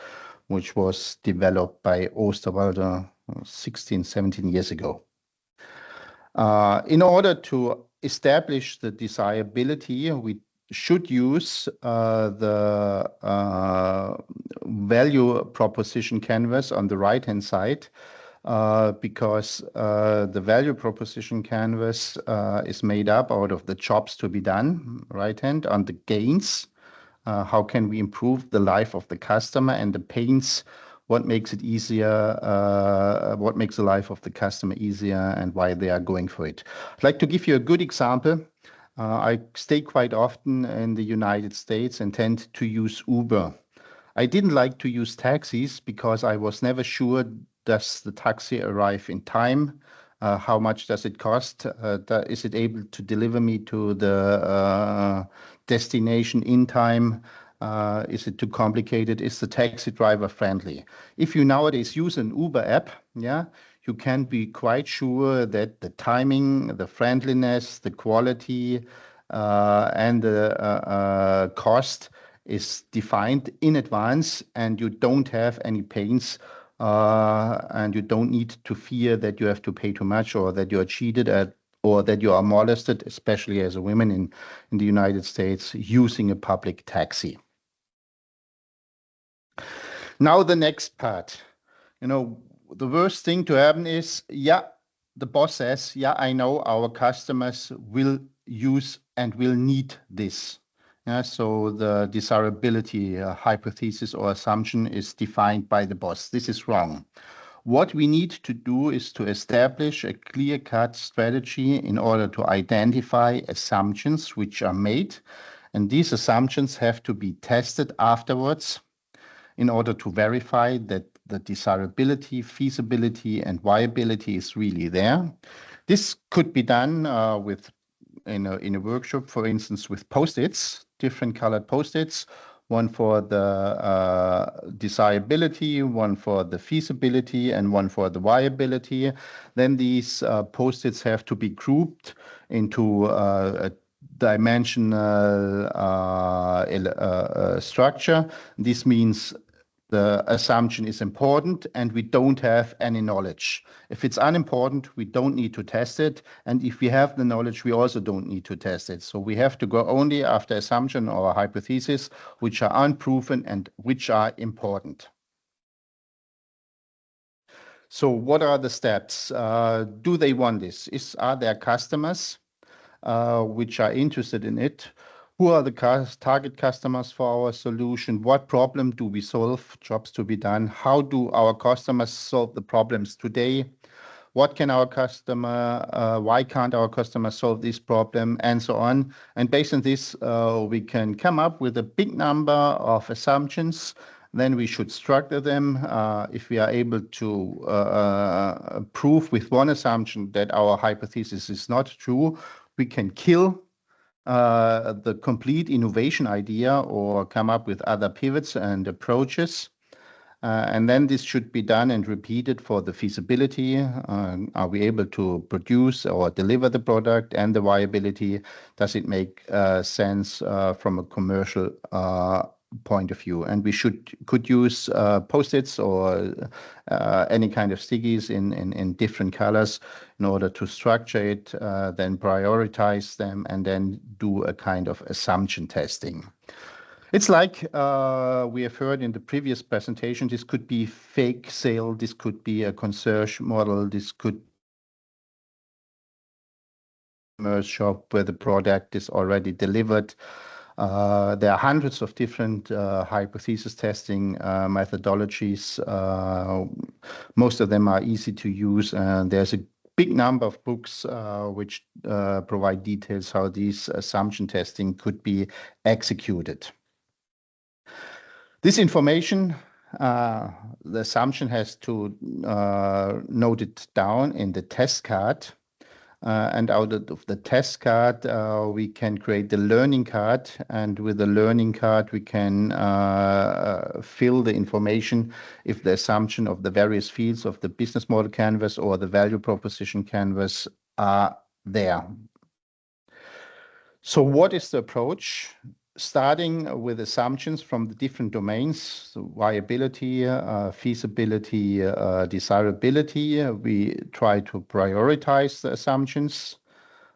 which was developed by Osterwalder 16, 17 years ago. In order to establish the desirability, we should use the value proposition canvas on the right-hand side, because the value proposition canvas is made up out of the jobs to be done, right-hand, on the gains, how can we improve the life of the customer, and the pains, what makes it easier, what makes the life of the customer easier, and why they are going for it. I'd like to give you a good example. I stay quite often in the United States and tend to use Uber. I didn't like to use taxis because I was never sure, does the taxi arrive in time? How much does it cost? Is it able to deliver me to the destination in time? Is it too complicated? Is the taxi driver friendly? If you nowadays use an Uber app, yeah, you can be quite sure that the timing, the friendliness, the quality, and the cost is defined in advance, and you don't have any pains, and you don't need to fear that you have to pay too much, or that you are cheated at, or that you are molested, especially as a woman in the United States using a public taxi. Now the next part. You know, the worst thing to happen is, yeah, the boss says, yeah, I know our customers will use and will need this. Yeah, so the desirability hypothesis or assumption is defined by the boss. This is wrong. What we need to do is to establish a clear-cut strategy in order to identify assumptions which are made, and these assumptions have to be tested afterwards in order to verify that the desirability, feasibility, and viability is really there. This could be done in a workshop, for instance, with post-its, different colored post-its, one for the desirability, one for the feasibility, and one for the viability. Then these post-its have to be grouped into a dimensional structure. This means the assumption is important and we don't have any knowledge. If it's unimportant, we don't need to test it. And if we have the knowledge, we also don't need to test it. So we have to go only after assumption or hypothesis, which are unproven and which are important. So what are the steps? Do they want this? Are there customers which are interested in it? Who are the target customers for our solution? What problem do we solve? Jobs to be done. How do our customers solve the problems today? What can our customer, why can't our customer solve this problem, and so on. And based on this, we can come up with a big number of assumptions Then we should structure them. If we are able to prove with one assumption that our hypothesis is not true, we can kill the complete innovation idea or come up with other pivots and approaches. And then this should be done and repeated for the feasibility. Are we able to produce or deliver the product, and the viability? Does it make sense from a commercial point of view? And we could use post-its or any kind of stickies in different colors in order to structure it, then prioritize them, and then do a kind of assumption testing. It's like we have heard in the previous presentation, this could be fake sale, this could be a concierge model, this could be a shop where the product is already delivered. There are hundreds of different hypothesis testing methodologies. Most of them are easy to use, and there's a big number of books which provide details how these assumption testing could be executed. This information, the assumption has to note it down in the test card. And out of the test card, we can create the learning card. And with the learning card, we can fill the information if the assumption of the various fields of the business model canvas or the value proposition canvas are there. So what is the approach? Starting with assumptions from the different domains, so viability, feasibility, desirability, we try to prioritize the assumptions.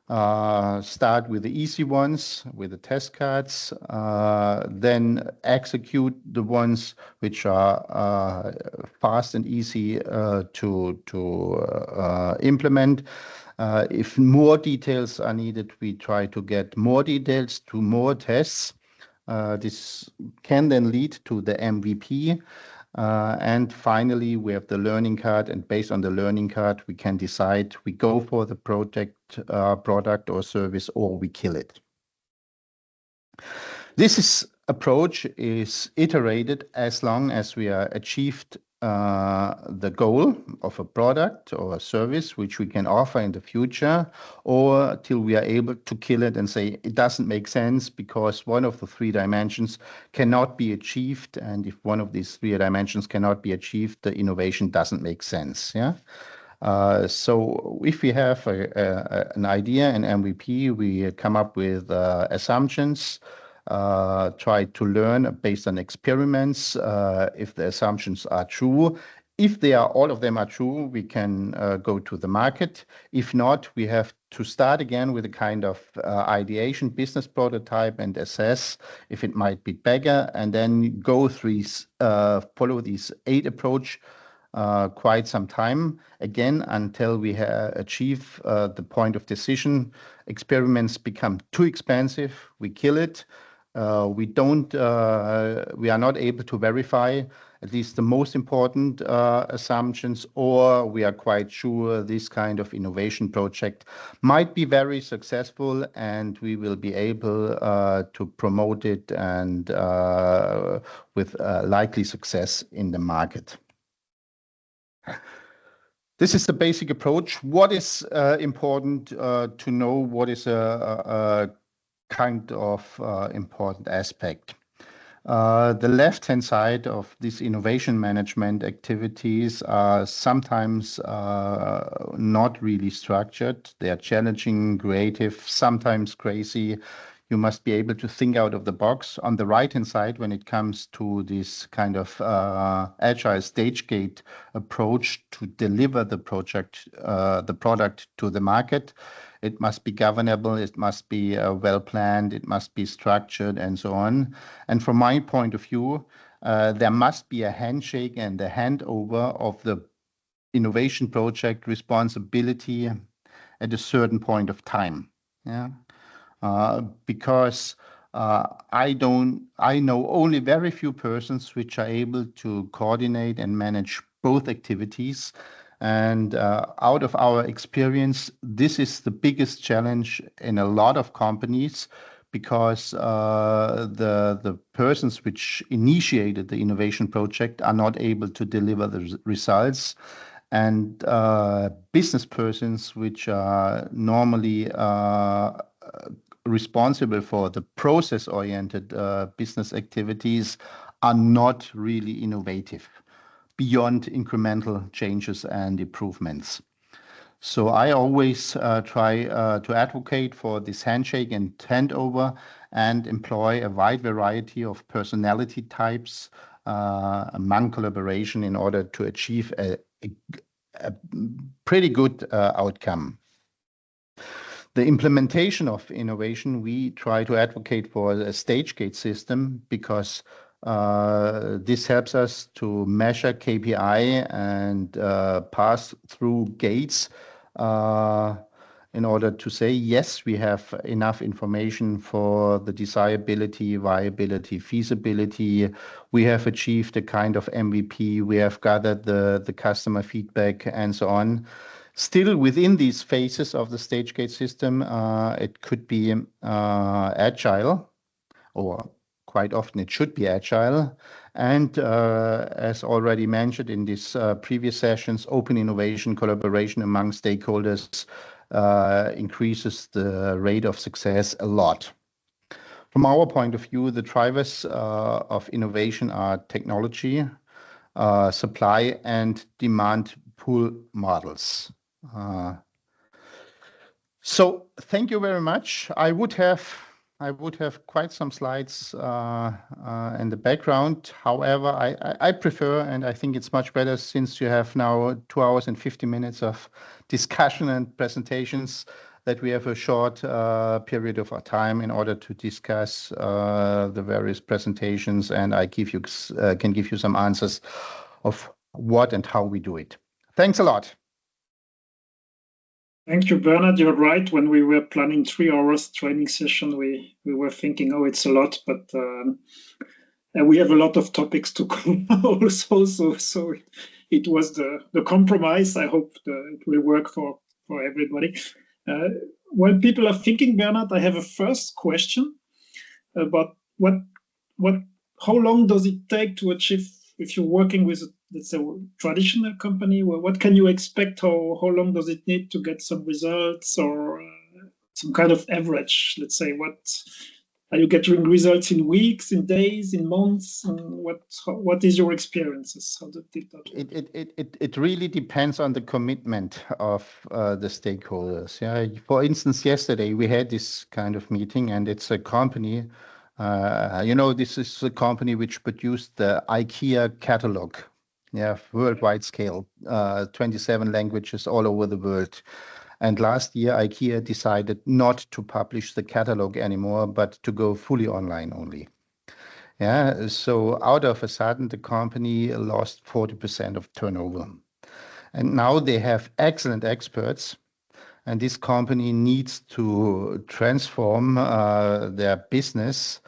Start with the easy ones, with the test cards, then execute the ones which are fast and easy to implement. If more details are needed, we try to get more details to more tests. This can then lead to the MVP. And finally, we have the learning card, and based on the learning card, we can decide we go for the product or service, or we kill it. This approach is iterated as long as we are achieved the goal of a product or a service which we can offer in the future, or till we are able to kill it and say it doesn't make sense because one of the 3 dimensions cannot be achieved, and if one of these 3 dimensions cannot be achieved, the innovation doesn't make sense. Yeah. So if we have an idea, an MVP, we come up with assumptions. Try to learn based on experiments if the assumptions are true. If all of them are true, we can go to the market. If not, we have to start again with a kind of ideation business prototype and assess if it might be better, and then go through follow these 8 approach quite some time again until we achieve the point of decision. Experiments become too expensive, we kill it. We are not able to verify at least the most important assumptions, or we are quite sure this kind of innovation project might be very successful and we will be able to promote it and with likely success in the market. This is the basic approach. What is important to know? What is a kind of important aspect? The left-hand side of these innovation management activities are sometimes not really structured. They are challenging, creative, sometimes crazy. You must be able to think out of the box. On the right-hand side, when it comes to this kind of agile stage gate approach to deliver the product to the market, it must be governable, it must be well planned, it must be structured, and so on. And from my point of view, there must be a handshake and a handover of the innovation project responsibility at a certain point of time. Yeah. Because I know only very few persons which are able to coordinate and manage both activities. And out of our experience, this is the biggest challenge in a lot of companies, because the persons which initiated the innovation project are not able to deliver the results, and business persons which are normally responsible for the process-oriented business activities are not really innovative beyond incremental changes and improvements. So I always try to advocate for this handshake and handover and employ a wide variety of personality types among collaboration in order to achieve a pretty good outcome. The implementation of innovation, we try to advocate for a stage gate system because this helps us to measure KPI and pass through gates in order to say, yes, we have enough information for the desirability, viability, feasibility. We have achieved a kind of MVP. We have gathered the customer feedback and so on. Still within these phases of the stage gate system, it could be agile, or quite often it should be agile. And as already mentioned in these previous sessions, open innovation, collaboration among stakeholders increases the rate of success a lot. From our point of view, the drivers of innovation are technology, supply and demand pool models. So thank you very much. I would have quite some slides in the background. However, I prefer, and I think it's much better since you have now 2 hours and 50 minutes of discussion and presentations, that we have a short period of our time in order to discuss the various presentations, and I can give you some answers of what and how we do it. Thanks a lot. Thank you, Bernhard. You're right. When we were planning 3 hours training session, we were thinking, oh, it's a lot, but we have a lot of topics to cover also. So it was the compromise. I hope it will work for everybody. While people are thinking, Bernhard, I have a first question about how long does it take to achieve, if you're working with, let's say, a traditional company, what can you expect? How long does it need to get some results, or some kind of average? Let's say, what are you getting results in weeks, in days, in months? And what is your experiences? How did that? It really depends on the commitment of the stakeholders. Yeah. For instance, yesterday we had this kind of meeting, and it's a company. This is a company which produced the IKEA catalog. Yeah, worldwide scale, 27 languages all over the world. And last year, IKEA decided not to publish the catalog anymore, but to go fully online only. Yeah, so out of a sudden, the company lost 40% of turnover. And now they have excellent experts, and this company needs to transform their business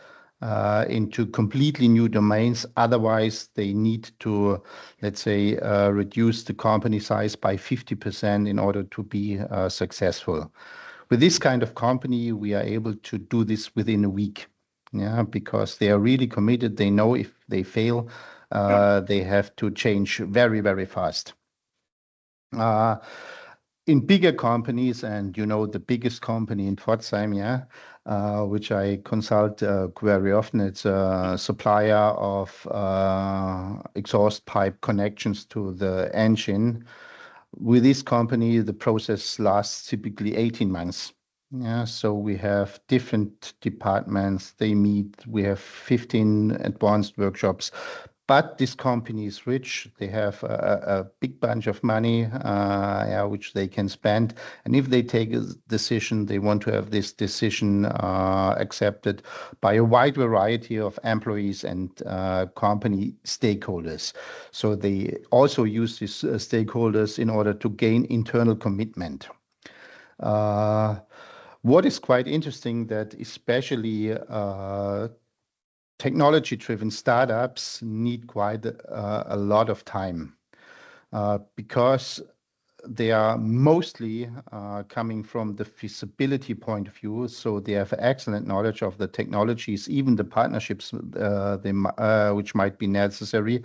into completely new domains. Otherwise, they need to, let's say, reduce the company size by 50% in order to be successful. With this kind of company, we are able to do this within a week. Yeah, because they are really committed. They know if they fail, they have to change very, very fast. In bigger companies, and the biggest company in Pforzheim, which I consult very often, it's a supplier of exhaust pipe connections to the engine. With this company, the process lasts typically 18 months. Yeah, so we have different departments. They meet. We have 15 advanced workshops. But this company is rich. They have a big bunch of money, which they can spend. And if they take a decision, they want to have this decision accepted by a wide variety of employees and company stakeholders. So they also use these stakeholders in order to gain internal commitment. What is quite interesting that especially technology-driven startups need quite a lot of time because they are mostly coming from the feasibility point of view, so they have excellent knowledge of the technologies, even the partnerships which might be necessary,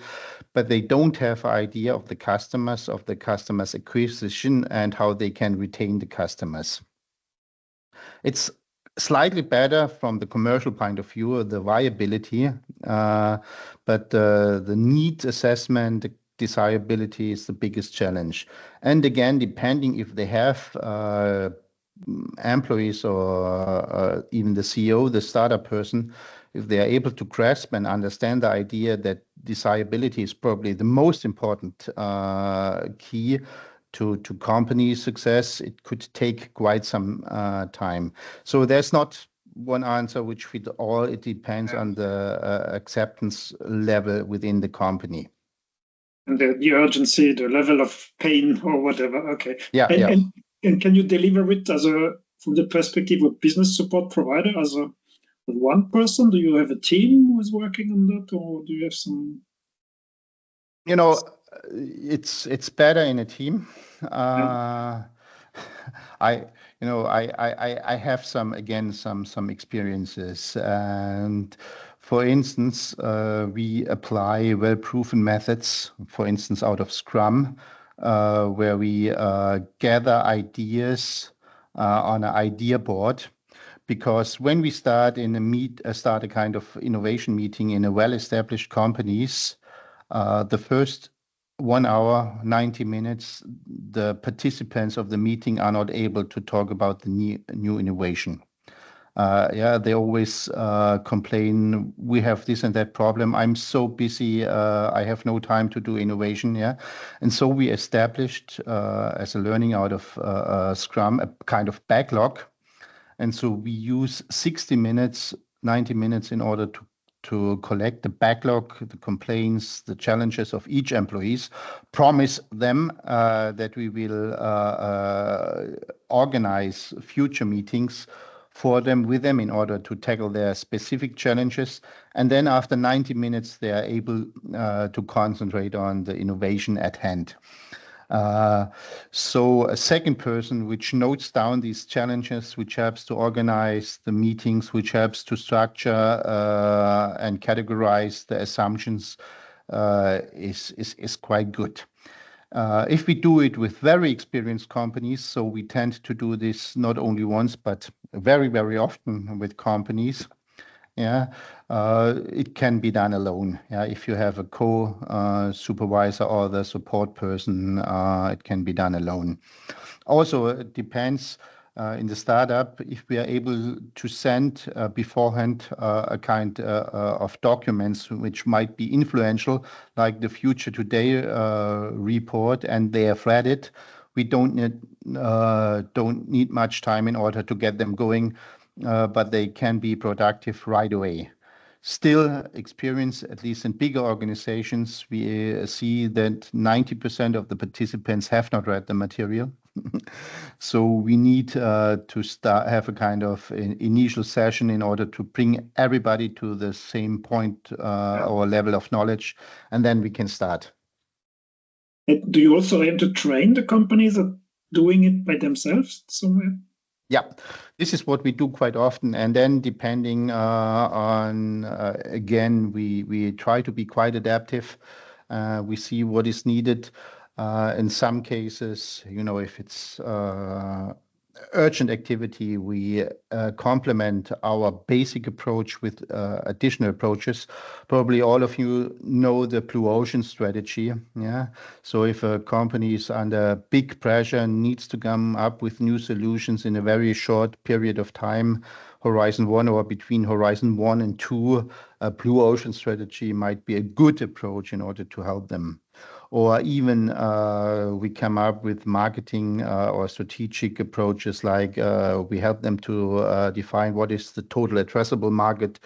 but they don't have idea of the customers' acquisition and how they can retain the customers. It's slightly better from the commercial point of view, the viability, but the need assessment, the desirability is the biggest challenge. And again, depending if they have employees or even the CEO, the startup person, if they are able to grasp and understand the idea that desirability is probably the most important key to company success, it could take quite some time. So there's not one answer which fits all. It depends on the acceptance level within the company. And the urgency, the level of pain or whatever. Okay. Yeah. And can you deliver it from the perspective of business support provider as one person? Do you have a team who is working on that, or do you have some? It's better in a team. I have some experiences, and for instance, we apply well-proven methods, for instance, out of Scrum, where we gather ideas on an idea board. Because when we start a kind of innovation meeting in a well-established companies, the first 1 hour, 90 minutes, the participants of the meeting are not able to talk about the new innovation. They always complain, we have this and that problem. I'm so busy, I have no time to do innovation. And so we established, as a learning out of Scrum, a kind of backlog. And so we use 60 minutes, 90 minutes in order to collect the backlog, the complaints, the challenges of each employees, promise them that we will organize future meetings for them, with them, in order to tackle their specific challenges. And then after 90 minutes, they are able to concentrate on the innovation at hand. So a second person which notes down these challenges, which helps to organize the meetings, which helps to structure and categorize the assumptions, is quite good. If we do it with very experienced companies, so we tend to do this not only once, but very, very often with companies. It can be done alone. If you have a co-supervisor or the support person, it can be done alone. Also, it depends in the startup if we are able to send beforehand a kind of documents which might be influential, like the Future Today report, and they have read it. We don't need much time in order to get them going, but they can be productive right away. Still, experience, at least in bigger organizations, we see that 90% of the participants have not read the material. So we need to have a kind of initial session in order to bring everybody to the same point or level of knowledge, and then we can start. Do you also aim to train the companies at doing it by themselves somewhere? Yeah, this is what we do quite often. And then depending on, again, we try to be quite adaptive. We see what is needed. In some cases, if it's urgent activity, we complement our basic approach with additional approaches. Probably all of you know the blue ocean strategy. So if a company is under big pressure and needs to come up with new solutions in a very short period of time, Horizon 1 or between Horizon 1 and 2, a blue ocean strategy might be a good approach in order to help them. Or even we come up with marketing or strategic approaches, like we help them to define what is the total addressable market,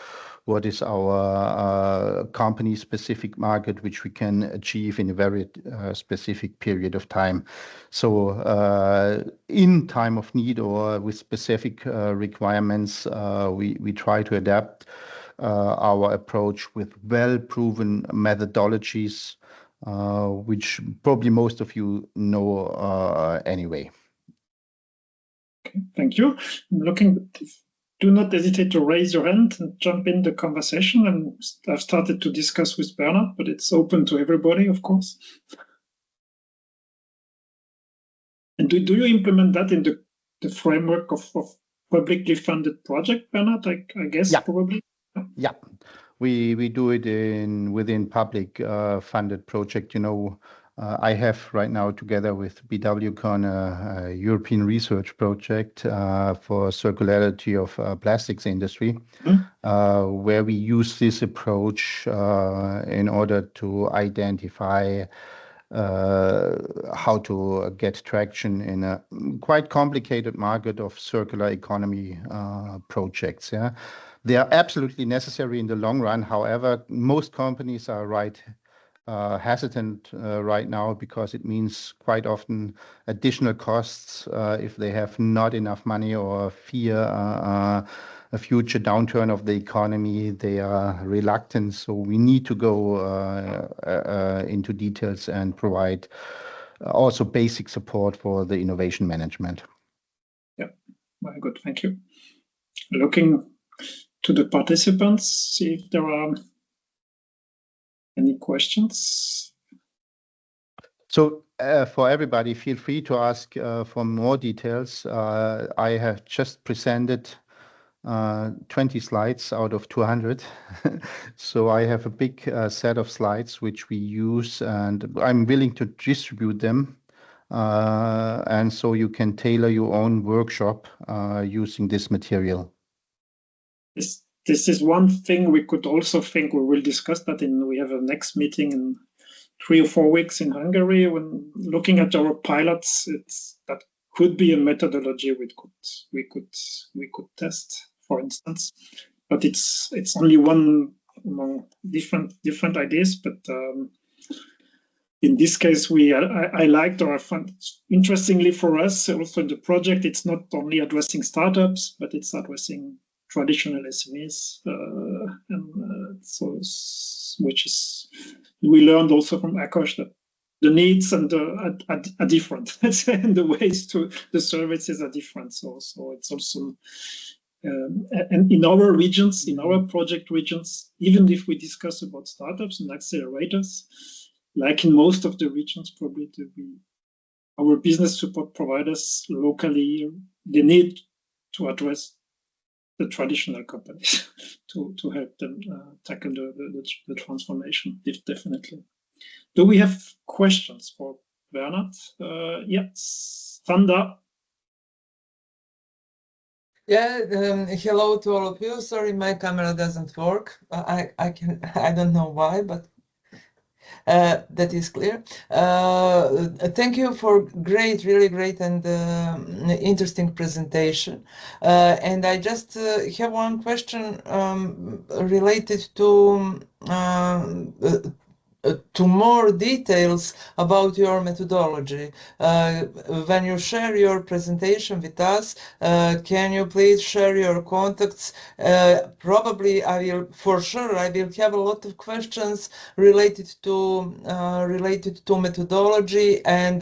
what is our company-specific market, which we can achieve in a very specific period of time. So in time of need or with specific requirements, we try to adapt our approach with well-proven methodologies, which probably most of you know anyway. Okay, thank you. I'm looking. Do not hesitate to raise your hand and jump in the conversation. And I've started to discuss with Bernard, but it's open to everybody, of course. And do you implement that in the framework of publicly funded project, Bernard? I guess yeah. Probably. Yeah, we do it within public funded project. You know, I have right now together with BWCon a European research project for circularity of plastics industry, where we use this approach in order to identify how to get traction in a quite complicated market of circular economy projects. Yeah, they are absolutely necessary in the long run. However, most companies are hesitant right now because it means quite often additional costs if they have not enough money or fear a future downturn of the economy. They are reluctant, so we need to go into details and provide also basic support for the innovation management. Yeah, very good, thank you. Looking to the participants, see if there are any questions. So for everybody, feel free to ask for more details. I have just presented 20 slides out of 200. So I have a big set of slides which we use, and I'm willing to distribute them. And so you can tailor your own workshop using this material. This is one thing we could also think. We will discuss that we have a next meeting in 3 or 4 weeks in Hungary. When looking at our pilots, that could be a methodology we could test, for instance. But it's only one among different ideas. But in this case, I liked or I found, interestingly for us, also in the project, it's not only addressing startups, but it's addressing traditional SMEs, which is, we learned also from Akash that the needs and are different, and the ways to the services are different. So it's also, and in our regions, in our project regions, even if we discuss about startups and accelerators, like in most of the regions, probably our business support providers locally, they need to address the traditional companies to help them tackle the transformation, definitely. Do we have questions for Bernard? Yes, Sandra. Yeah, hello to all of you. Sorry, my camera doesn't work. I don't know why, but that is clear. Thank you for really great and interesting presentation. And I just have one question related to more details about your methodology. When you share your presentation with us, can you please share your contacts? Probably I will have a lot of questions related to methodology, and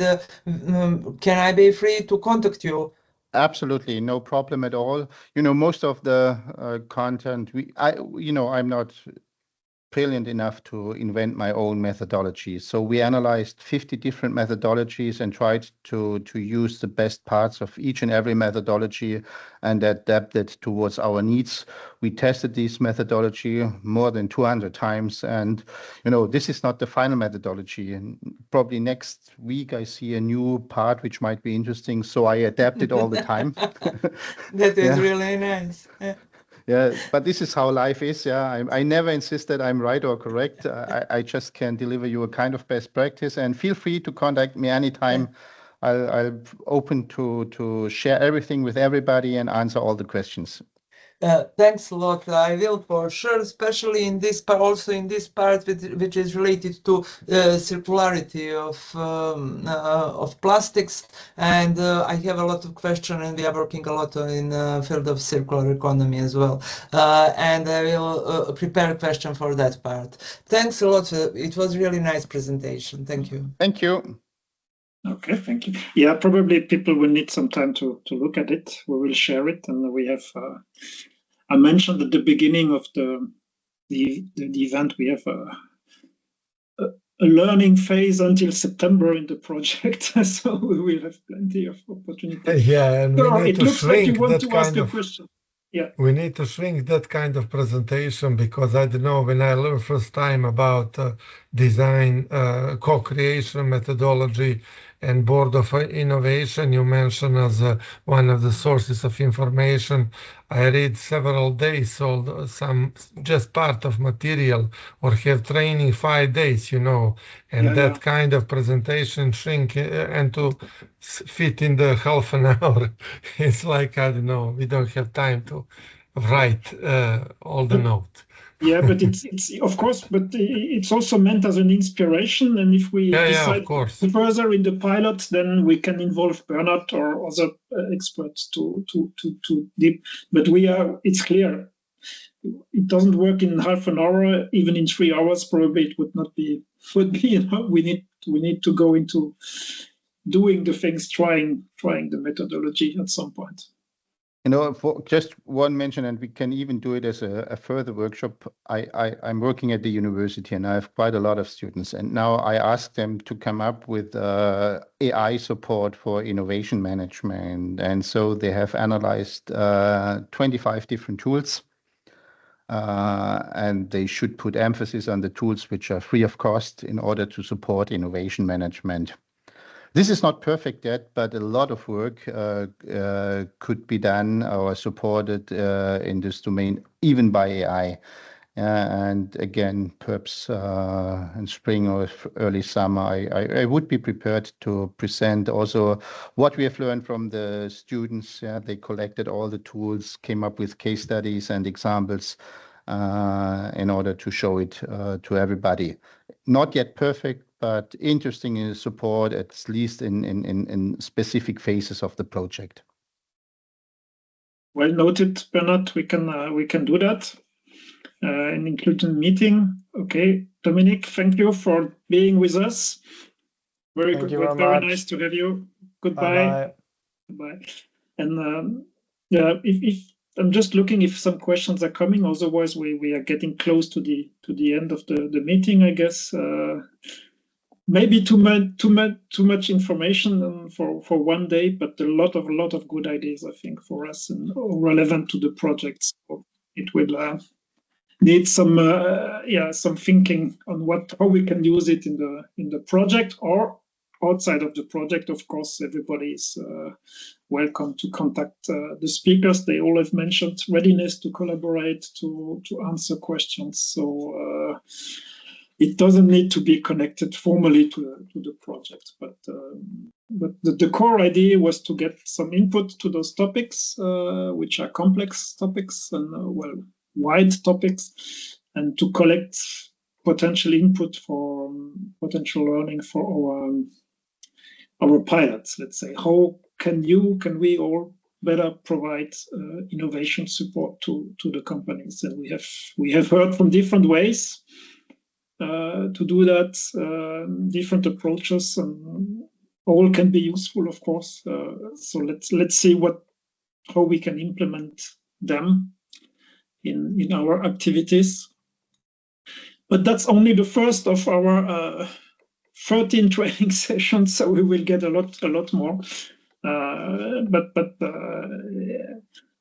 can I be free to contact you? Absolutely, no problem at all. You know, most of the content, I'm not brilliant enough to invent my own methodology. So we analyzed 50 different methodologies and tried to use the best parts of each and every methodology and adapt it towards our needs. We tested this methodology more than 200 times. And, you know, this is not the final methodology. And probably next week I see a new part which might be interesting. So I adapt it all the time. That is really nice. Yeah. Yeah, but this is how life is. Yeah, I never insist that I'm right or correct. I just can deliver you a kind of best practice. And feel free to contact me anytime. Yeah. I'll open to share everything with everybody and answer all the questions. Thanks a lot. I will for sure, especially in this part, also in this part which is related to circularity of plastics. And I have a lot of questions, and we are working a lot in field of circular economy as well. And I will prepare a question for that part. Thanks a lot. It was really nice presentation. Thank you. Thank you. Okay, thank you. Yeah, probably people will need some time to look at it. We will share it, and we have. I mentioned at the beginning of the event we have a learning phase until September in the project, so we will have plenty of opportunity. Yeah, and we need it to looks like you shrink want that to ask kind a of. question. Yeah. We need to shrink that kind of presentation, because I don't know, when I learned first time about design, co-creation methodology and board of innovation, you mentioned as one of the sources of information. I read several days, so some just part of material, or have training 5 days, you know, and that kind of presentation shrink and to fit in the half an hour. It's like, I don't know, we don't have time to write all the notes. Yeah, but it's of course, but it's also meant as an inspiration. And if we decide further in the pilot, then we can involve Bernard or other experts to deep. But it's clear, it doesn't work in half an hour. Even in 3 hours, probably it would not be. You know, we need to go into doing the things, trying the methodology at some point. You know, for just one mention, and we can even do it as a further workshop. I'm working at the university, and I have quite a lot of students. And now I ask them to come up with AI support for innovation management. And so they have analyzed 25 different tools. And they should put emphasis on the tools which are free of cost in order to support innovation management. This is not perfect yet, but a lot of work could be done or supported in this domain, even by AI. And again, perhaps in spring or early summer, I would be prepared to present also what we have learned from the students. They collected all the tools, came up with case studies and examples in order to show it to everybody. Not yet perfect, but interesting in support, at least in specific phases of the project. Well noted, Bernard. We can do that and include in the meeting. Okay, Dominic, thank you for being with us. Very nice to have you. Goodbye. Bye. And if I'm just looking if some questions are coming. Otherwise, we are getting close to the end of the meeting, I guess. Maybe too much information for one day, but a lot of good ideas, I think, for us and relevant to the project. So it will need some thinking on how we can use it in the project or outside of the project. Of course, everybody is welcome to contact the speakers. They all have mentioned readiness to collaborate, to answer questions. So it doesn't need to be connected formally to the project, but the core idea was to get some input to those topics, which are complex topics and wide topics, and to collect potential input for potential learning for our pilots. Let's say, how can we all better provide innovation support to the companies? And we have heard from different ways to do that, different approaches, and all can be useful, of course. So let's see how we can implement them in our activities. But that's only the first of our 13 training sessions, so we will get a lot more.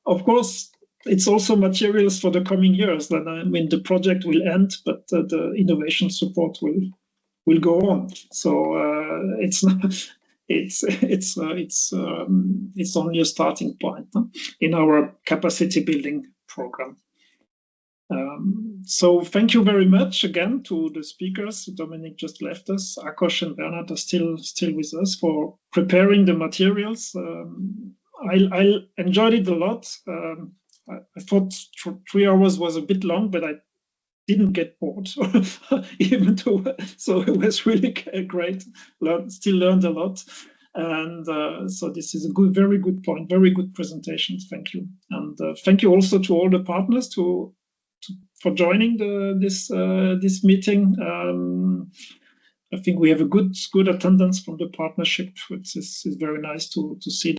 Of course, it's also materials for the coming years. That the project will end, but the innovation support will go on. So it's not. It's only a starting point in our capacity building program. So thank you very much again to the speakers. Dominic just left us. Akos and Bernard are still with us for preparing the materials. I enjoyed it a lot. I thought 3 hours was a bit long, but I didn't get bored, even though, so it was really great. Still learned a lot. And so this is a very good point, very good presentation. Thank you. And thank you also to all the partners for joining this meeting. I think we have a good attendance from the partnership, which is very nice to see